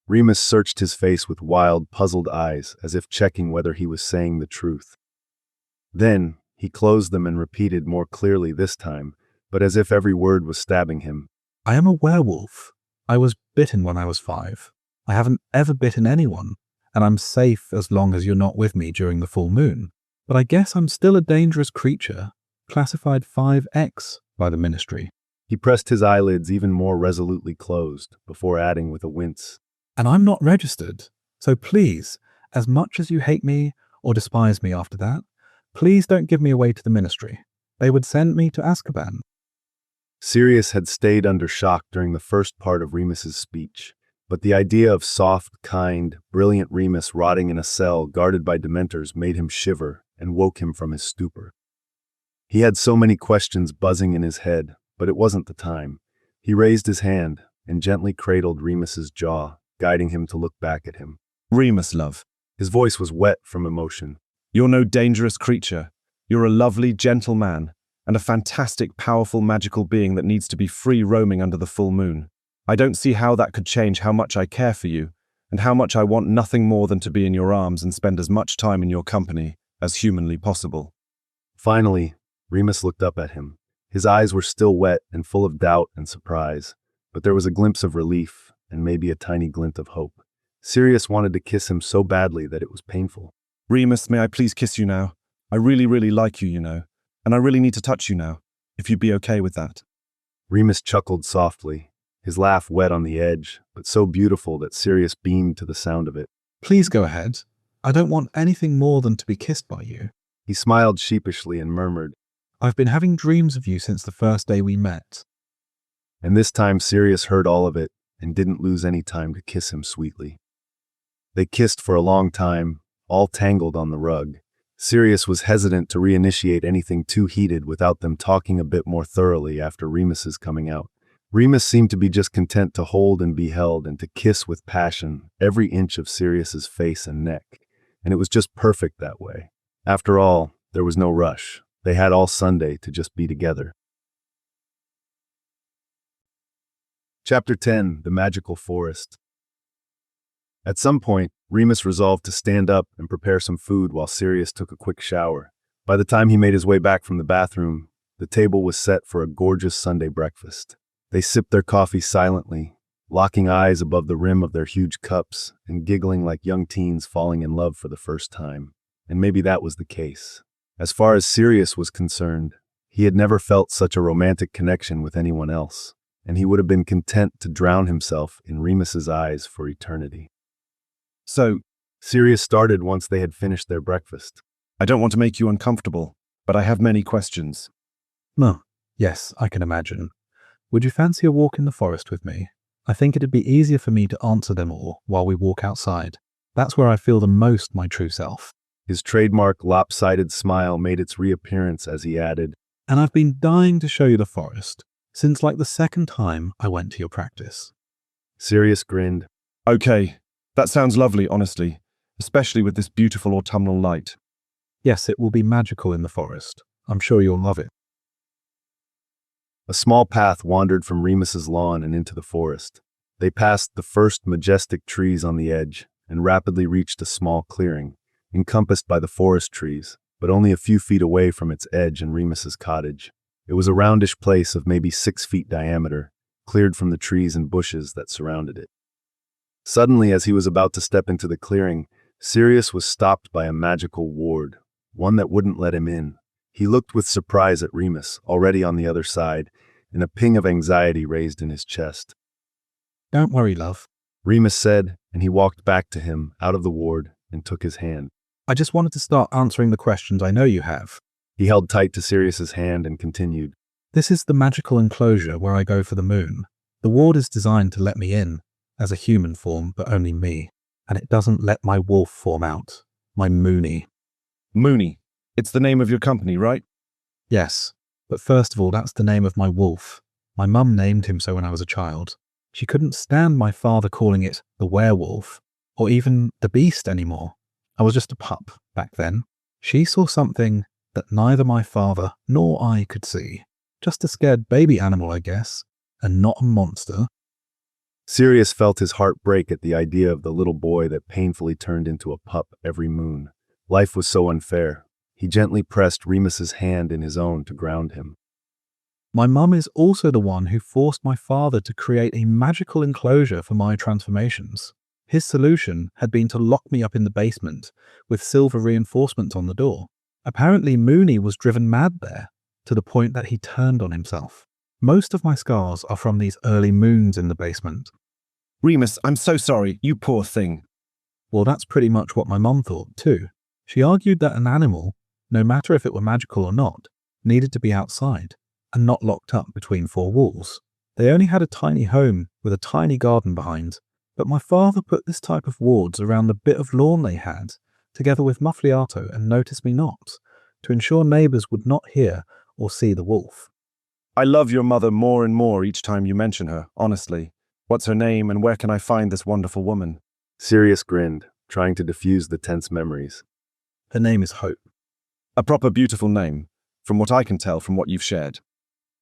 Remus searched his face with wild, puzzled eyes, as if checking whether he was saying the truth. Then, he closed them and repeated more clearly this time, but as if every word was stabbing him. I am a werewolf. I was bitten when I was 5. I haven't ever bitten anyone, and I'm safe as long as you're not with me during the full moon. But I guess I'm still a dangerous creature, classified 5X by the Ministry. He pressed his eyelids even more resolutely closed, before adding with a wince. And I'm not registered, so please, as much as you hate me or despise me after that, please don't give me away to the Ministry. They would send me to Azkaban. Sirius had stayed under shock during the first part of Remus's speech, but the idea of soft, kind, brilliant Remus rotting in a cell guarded by Dementors made him shiver and woke him from his stupor. He had so many questions buzzing in his head, but it wasn't the time. He raised his hand and gently cradled Remus's jaw, guiding him to look back at him. Remus, love. His voice was wet from emotion. You're no dangerous creature. You're a lovely, gentle man, and a fantastic, powerful, magical being that needs to be free roaming under the full moon. I don't see how that could change how much I care for you, and how much I want nothing more than to be in your arms and spend as much time in your company as humanly possible. Finally, Remus looked up at him. His eyes were still wet and full of doubt and surprise, but there was a glimpse of relief and maybe a tiny glint of hope. Sirius wanted to kiss him so badly that it was painful. Remus, may I please kiss you now? I really, really like you, you know, and I really need to touch you now, if you'd be okay with that. Remus chuckled softly, his laugh wet on the edge, but so beautiful that Sirius beamed to the sound of it. Please go ahead. I don't want anything more than to be kissed by you. He smiled sheepishly and murmured, I've been having dreams of you since the first day we met. And this time Sirius heard all of it and didn't lose any time to kiss him sweetly. They kissed for a long time, all tangled on the rug. Sirius was hesitant to reinitiate anything too heated without them talking a bit more thoroughly after Remus's coming out. Remus seemed to be just content to hold and be held and to kiss with passion every inch of Sirius's face and neck, and it was just perfect that way. After all, there was no rush. They had all Sunday to just be together. Chapter 10, The Magical Forest. At some point, Remus resolved to stand up and prepare some food while Sirius took a quick shower. By the time he made his way back from the bathroom, the table was set for a gorgeous Sunday breakfast. They sipped their coffee silently, locking eyes above the rim of their huge cups and giggling like young teens falling in love for the first time. And maybe that was the case. As far as Sirius was concerned, he had never felt such a romantic connection with anyone else, and he would have been content to drown himself in Remus's eyes for eternity. So, Sirius started once they had finished their breakfast. I don't want to make you uncomfortable, but I have many questions. Yes, I can imagine. Would you fancy a walk in the forest with me? I think it'd be easier for me to answer them all while we walk outside. That's where I feel the most my true self. His trademark lopsided smile made its reappearance as he added, And I've been dying to show you the forest. since like the second time I went to your practice. Sirius grinned. Okay, that sounds lovely, honestly, especially with this beautiful autumnal light. Yes, it will be magical in the forest. I'm sure you'll love it. A small path wandered from Remus's lawn and into the forest. They passed the first majestic trees on the edge and rapidly reached a small clearing, encompassed by the forest trees, but only a few feet away from its edge and Remus's cottage. It was a roundish place of maybe 6 feet diameter, cleared from the trees and bushes that surrounded it. Suddenly, as he was about to step into the clearing, Sirius was stopped by a magical ward, one that wouldn't let him in. He looked with surprise at Remus, already on the other side, and a ping of anxiety raised in his chest. Don't worry, love. Remus said, and he walked back to him, out of the ward, and took his hand. I just wanted to start answering the questions I know you have. He held tight to Sirius's hand and continued. This is the magical enclosure where I go for the moon. The ward is designed to let me in, as a human form, but only me. And it doesn't let my wolf form out, my Moony. Moony. It's the name of your company, right? Yes, but first of all, that's the name of my wolf. My mum named him so when I was a child. She couldn't stand my father calling it the werewolf, or even the beast anymore. I was just a pup back then. She saw something that neither my father nor I could see. Just a scared baby animal, I guess, and not a monster. Sirius felt his heart break at the idea of the little boy that painfully turned into a pup every moon. Life was so unfair. He gently pressed Remus's hand in his own to ground him. My mum is also the one who forced my father to create a magical enclosure for my transformations. His solution had been to lock me up in the basement with silver reinforcements on the door. Apparently, Moony was driven mad there, to the point that he turned on himself. Most of my scars are from these early moons in the basement. Remus, I'm so sorry, you poor thing. Well, that's pretty much what my mum thought, too. She argued that an animal, no matter if it were magical or not, needed to be outside and not locked up between four walls. They only had a tiny home with a tiny garden behind, but my father put this type of wards around the bit of lawn they had, together with muffliato and notice me not, to ensure neighbours would not hear or see the wolf. I love your mother more and more each time you mention her, honestly. What's her name and where can I find this wonderful woman? Sirius grinned, trying to diffuse the tense memories. Her name is Hope. A proper beautiful name, from what I can tell from what you've shared.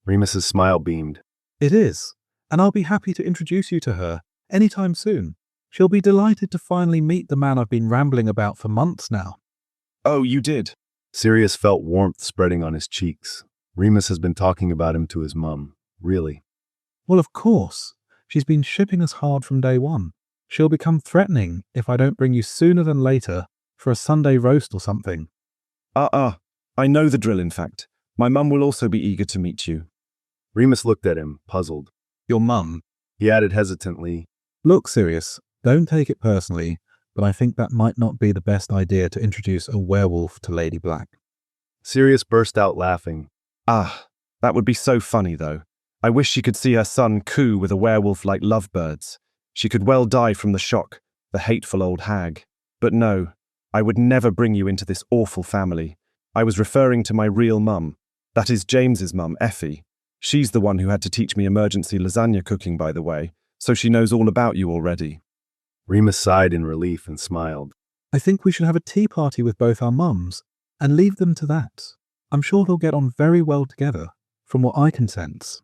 Remus's smile beamed. It is, and I'll be happy to introduce you to her anytime soon. She'll be delighted to finally meet the man I've been rambling about for months now. Oh, you did? Sirius felt warmth spreading on his cheeks. Remus has been talking about him to his mum. Really? Well, of course. She's been shipping us hard from day one. She'll become threatening if I don't bring you sooner than later for a Sunday roast or something. I know the drill, in fact. My mum will also be eager to meet you. Remus looked at him, puzzled. Your mum? He added hesitantly. Look, Sirius, don't take it personally, but I think that might not be the best idea to introduce a werewolf to Lady Black. Sirius burst out laughing. Ah, that would be so funny, though. I wish she could see her son coo with a werewolf like lovebirds. She could well die from the shock, the hateful old hag. But no, I would never bring you into this awful family. I was referring to my real mum. That is James's mum, Effie. She's the one who had to teach me emergency lasagna cooking, by the way, so she knows all about you already. Remus sighed in relief and smiled. I think we should have a tea party with both our mums and leave them to that. I'm sure they'll get on very well together, from what I can sense.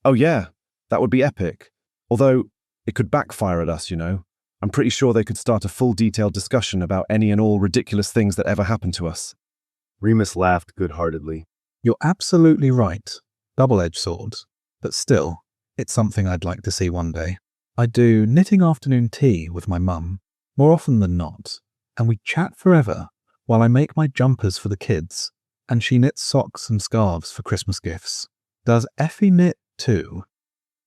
Oh yeah, that would be epic. Although, it could backfire at us, you know. I'm pretty sure they could start a full detailed discussion about any and all ridiculous things that ever happened to us. Remus laughed good-heartedly. You're absolutely right. Double-edged swords. But still, it's something I'd like to see one day. I do knitting afternoon tea with my mum, more often than not, and we chat forever while I make my jumpers for the kids, and she knits socks and scarves for Christmas gifts. Does Effie knit too?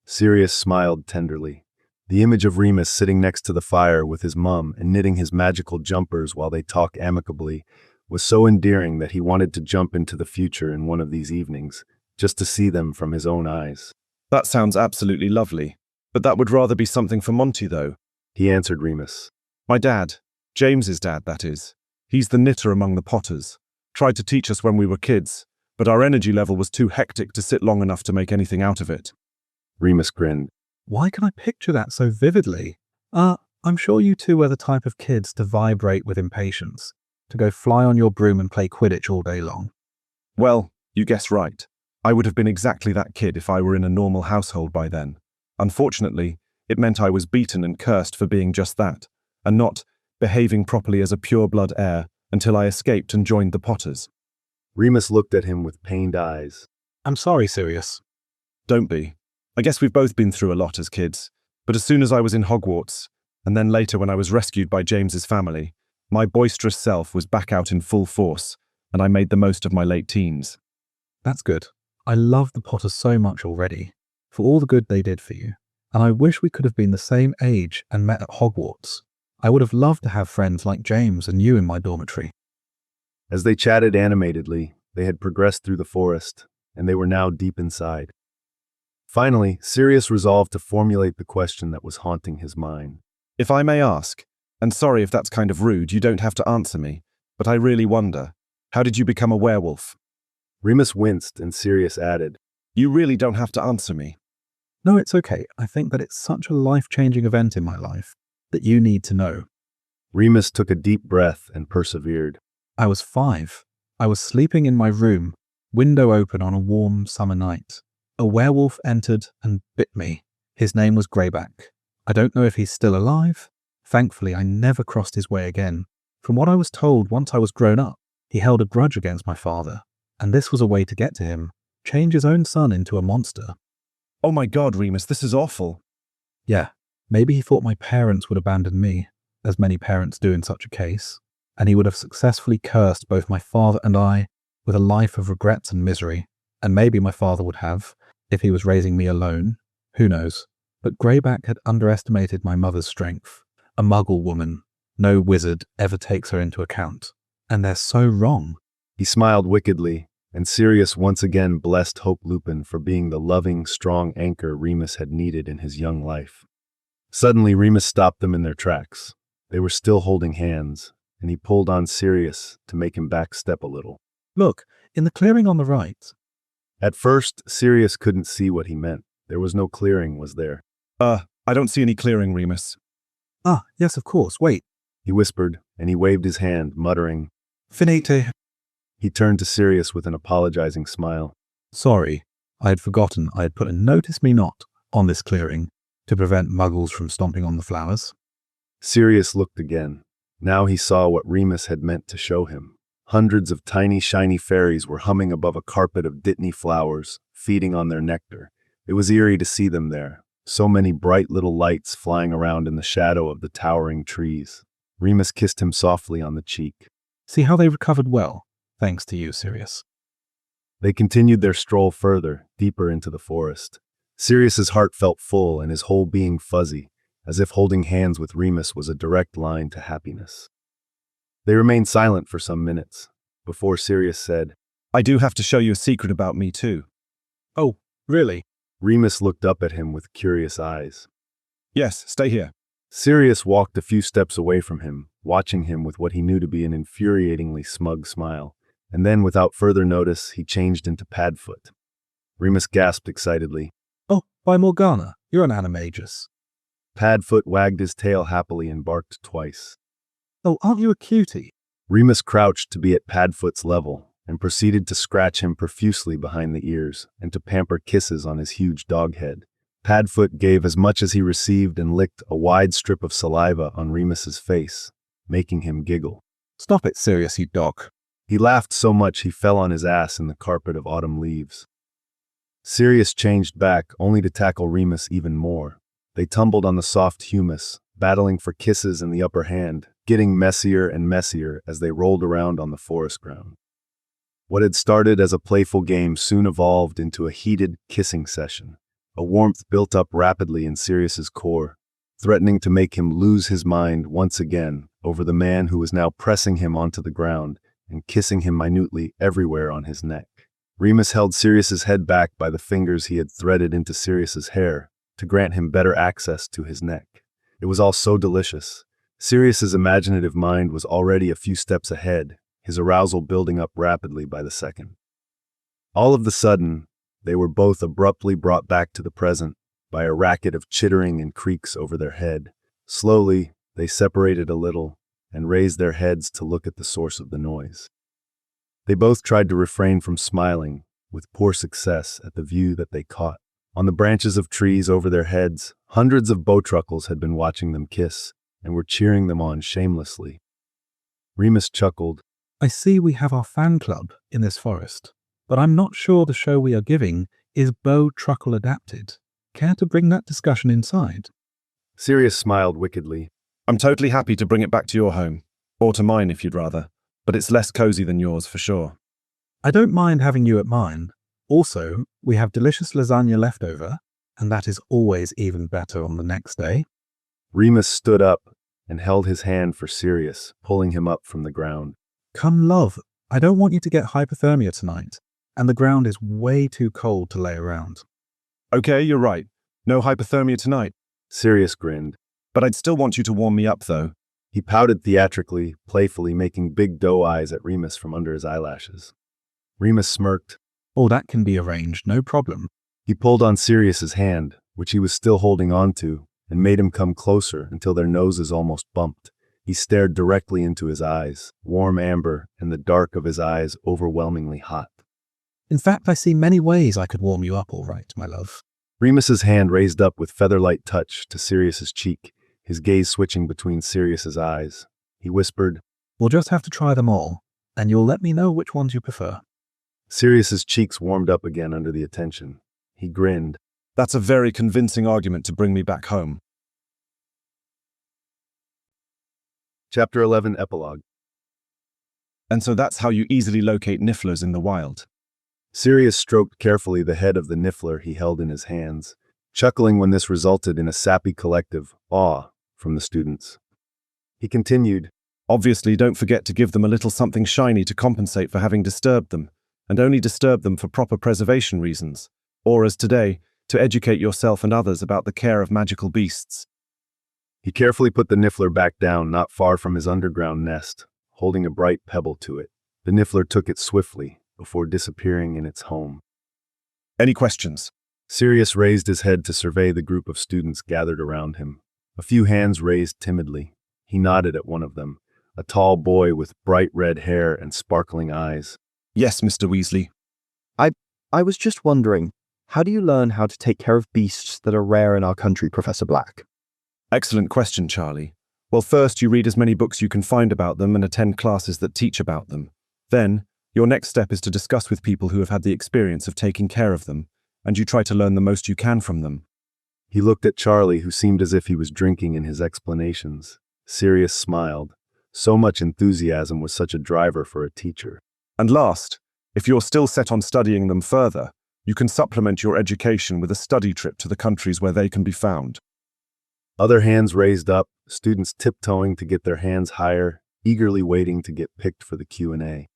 Sirius smiled tenderly. The image of Remus sitting next to the fire with his mum and knitting his magical jumpers while they talk amicably was so endearing that he wanted to jump into the future in one of these evenings, just to see them from his own eyes. That sounds absolutely lovely. But that would rather be something for Monty, though. He answered Remus. My dad, James's dad, that is. He's the knitter among the Potters. Tried to teach us when we were kids, but but our energy level was too hectic to sit long enough to make anything out of it. Remus grinned. Why can I picture that so vividly? I'm sure you two were the type of kids to vibrate with impatience, to go fly on your broom and play Quidditch all day long. Well, you guessed right. I would have been exactly that kid if I were in a normal household by then. Unfortunately, it meant I was beaten and cursed for being just that, and not behaving properly as a pure-blood heir until I escaped and joined the Potters. Remus looked at him with pained eyes. I'm sorry, Sirius. Don't be. I guess we've both been through a lot as kids, but as soon as I was in Hogwarts, and then later when I was rescued by James's family, my boisterous self was back out in full force, and I made the most of my late teens. That's good. I love the Potters so much already, for all the good they did for you, and I wish we could have been the same age and met at Hogwarts. I would have loved to have friends like James and you in my dormitory. As they chatted animatedly, they had progressed through the forest, and they were now deep inside. Finally, Sirius resolved to formulate the question that was haunting his mind. If I may ask, and sorry if that's kind of rude, you don't have to answer me, but I really wonder, how did you become a werewolf? Remus winced, and Sirius added, You really don't have to answer me. No, it's okay. I think that it's such a life-changing event in my life that you need to know. Remus took a deep breath and persevered. I was 5. I was sleeping in my room, window open on a warm summer night. A werewolf entered and bit me. His name was Greyback. I don't know if he's still alive. Thankfully, I never crossed his way again. From what I was told, once I was grown up, he held a grudge against my father, and this was a way to get to him, change his own son into a monster. Oh my God, Remus, this is awful. Yeah, maybe he thought my parents would abandon me, as many parents do in such a case, and he would have successfully cursed both my father and I with a life of regrets and misery, and maybe my father would have, if he was raising me alone. Who knows? But Greyback had underestimated my mother's strength. A muggle woman. No wizard ever takes her into account. And they're so wrong. He smiled wickedly, and Sirius once again blessed Hope Lupin for being the loving, strong anchor Remus had needed in his young life. Suddenly, Remus stopped them in their tracks. They were still holding hands, and he pulled on Sirius to make him backstep a little. Look, in the clearing on the right. At first, Sirius couldn't see what he meant. There was no clearing, was there? I don't see any clearing, Remus. Ah, yes, of course. Wait. He whispered, and he waved his hand, muttering. Finite. He turned to Sirius with an apologizing smile. Sorry, I had forgotten I had put a notice me not on this clearing to prevent muggles from stomping on the flowers. Sirius looked again. Now he saw what Remus had meant to show him. Hundreds of tiny, shiny fairies were humming above a carpet of Dittany flowers, feeding on their nectar. It was eerie to see them there, so many bright little lights flying around in the shadow of the towering trees. Remus kissed him softly on the cheek. See how they recovered well, thanks to you, Sirius. They continued their stroll further, deeper into the forest. Sirius's heart felt full and his whole being fuzzy, as if holding hands with Remus was a direct line to happiness. They remained silent for some minutes, before Sirius said, I do have to show you a secret about me too. Oh, really? Remus looked up at him with curious eyes. Yes, stay here. Sirius walked a few steps away from him, watching him with what he knew to be an infuriatingly smug smile, and then without further notice he changed into Padfoot. Remus gasped excitedly. Oh, by Morgana, you're an animagus. Padfoot wagged his tail happily and barked twice. Oh, aren't you a cutie? Remus crouched to be at Padfoot's level, and proceeded to scratch him profusely behind the ears and to pamper kisses on his huge dog head. Padfoot gave as much as he received and licked a wide strip of saliva on Remus's face, making him giggle. Stop it, Sirius, you dog. He laughed so much he fell on his ass in the carpet of autumn leaves. Sirius changed back, only to tackle Remus even more. They tumbled on the soft humus, battling for kisses in the upper hand, getting messier and messier as they rolled around on the forest ground. What had started as a playful game soon evolved into a heated kissing session. A warmth built up rapidly in Sirius's core, threatening to make him lose his mind once again over the man who was now pressing him onto the ground and kissing him minutely everywhere on his neck. Remus held Sirius's head back by the fingers he had threaded into Sirius's hair to grant him better access to his neck. It was all so delicious. Sirius's imaginative mind was already a few steps ahead, his arousal building up rapidly by the second. All of the sudden, they were both abruptly brought back to the present by a racket of chittering and creaks over their head. Slowly, they separated a little and raised their heads to look at the source of the noise. They both tried to refrain from smiling, with poor success at the view that they caught. On the branches of trees over their heads, hundreds of truckles had been watching them kiss and were cheering them on shamelessly. Remus chuckled. I see we have our fan club in this forest, but I'm not sure the show we are giving is truckle adapted. Care to bring that discussion inside? Sirius smiled wickedly. I'm totally happy to bring it back to your home, or to mine if you'd rather, but it's less cozy than yours for sure. I don't mind having you at mine. Also, we have delicious lasagna left over, and that is always even better on the next day. Remus stood up and held his hand for Sirius, pulling him up from the ground. Come, love, I don't want you to get hypothermia tonight, and the ground is way too cold to lay around. Okay, you're right. No hypothermia tonight. Sirius grinned. But I'd still want you to warm me up, though. He pouted theatrically, playfully, making big doe eyes at Remus from under his eyelashes. Remus smirked. Oh, that can be arranged, no problem. He pulled on Sirius's hand, which he was still holding on to, and made him come closer until their noses almost bumped. He stared directly into his eyes, warm amber, and the dark of his eyes overwhelmingly hot. In fact, I see many ways I could warm you up all right, my love. Remus's hand raised up with feather-light touch to Sirius's cheek, his gaze switching between Sirius's eyes. He whispered, We'll just have to try them all, and you'll let me know which ones you prefer. Sirius's cheeks warmed up again under the attention. He grinned. That's a very convincing argument to bring me back home. Chapter 11, Epilogue. And so that's how you easily locate nifflers in the wild. Sirius stroked carefully the head of the niffler he held in his hands, chuckling when this resulted in a sappy collective awe from the students. He continued, Obviously, don't forget to give them a little something shiny to compensate for having disturbed them, and only disturb them for proper preservation reasons, or as today, to educate yourself and others about the care of magical beasts. He carefully put the niffler back down not far from his underground nest, holding a bright pebble to it. The niffler took it swiftly, before disappearing in its home. Any questions? Sirius raised his head to survey the group of students gathered around him. A few hands raised timidly. He nodded at one of them, a tall boy with bright red hair and sparkling eyes. Yes, Mr. Weasley. I was just wondering, how do you learn how to take care of beasts that are rare in our country, Professor Black? Excellent question, Charlie. Well, first you read as many books you can find about them and attend classes that teach about them. Then, your next step is to discuss with people who have had the experience of taking care of them, and you try to learn the most you can from them. He looked at Charlie, who seemed as if he was drinking in his explanations. Sirius smiled. So much enthusiasm was such a driver for a teacher. And last, if you're still set on studying them further, you can supplement your education with a study trip to the countries where they can be found. Other hands raised up, students tiptoeing to get their hands higher, eagerly waiting to get picked for the Q&A.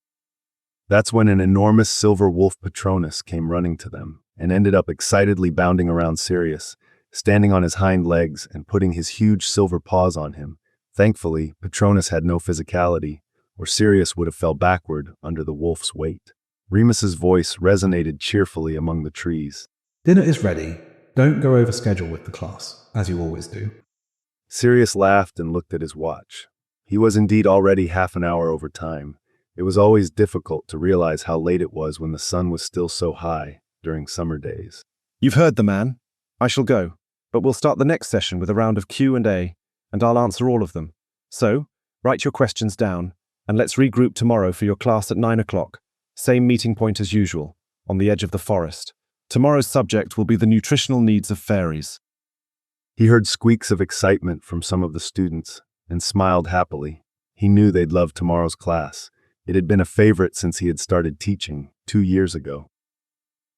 That's when an enormous silver wolf Patronus came running to them and ended up excitedly bounding around Sirius, standing on his hind legs and putting his huge silver paws on him. Thankfully, Patronus had no physicality, or Sirius would have fell backward under the wolf's weight. Remus's voice resonated cheerfully among the trees. Dinner is ready. Don't go over schedule with the class, as you always do. Sirius laughed and looked at his watch. He was indeed already half an hour over time. It was always difficult to realize how late it was when the sun was still so high during summer days. You've heard the man. I shall go, but we'll start the next session with a round of Q&A, and I'll answer all of them. So, write your questions down, and let's regroup tomorrow for your class at 9 o'clock. Same meeting point as usual, on the edge of the forest. Tomorrow's subject will be the nutritional needs of fairies. He heard squeaks of excitement from some of the students and smiled happily. He knew they'd love tomorrow's class. It had been a favorite since he had started teaching 2 years ago.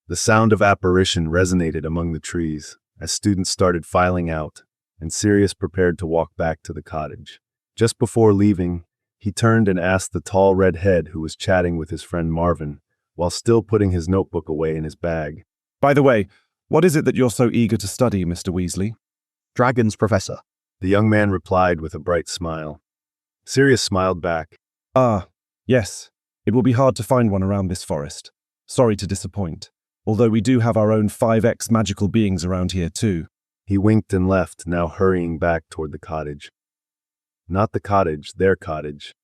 The sound of apparition resonated among the trees as students started filing out, and Sirius prepared to walk back to the cottage. Just before leaving, he turned and asked the tall red head who was chatting with his friend Marvin, while still putting his notebook away in his bag. By the way, what is it that you're so eager to study, Mr. Weasley? Dragons, Professor. The young man replied with a bright smile. Sirius smiled back. Ah, yes. It will be hard to find one around this forest. Sorry to disappoint. Although we do have our own 5x magical beings around here too. He winked and left, now hurrying back toward the cottage. Not the cottage, their cottage.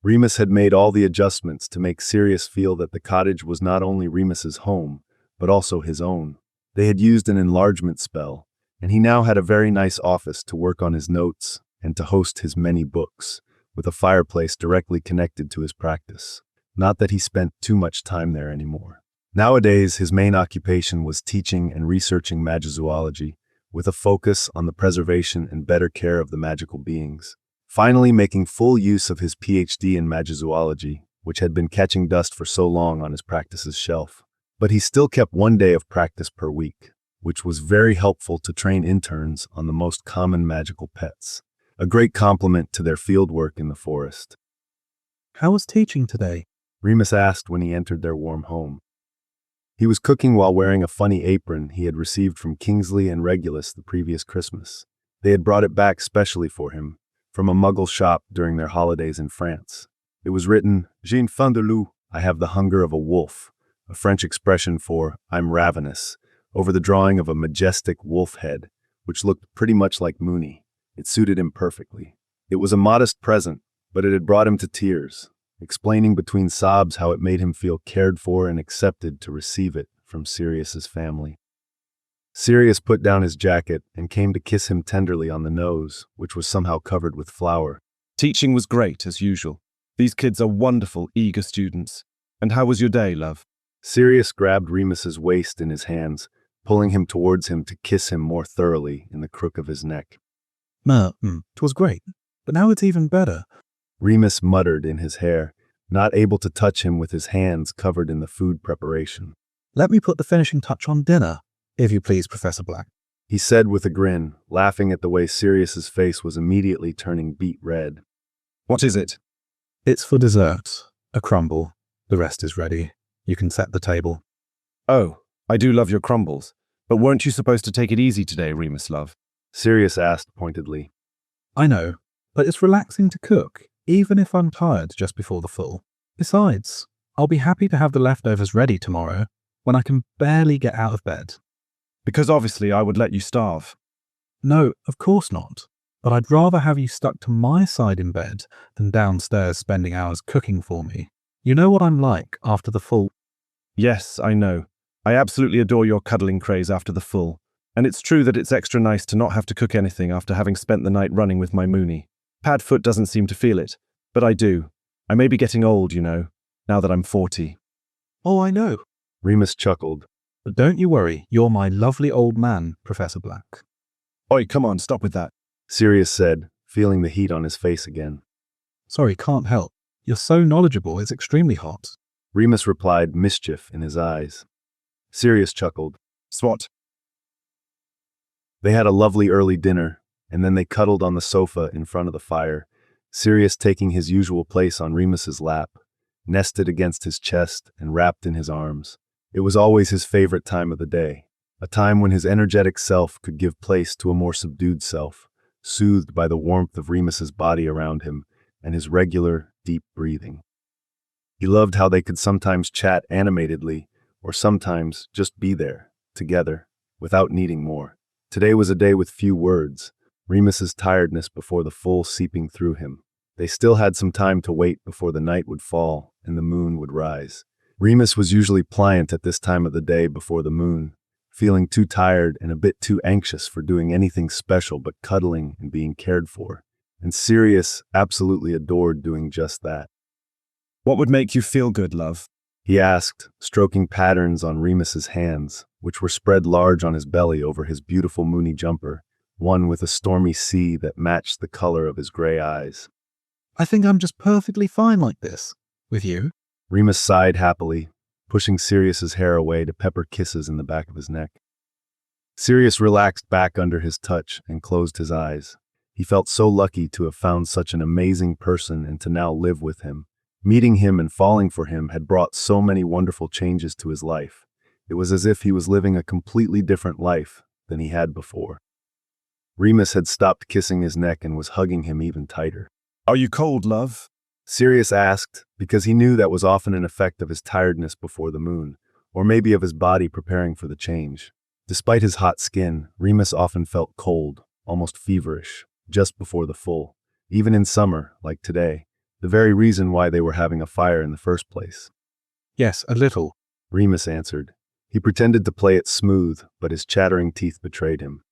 Remus had made all the adjustments to make Sirius feel that the cottage was not only Remus's home, but also his own. They had used an enlargement spell, and he now had a very nice office to work on his notes and to host his many books, with a fireplace directly connected to his practice. Not that he spent too much time there anymore. Nowadays, his main occupation was teaching and researching magizoology, with a focus on the preservation and better care of the magical beings. Finally making full use of his PhD in magizoology, which had been catching dust for so long on his practice's shelf. But he still kept 1 day of practice per week, which was very helpful to train interns on the most common magical pets, a great compliment to their fieldwork in the forest. How was teaching today? Remus asked when he entered their warm home. He was cooking while wearing a funny apron he had received from Kingsley and Regulus the previous Christmas. They had brought it back specially for him, from a Muggle shop during their holidays in France. It was written, "J'ai faim de loup," I have the hunger of a wolf, a French expression for "I'm ravenous," over the drawing of a majestic wolf head, which looked pretty much like Mooney. It suited him perfectly. It was a modest present, but it had brought him to tears, explaining between sobs how it made him feel cared for and accepted to receive it from Sirius's family. Sirius put down his jacket and came to kiss him tenderly on the nose, which was somehow covered with flour. Teaching was great, as usual. These kids are wonderful, eager students. And how was your day, love? Sirius grabbed Remus's waist in his hands, pulling him towards him to kiss him more thoroughly in the crook of his neck. 'Twas great, but now it's even better. Remus muttered in his hair, not able to touch him with his hands covered in the food preparation. Let me put the finishing touch on dinner, if you please, Professor Black. He said with a grin, laughing at the way Sirius's face was immediately turning beet red. What is it? It's for dessert. A crumble. The rest is ready. You can set the table. Oh, I do love your crumbles. But weren't you supposed to take it easy today, Remus love? Sirius asked pointedly. I know, but it's relaxing to cook, even if I'm tired just before the full. Besides, I'll be happy to have the leftovers ready tomorrow, when I can barely get out of bed. Because obviously I would let you starve. No, of course not. But I'd rather have you stuck to my side in bed than downstairs spending hours cooking for me. You know what I'm like after the full. Yes, I know. I absolutely adore your cuddling craze after the full. And it's true that it's extra nice to not have to cook anything after having spent the night running with my Mooney. Padfoot doesn't seem to feel it, but I do. I may be getting old, you know, now that I'm 40. Oh, I know. Remus chuckled. But don't you worry, you're my lovely old man, Professor Black. Oi, come on, stop with that. Sirius said, feeling the heat on his face again. Sorry, can't help. You're so knowledgeable, it's extremely hot. Remus replied, mischief in his eyes. Sirius chuckled. Swat. They had a lovely early dinner, and then they cuddled on the sofa in front of the fire, Sirius taking his usual place on Remus's lap, nested against his chest and wrapped in his arms. It was always his favorite time of the day, a time when his energetic self could give place to a more subdued self, soothed by the warmth of Remus's body around him and his regular, deep breathing. He loved how they could sometimes chat animatedly, or sometimes just be there, together, without needing more. Today was a day with few words, Remus's tiredness before the full seeping through him. They still had some time to wait before the night would fall and the moon would rise. Remus was usually pliant at this time of the day before the moon, feeling too tired and a bit too anxious for doing anything special but cuddling and being cared for. And Sirius absolutely adored doing just that. What would make you feel good, love? He asked, stroking patterns on Remus's hands, which were spread large on his belly over his beautiful Mooney jumper, one with a stormy sea that matched the color of his gray eyes. I think I'm just perfectly fine like this. With you? Remus sighed happily, pushing Sirius's hair away to pepper kisses in the back of his neck. Sirius relaxed back under his touch and closed his eyes. He felt so lucky to have found such an amazing person and to now live with him. Meeting him and falling for him had brought so many wonderful changes to his life. It was as if he was living a completely different life than he had before. Remus had stopped kissing his neck and was hugging him even tighter. Are you cold, love? Sirius asked, because he knew that was often an effect of his tiredness before the moon, or maybe of his body preparing for the change. Despite his hot skin, Remus often felt cold, almost feverish, just before the full. Even in summer, like today, the very reason why they were having a fire in the first place. Yes, a little. Remus answered. He pretended to play it smooth, but his chattering teeth betrayed him.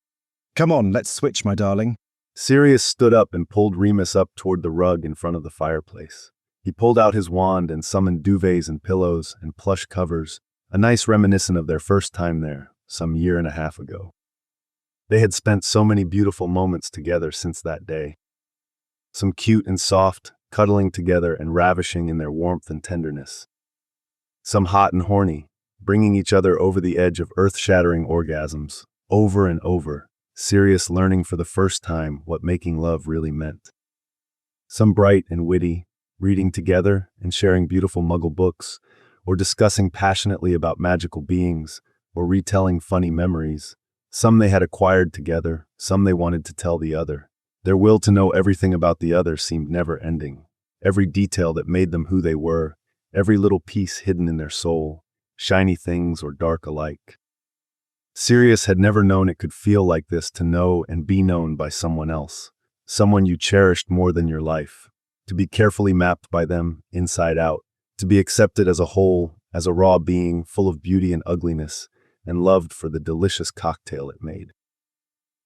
Come on, let's switch, my darling. Sirius stood up and pulled Remus up toward the rug in front of the fireplace. He pulled out his wand and summoned duvets and pillows and plush covers, a nice reminiscent of their first time there, some year and a half ago. They had spent so many beautiful moments together since that day. Some cute and soft, cuddling together and ravishing in their warmth and tenderness. Some hot and horny, bringing each other over the edge of earth-shattering orgasms, over and over, Sirius learning for the first time what making love really meant. Some bright and witty, reading together and sharing beautiful muggle books, or discussing passionately about magical beings, or retelling funny memories. Some they had acquired together, some they wanted to tell the other. Their will to know everything about the other seemed never-ending. Every detail that made them who they were, every little piece hidden in their soul, shiny things or dark alike. Sirius had never known it could feel like this to know and be known by someone else, someone you cherished more than your life, to be carefully mapped by them, inside out, to be accepted as a whole, as a raw being full of beauty and ugliness, and loved for the delicious cocktail it made.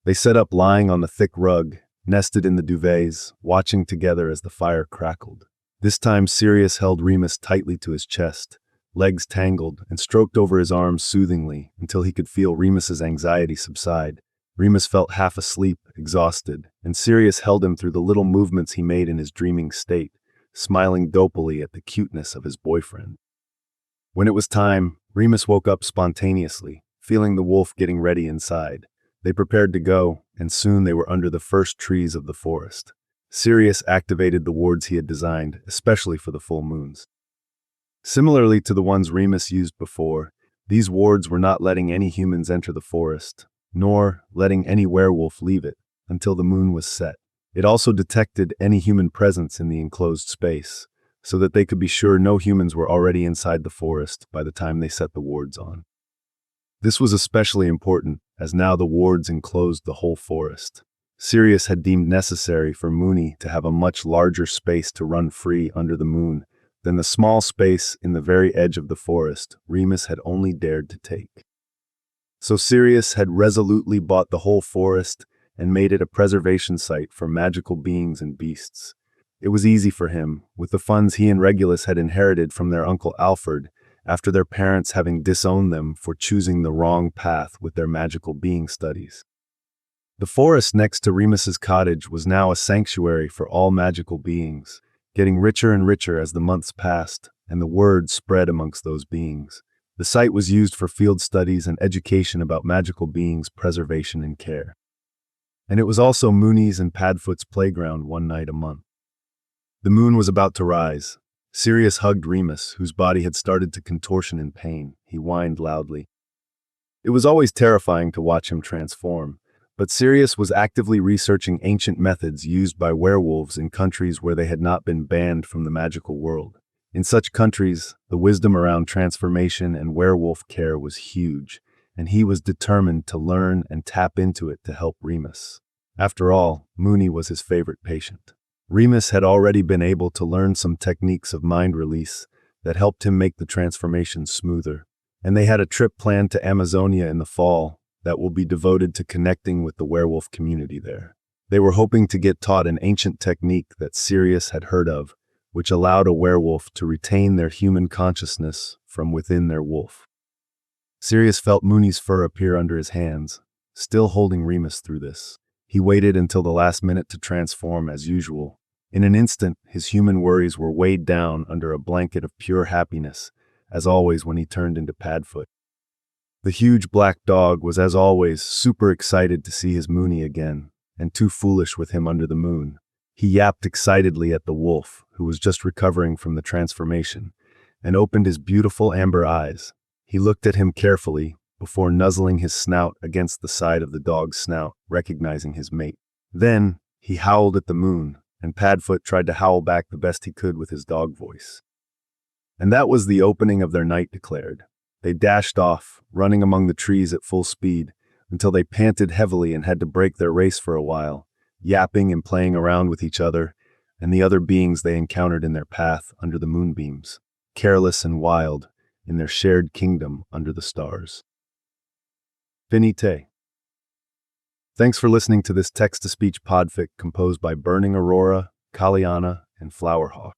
They sat up lying on the thick rug, nested in the duvets, watching together as the fire crackled. This time Sirius held Remus tightly to his chest, legs tangled, and stroked over his arms soothingly until he could feel Remus's anxiety subside. Remus felt half asleep, exhausted, and Sirius held him through the little movements he made in his dreaming state, smiling dopily at the cuteness of his boyfriend. When it was time, Remus woke up spontaneously, feeling the wolf getting ready inside. They prepared to go, and soon they were under the first trees of the forest. Sirius activated the wards he had designed, especially for the full moons. Similarly to the ones Remus used before, these wards were not letting any humans enter the forest, nor letting any werewolf leave it until the moon was set. It also detected any human presence in the enclosed space, so that they could be sure no humans were already inside the forest by the time they set the wards on. This was especially important, as now the wards enclosed the whole forest. Sirius had deemed necessary for Moony to have a much larger space to run free under the moon than the small space in the very edge of the forest Remus had only dared to take. So Sirius had resolutely bought the whole forest and made it a preservation site for magical beings and beasts. It was easy for him, with the funds he and Regulus had inherited from their uncle Alfred, after their parents having disowned them for choosing the wrong path with their magical being studies. The forest next to Remus's cottage was now a sanctuary for all magical beings, getting richer and richer as the months passed, and the word spread amongst those beings. The site was used for field studies and education about magical beings' preservation and care. And it was also Moony's and Padfoot's playground one night a month. The moon was about to rise. Sirius hugged Remus, whose body had started to contortion in pain. He whined loudly. It was always terrifying to watch him transform, but Sirius was actively researching ancient methods used by werewolves in countries where they had not been banned from the magical world. In such countries, the wisdom around transformation and werewolf care was huge, and he was determined to learn and tap into it to help Remus. After all, Moony was his favorite patient. Remus had already been able to learn some techniques of mind release that helped him make the transformation smoother, and they had a trip planned to Amazonia in the fall that will be devoted to connecting with the werewolf community there. They were hoping to get taught an ancient technique that Sirius had heard of, which allowed a werewolf to retain their human consciousness from within their wolf. Sirius felt Moony's fur appear under his hands, still holding Remus through this. He waited until the last minute to transform as usual. In an instant, his human worries were weighed down under a blanket of pure happiness, as always when he turned into Padfoot. The huge black dog was, as always, super excited to see his Moony again, and too foolish with him under the moon. He yapped excitedly at the wolf, who was just recovering from the transformation, and opened his beautiful amber eyes. He looked at him carefully, before nuzzling his snout against the side of the dog's snout, recognizing his mate. Then, he howled at the moon, and Padfoot tried to howl back the best he could with his dog voice. And that was the opening of their night declared. They dashed off, running among the trees at full speed, until they panted heavily and had to break their race for a while, yapping and playing around with each other and the other beings they encountered in their path under the moonbeams, careless and wild in their shared kingdom under the stars. Finite. Thanks for listening to this text-to-speech podfic composed by Burning Aurora, Kaliana, and Flowerhawk.